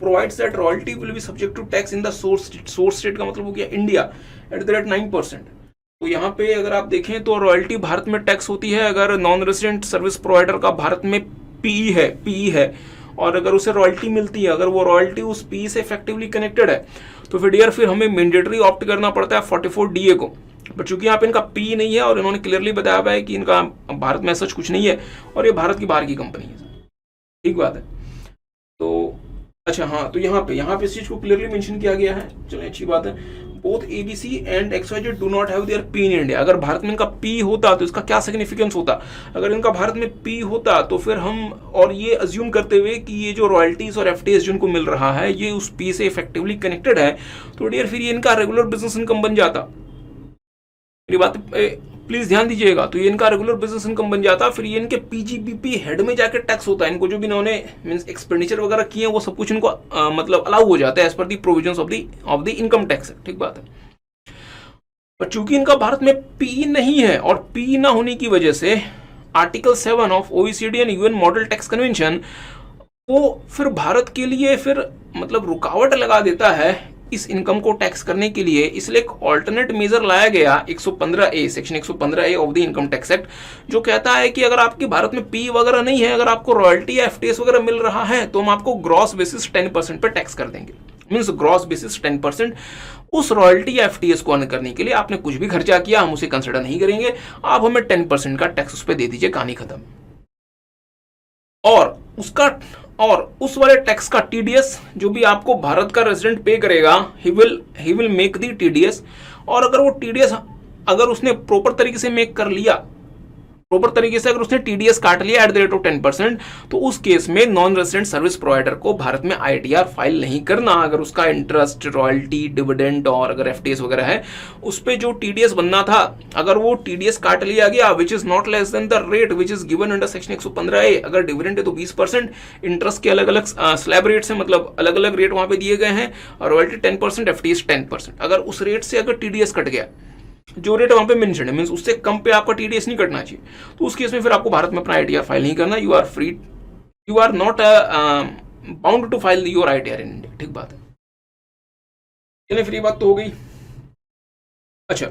provides that royalty will be subject to tax in the source state का मतलब हो गया इंडिया at the rate 9%। तो यहाँ पे अगर आप देखें तो रॉयल्टी भारत में टैक्स होती है अगर नॉन रेजिडेंट सर्विस प्रोवाइडर का भारत में पीई है और अगर उसे रॉयल्टी मिलती है, अगर वो रॉयल्टी उस पीई से इफेक्टिवली कनेक्टेड है तो फिर डियर फिर हमें मैंडेटरी ऑप्ट करना पड़ता है 44DA को। बट चूंकि यहाँ पे इनका पी नहीं है और इन्होंने क्लियरली बताया हुआ है कि इनका भारत में सच कुछ नहीं है और ये भारत की बाहर की कंपनी है। ठीक बात है। तो अच्छा हाँ, तो यहाँ पे इस चीज को क्लियरली मेंशन किया गया है। चलिए अच्छी बात है। Both ABC and XYZ do not have their P in India. अगर भारत में इनका पी होता तो इसका क्या सिग्निफिकेंस होता? अगर इनका भारत में पी होता तो फिर हम और ये अज्यूम करते हुए कि ये जो रॉयल्टीज और एफटीएस जिनको मिल रहा है ये उस पी से इफेक्टिवली कनेक्टेड है तो डियर फिर ये इनका रेगुलर बिजनेस इनकम बन जाता। मेरी बात प्लीज ध्यान दीजिएगा। तो ये इनका रेगुलर बिजनेस इनकम बन जाता, फिर ये इनके पीजीबीपी हेड में जाकर टैक्स होता है। इनको जो भी इन्होंने मींस एक्सपेंडिचर वगैरह किए हैं वो सब कुछ इनको मतलब अलाउ हो जाता है as per the provisions of the income tax. ठीक बात है। पर चूंकि इनका भारत में पी नहीं है और पी ना होने की वजह से article 7 of OECD and UN model tax convention वो फिर भारत के लिए फिर मतलब रुकावट लगा देता है इस इनकम को टैक्स करने के लिए। इसलिए एक ऑल्टरनेट मेजर लाया गया 115A section 115A of the income tax act, जो कहता है कि अगर आपके भारत में पी वगैरह नहीं है, अगर आपको रॉयल्टी या एफटीएस वगैरह मिल रहा है तो हम आपको ग्रॉस बेसिस 10% पे टैक्स कर देंगे। मींस ग्रॉस बेसिस 10% उस रॉयल्टी या एफटीएस को अर्न करने के लिए आपने कुछ भी खर्चा किया हम उसे कंसिडर नहीं करेंगे, आप हमें 10% का टैक्स उस पर दे दीजिए, कहानी खत्म। और उस वाले टैक्स का टीडीएस जो भी आपको भारत का रेजिडेंट पे करेगा he will make the TDS. और अगर वो टीडीएस अगर उसने प्रॉपर तरीके से मेक कर लिया प्रॉपर तरीके से अगर उसने टीडीएस काट लिया एट द रेट ऑफ 10%, तो उस केस में नॉन रेजिडेंट सर्विस प्रोवाइडर को भारत में आईटीआर फाइल नहीं करना। अगर उसका इंटरेस्ट, रॉयल्टी, डिविडेंड और अगर एफटीएस वगैरह है उस पे जो टीडीएस बनना था, अगर वो टीडीएस काट लिया गया which is not less than the rate which is given under section 115A, अगर डिविडेंड है तो 20%, इंटरेस्ट के अलग अलग स्लैब रेट्स हैं, मतलब अलग अलग रेट वहां पे दिए गए हैं, और रॉयल्टी 10%, एफटीएस 10%, अगर उस रेट से अगर टीडीएस कट गया, जो रेट वहां पे मेंशन है, मींस उससे कम पे आपका टीडीएस नहीं कटना चाहिए, तो उस केस में फिर आपको भारत में अपना आईटीआर फाइल नहीं करना। You are free, you are not bound to file your ITR in India. ठीक बात है, चलिए फिर ये बात तो हो गई। अच्छा,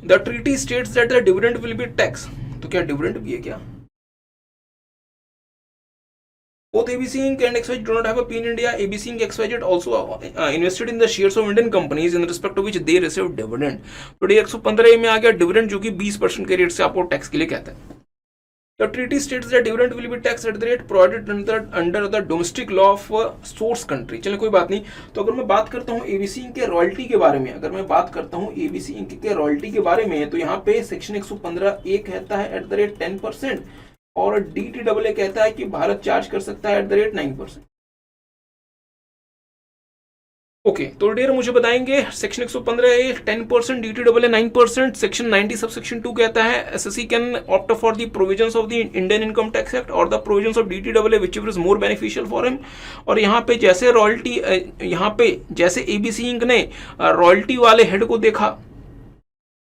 the treaty states that the dividend will be tax, तो क्या डिविडेंड भी है क्या? Both ABC Inc. and XYZ do not have a P in India. ABC Inc. XYZ also invested in the shares of Indian companies in respect to which they received dividend. तो 115A में आ गया dividend, जो कि 20% के rate से आपको tax के लिए कहता है। The treaty states that dividend will be taxed at the rate provided under the domestic law of source country. चलिए कोई बात नहीं। तो अगर मैं बात करता हूँ ABC Inc. के रॉयल्टी के बारे में, अगर मैं बात करता हूँ ABC Inc. के रॉयल्टी के बारे में, तो यहाँ पे सेक्शन 115A कहता है एट द रेट 10%, और DTAA कहता है कि भारत चार्ज कर सकता है एट द रेट 9%। ओके, तो डेर मुझे बताएंगे section 115A 10%, DTAA 9%, section 90 sub section 2 कहता है SSC can opt for the provisions of the Indian income tax act और the provisions of DTAA whichever is more beneficial for him. और यहाँ पे जैसे रॉयल्टी, यहाँ पे जैसे ABC इंक ने रॉयल्टी वाले हेड को देखा,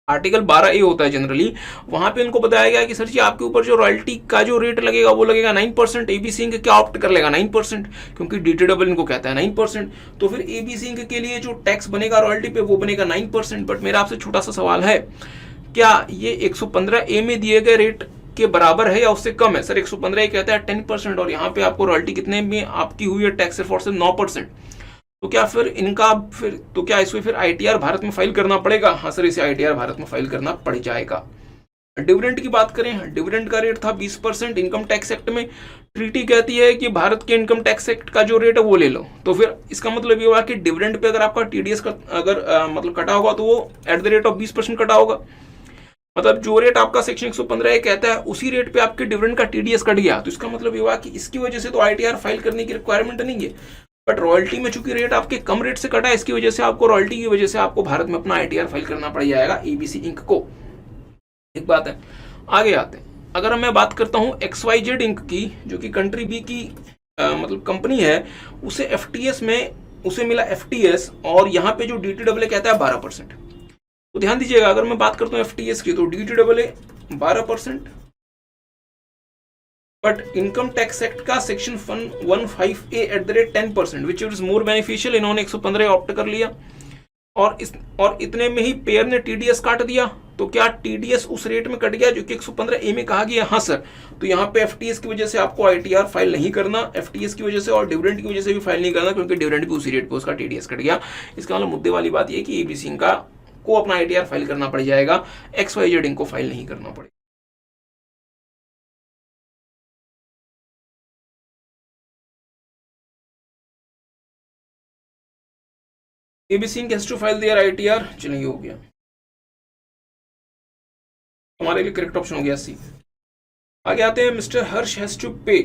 आर्टिकल 12A होता है जनरली, वहां पे इनको बताया गया कि सर जी आपके ऊपर जो रॉयल्टी का जो रेट लगेगा वो लगेगा 9%। ABC इंक क्या ऑप्ट कर लेगा 9%, क्योंकि DTAA इनको कहता है 9%, तो फिर ABC इंक के लिए जो टैक्स बनेगा रॉयल्टी पे वो बनेगा 9%। बट मेरा आपसे छोटा सा सवाल है, क्या ये 115A में दिए गए रेट के बराबर है या उससे कम है? सर 115A कहता है 10%, और यहाँ पे आपको रॉयल्टी कितने में आपकी हुई है टैक्स एफोर्ट से 9%। तो क्या फिर इनका फिर तो क्या इसमें फिर आईटीआर भारत में फाइल करना पड़ेगा? हाँ सर, इसे आईटीआर भारत में फाइल करना पड़ जाएगा। डिविडेंड की बात करें, डिविडेंड का रेट था 20% इनकम टैक्स एक्ट में। ट्रीटी कहती है कि भारत के इनकम टैक्स एक्ट का जो रेट है वो ले लो। तो फिर इसका मतलब ये हुआ कि डिविडेंड पे अगर आपका टीडीएस का अगर मतलब कटा होगा तो वो एट द रेट ऑफ 20% कटा होगा। मतलब जो रेट आपका सेक्शन 115A कहता है उसी रेट पे आपके डिविडेंड का टीडीएस कट गया, तो इसका मतलब ये हुआ कि इसकी वजह से तो आईटीआर फाइल करने की रिक्वायरमेंट नहीं है। बट रॉयल्टी में चूंकि रेट आपके कम रेट से कटा है, इसकी वजह से आपको रॉयल्टी की वजह से आपको भारत में अपना आईटीआर फाइल करना पड़ जाएगा ABC इंक को। एक बात है, आगे आते हैं। अगर मैं बात करता हूं XYZ इंक की, जो कि कंट्री बी की मतलब कंपनी है, उसे एफटीएस में उसे मिला FTS, और यहाँ पे जो DTAA कहता है 12%। तो ध्यान दीजिएगा, अगर मैं बात करता हूँ FTS की तो DTAA 12%, but income tax act का section 115A at the rate 10%, which is more beneficial. इन्होंने 115 ऑप्ट कर लिया, और इतने में ही पेयर ने टीडीएस काट दिया। तो क्या टीडीएस उस रेट में कट गया जो कि 115A में कहा गया? हाँ सर। तो यहाँ पे एफटीएस की वजह से आपको आईटीआर फाइल नहीं करना, एफटीएस की वजह से और डिविडेंड की वजह से भी फाइल नहीं करना, क्योंकि डिविडेंड भी उसी रेट पे उसका टीडीएस कट गया। इसका मतलब मुद्दे वाली बात यह कि ABC का को अपना आईटीआर फाइल करना पड़ जाएगा, XYZ को फाइल नहीं करना पड़ेगा। ABC Inc has to file their ITR। चलिए हो गया, हमारे लिए करेक्ट ऑप्शन हो गया C। आगे आते हैं, mister Harsh has to pay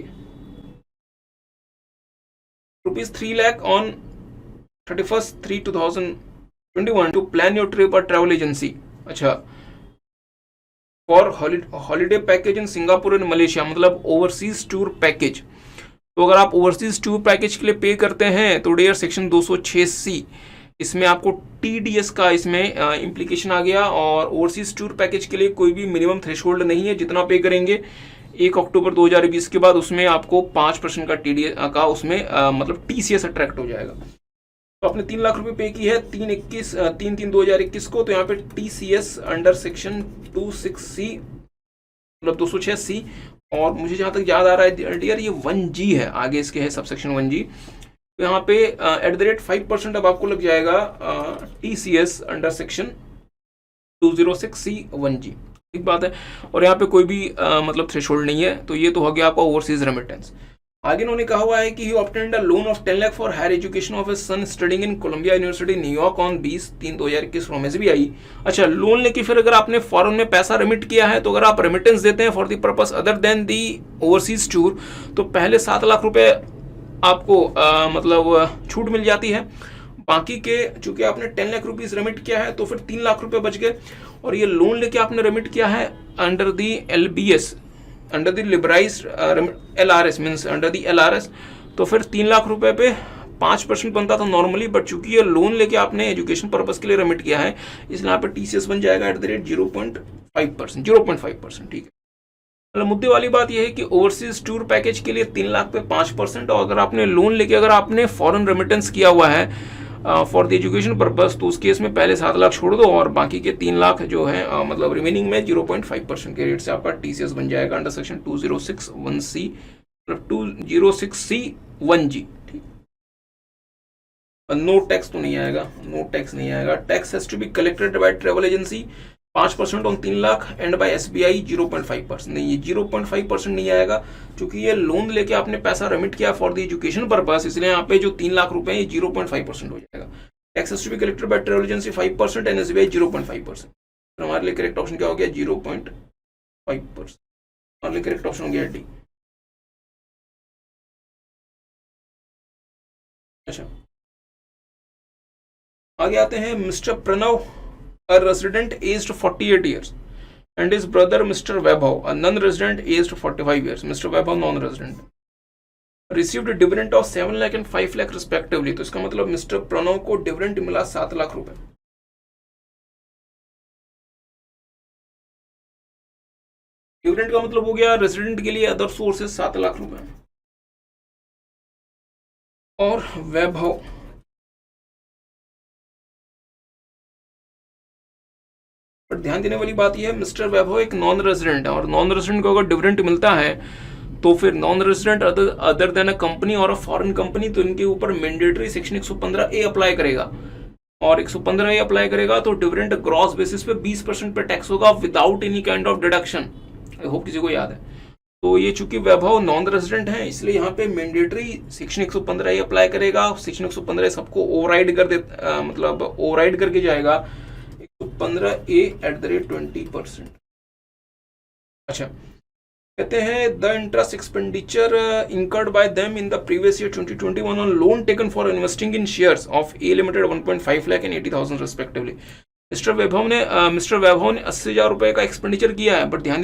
₹3 lakh on 31/3/2021 to plan your trip और ट्रैवल एजेंसी। अच्छा, for holiday package in Singapore and Malaysia, मतलब ओवरसीज टूर पैकेज। तो अगर आप ओवरसीज टूर पैकेज के लिए पे करते हैं तो डेयर सेक्शन 206C, इसमें आपको टीडीएस का इसमें इम्प्लीकेशन आ गया। और ओवरसीज टूर पैकेज के लिए कोई भी मिनिमम थ्रेशोल्ड नहीं है, जितना पे करेंगे 1 अक्टूबर 2020 के बाद उसमें आपको 5% का टीडीएस का उसमें मतलब टीसीएस अट्रैक्ट हो जाएगा। तो आपने 3 लाख रुपए पे की है 3/3/2021 को, तो यहाँ पे टीसीएस अंडर सेक्शन 26C मतलब 206C, और मुझे जहां तक याद आ रहा है डियर ये 1G है, आगे इसके है सबसेक्शन 1G। तो यहाँ पे एट द रेट 5% अब आपको लग जाएगा TCS अंडर सेक्शन 206C1G। ठीक बात है। और यहाँ पे कोई भी मतलब थ्रेशोल्ड नहीं है। तो ये तो हो गया आपका ओवरसीज रेमिटेंस। आगे उन्होंने कहा हुआ है कि he obtained a loan of 10 lakh for higher education of his son studying in Columbia University New York on 20/3/2021 from SBI. अच्छा, लोन लेके फिर अगर आपने फॉरेन में पैसा रिमिट किया है, तो अगर आप रेमिटेंस देते हैं for the purpose other than the overseas tour, तो पहले 7 लाख रुपए आपको मतलब छूट मिल जाती है। बाकी के चूंकि आपने 10 लाख रुपीज रेमिट किया है, तो फिर 3 लाख रुपए बच गए। और ये लोन लेके आपने रेमिट किया है under the LBS, under the liberalised LRS means under the LRS, तो फिर 3 लाख रुपए पे 5% बनता था नॉर्मली, बट चूंकि ये लोन लेके आपने एजुकेशन पर्पस के लिए रेमिट किया है, इसलिए यहाँ पे TCS बन जाएगा एट द रेट 0.5%, 0.5%। ठीक है, मतलब मुद्दे वाली बात यह है कि ओवरसीज टूर पैकेज के लिए 3 लाख पे 5%, और अगर आपने लोन लेके अगर आपने फॉरेन रेमिटेंस किया हुआ है फॉर द एजुकेशन पर्पस, तो उस केस में पहले 7 लाख छोड़ दो और बाकी के 3 लाख जो है मतलब रिमेनिंग में 0.5% के रेट से आपका TCS बन जाएगा अंडर सेक्शन 2061C, मतलब 206C1G। ठीक, नो टैक्स तो नहीं आएगा, नो टैक्स नहीं आएगा। Tax has to be collected by travel agency 5% on 3 lakh and by SBI 0.5%। नहीं, ये 0.5% नहीं आएगा क्योंकि ये लोन लेके आपने पैसा रेमिट किया फॉर द एजुकेशन पर्पस, इसलिए यहाँ पे जो 3 लाख रुपए ये 0.5% हो जाएगा। Tax has to be collected by travel agency 5% and SBI 0.5%। तो हमारे लिए करेक्ट ऑप्शन क्या हो गया? 0.5%। हमारे लिए करेक्ट ऑप्शन हो गया डी। अच्छा, आगे आते हैं Mr Pranav, a resident aged 48 years, and his brother Mr. Vaibhav, a non-resident aged 45 years. Mr. Vaibhav non-resident received a dividend of 7 lakh and 5 lakh respectively. तो इसका मतलब मिस्टर प्रणव को डिविडेंड मिला 7 लाख रुपए। डिविडेंड का मतलब हो गया रेजिडेंट के लिए अदर सोर्सेस 7 लाख रुपए, और वैभव पर ध्यान देने वाली बात यह है मिस्टर वैभव एक नॉन रेजिडेंट है, और नॉन रेजिडेंट को अगर डिविडेंड मिलता है तो फिर non resident other than a company और अ फॉरेन कंपनी, तो इनके ऊपर मैंडेटरी सेक्शन 115A अप्लाई करेगा, और 115A अप्लाई करेगा तो डिविडेंड ग्रॉस बेसिस पे 20% पे टैक्स होगा without any kind of deduction. I hope किसी को याद है। तो ये चूंकि वैभव नॉन रेजिडेंट है, इसलिए यहाँ पे मैंडेटरी सेक्शन 115A अप्लाई करेगा। सेक्शन 115A सबको ओवरराइड कर दे, मतलब ओवरराइड करके जाएगा 115A एट द रेट 20%। अच्छा, कहते हैं the interest expenditure incurred by them in the previous year 2021 on loan taken for investing in shares of A limited 1.5 lakh and 80,000 respectively. Mr Vaibhav ने 80,000 रुपए का एक्सपेंडिचर किया है, बट ध्यान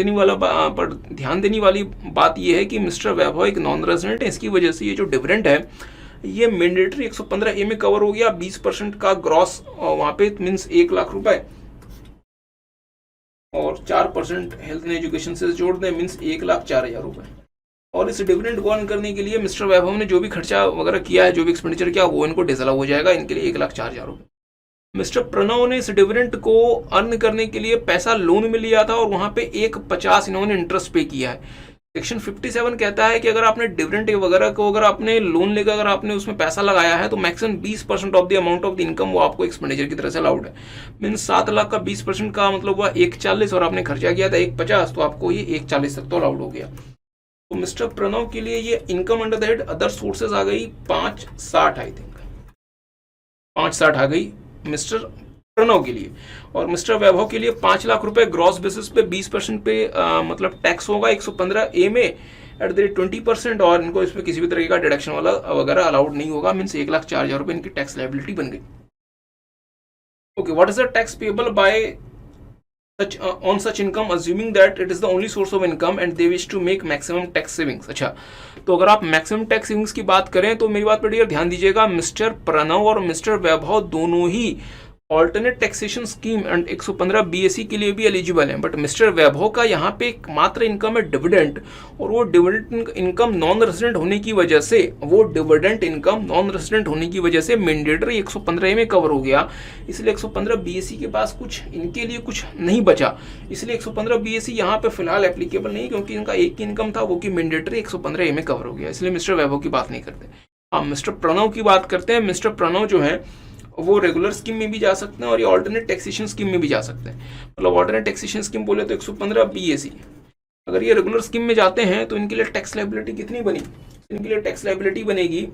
देने वाली बात यह है कि मिस्टर वैभव एक नॉन रेजिडेंट है, इसकी वजह से ये जो डिविडेंड है ये मैंडेटरी 115A में कवर हो गया। 20% का ग्रॉस वहां पे मीन्स 1 लाख रुपए, और 4% हेल्थ एंड एजुकेशन से जोड़ दें मीन्स 1,04,000 रुपए। और इस डिविडेंड को अर्न करने के लिए मिस्टर वैभव ने जो भी खर्चा वगैरह किया है, जो भी एक्सपेंडिचर किया, वो इनको डिसअलाउ हो जाएगा, इनके लिए 1,04,000 रुपए। मिस्टर प्रणव ने इस डिविडेंड को अर्न करने के लिए पैसा लोन में लिया था, और वहां पे 1,50 इन्होंने इंटरेस्ट पे किया है। सेक्शन 57 कहता है कि अगर आपने डिविडेंड वगैरह को अगर आपने लोन लेकर अगर आपने उसमें पैसा लगाया है, तो maximum 20% of the amount of the income वो आपको एक्सपेंडिचर की तरह से अलाउड है। मीन्स 7 लाख का 20% का मतलब हुआ 1,40, और आपने खर्चा किया था 1,50, तो आपको ये 1,40 तक तो अलाउड हो गया। तो मिस्टर प्रणव के लिए ये income under the head other sources आ गई 560, आई थिंक 560 आ गई मिस्टर प्रणव के लिए। और मिस्टर वैभव के लिए 5 लाख रुपए ग्रॉस बेसिस पे 20% पे मतलब टैक्स होगा 115A में एट द रेट 20%, और इनको इसमें किसी भी तरह का डिडक्शन वाला वगैरह अलाउड नहीं होगा। मीन्स 1,04,000 रुपए इनकी टैक्स लायबिलिटी बन गई। Okay, what is the tax payable by on such income assuming that it is the only source of income and they wish to make maximum tax savings। अच्छा, तो अगर आप मैक्सिमम टैक्स सेविंग्स की बात करें तो मेरी बात पर ध्यान दीजिएगा, मिस्टर प्रणव और मिस्टर वैभव दोनों ही alternate taxation scheme and 115 BAC के लिए भी एलिजिबल है। बट मिस्टर वैभव का यहाँ पे मात्र इनकम है डिविडेंड, और वो डिविडेंड इनकम नॉन रेजिडेंट होने की वजह से मैंडेटरी 115A में कवर हो गया, इसलिए 115 BAC के पास कुछ इनके लिए कुछ नहीं बचा, इसलिए 115 BAC यहाँ पे फिलहाल एप्लीकेबल नहीं, क्योंकि इनका एक ही इनकम था वो कि मैंडेटरी 115A में कवर हो गया, इसलिए मिस्टर वैभव की बात नहीं करते। हाँ, मिस्टर प्रणव की बात करते हैं। मिस्टर प्रणव जो है वो रेगुलर स्कीम में भी जा सकते हैं और ये ऑल्टरनेट टैक्सेशन स्कीम में भी जा सकते हैं। मतलब ऑल्टरनेट टैक्सेशन स्कीम बोले तो 115 BAC, अगर ये रेगुलर स्कीम में जाते हैं तो इनके लिए टैक्स लायबिलिटी कितनी बनी, इनके लिए टैक्स लायबिलिटी बनेगी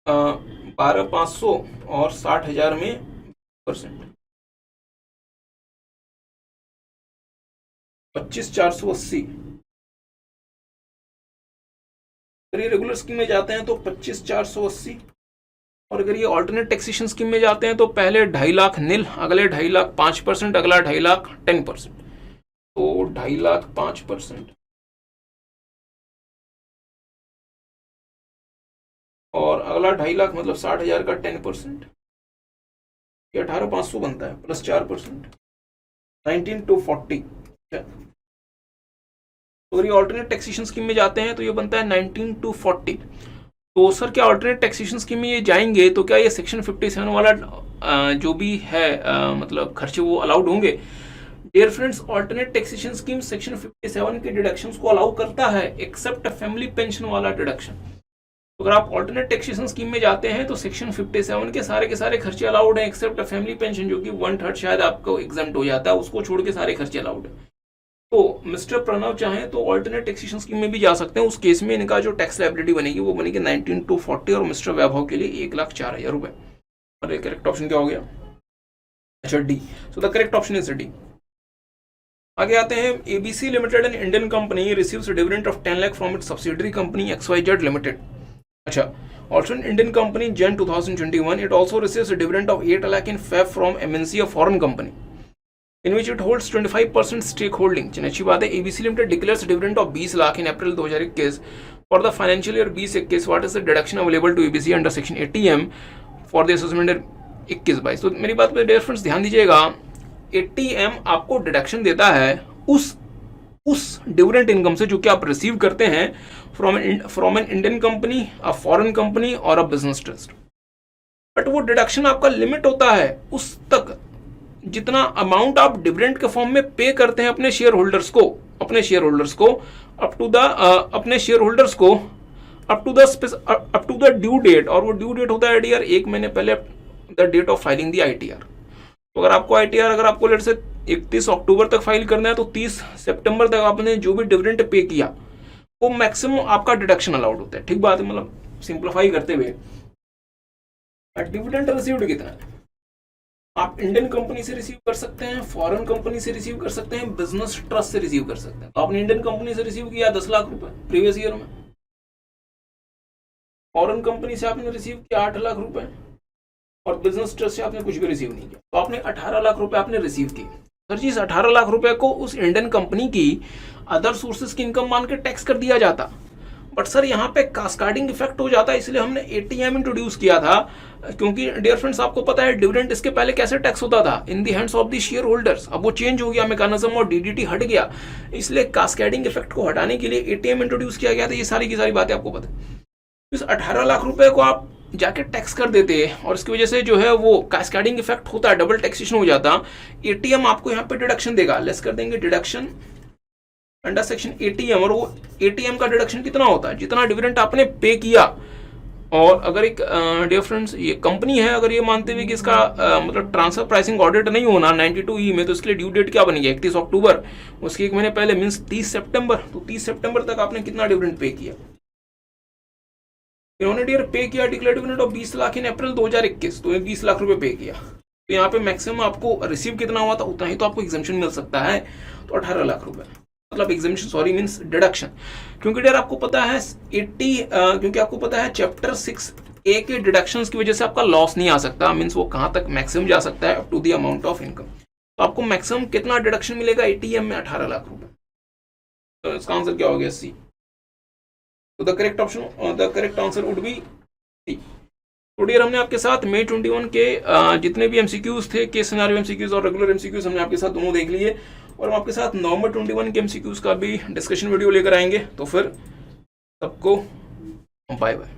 12,500 और 60,000 में %, 25,480। अगर ये रेगुलर स्कीम में जाते हैं तो 25,480, और अगर ये ऑल्टरनेट टैक्सेशन स्कीम में जाते हैं तो पहले 2.5 लाख नील, अगले 2.5 लाख 5%, अगला 2.5 लाख 10%, तो 2.5 लाख 5% और अगला 2.5 लाख मतलब 60,000 का 10%, ये 18,500 बनता है प्लस 4%, 19 to 40। तो अगर ये ऑल्टरनेट टैक्सेशन स्कीम में जाते हैं तो ये बनता है 19 to 40। तो सर क्या ऑल्टरनेट टैक्सेशन स्कीम में ये जाएंगे तो क्या ये सेक्शन 57 वाला जो भी है मतलब खर्चे वो अलाउड होंगे? Dear friends, alternate taxation scheme section 57 के डिडक्शंस को अलाउ करता है एक्सेप्ट फैमिली पेंशन वाला डिडक्शन। तो अगर आप ऑल्टरनेट टैक्सेशन स्कीम में जाते हैं तो सेक्शन 57 के सारे खर्चे अलाउड हैं एक्सेप्ट फैमिली पेंशन, जो कि 1/3 शायद आपको एग्जाम्प्ट हो जाता है, उसको छोड़ के सारे खर्चे अलाउड है। तो मिस्टर प्रणव चाहें तो ऑल्टरनेट टैक्सेशन स्कीम में भी जा सकते हैं, उस केस में इनका जो टैक्स लायबिलिटी बनेगी वो बनेगी 19 to 40 और मिस्टर वैभव के लिए 1,04,000 रुपए। और ये करेक्ट ऑप्शन क्या हो गया? अच्छा, D. So the correct option is D. आगे आते हैं, ABC limited an Indian company receives dividend of 10 lakh from its subsidiary company XYZ limited. अच्छा, also an Indian company in Jan 2021 it also receives a dividend of 8 lakh in Feb from MNC, a foreign company in which it holds 25% stakeholding। अच्छी बात है। ABC Limited declares a dividend of 20 lakh in April 2021 for the financial year 2021। what is the deduction available to ABC under section 80M for the assessment year 21-22? तो मेरी बात पे dear friends ध्यान दीजिएगा, 80M आपको डिडक्शन देता है उस डिविडेंड इनकम से जो कि आप रिसीव करते हैं from an Indian company, a foreign company और अ बिजनेस ट्रस्ट। बट वो डिडक्शन आपका लिमिट होता है उस तक जितना अमाउंट आप डिविडेंड के फॉर्म में पे करते हैं अपने शेयर होल्डर्स को up to the due date, और वो ड्यू डेट होता है डियर 1 महीने पहले the date of filing the ITR। तो अगर आपको ITR अगर आपको लेट से 31 अक्टूबर तक फाइल करना है तो 30 सितंबर तक आपने जो भी डिविडेंड पे किया वो मैक्सिमम आपका डिडक्शन अलाउड होता है। ठीक बात है, मतलब सिंप्लीफाई करते हुए डिविडेंड रिसीव्ड कितना है, आप इंडियन कंपनी से रिसीव कर सकते हैं, फॉरेन कंपनी से रिसीव कर सकते हैं, बिजनेस ट्रस्ट से रिसीव कर सकते हैं। तो आपने इंडियन कंपनी से रिसीव किया 10 लाख रुपए प्रीवियस ईयर में, फॉरेन कंपनी से आपने रिसीव किया 8 लाख रुपए, और बिजनेस ट्रस्ट से आपने कुछ भी रिसीव नहीं किया, तो आपने 18 लाख रुपए आपने रिसीव किए। सर जी, इस 18 लाख रुपए को उस इंडियन कंपनी की अदर सोर्सेज की इनकम मान के टैक्स कर दिया जाता, बट सर यहाँ पे कास्केडिंग इफेक्ट हो जाता है, इसलिए हमने 80M इंट्रोड्यूस किया था। क्योंकि डियर फ्रेंड्स आपको पता है डिविडेंड इसके पहले कैसे टैक्स होता था, in the hands of the shareholders. अब वो चेंज हो गया मैकेनिज्म और DDT हट गया, इसलिए कास्केडिंग इफेक्ट को हटाने के लिए 80M इंट्रोड्यूस किया गया था। ये सारी की सारी बातें आपको पता है। इस 18 लाख रुपए को आप जाके टैक्स कर देते और इसकी वजह से जो है वो कास्केडिंग इफेक्ट होता है, डबल टैक्सेशन हो जाता। 80M आपको यहाँ पे डिडक्शन देगा, लेस कर देंगे डिडक्शन अंडर सेक्शन 80M, और वो 80M का डिडक्शन कितना होता है, जितना डिविडेंड आपने पे किया। और अगर एक डियर फ्रेंड्स ये कंपनी है, अगर ये मानते हुए कि इसका मतलब ट्रांसफर प्राइसिंग ऑडिट नहीं होना 92E में, तो इसके लिए ड्यू डेट क्या बनेगी 31 अक्टूबर, उसके 1 महीने पहले मीन्स 30 सितंबर। तो 30 सितंबर तक आपने कितना डिविडेंड पे किया, इन्होंने डियर पे किया डिक्लेयर्ड डिविडेंड ऑफ 20 लाख इन अप्रैल 2021, तो 20 लाख रुपए पे किया। तो यहाँ पे मैक्सिमम आपको रिसीव कितना हुआ था उतना ही तो आपको एग्जम्पशन मिल सकता है, तो 18 लाख रुपए मतलब एग्जम्पशन, सॉरी मींस डिडक्शन। क्योंकि डियर आपको पता है क्योंकि आपको पता है चैप्टर 6A के डिडक्शंस की वजह से आपका लॉस नहीं आ सकता, मींस वो कहां तक मैक्सिमम जा सकता है up to the amount of income. तो आपको मैक्सिमम कितना डिडक्शन मिलेगा 80M में 18 लाख रुपए। तो इसका आंसर क्या हो गया C। तो the correct answer would be C. तो डियर हमने आपके साथ May 21 के जितने भी MCQs थे, केस सिनेरियो MCQs और रेगुलर MCQs हमने आपके साथ दोनों देख लिए, और हम आपके साथ November 21 के MCQs का भी डिस्कशन वीडियो लेकर आएंगे। तो फिर सबको बाय बाय।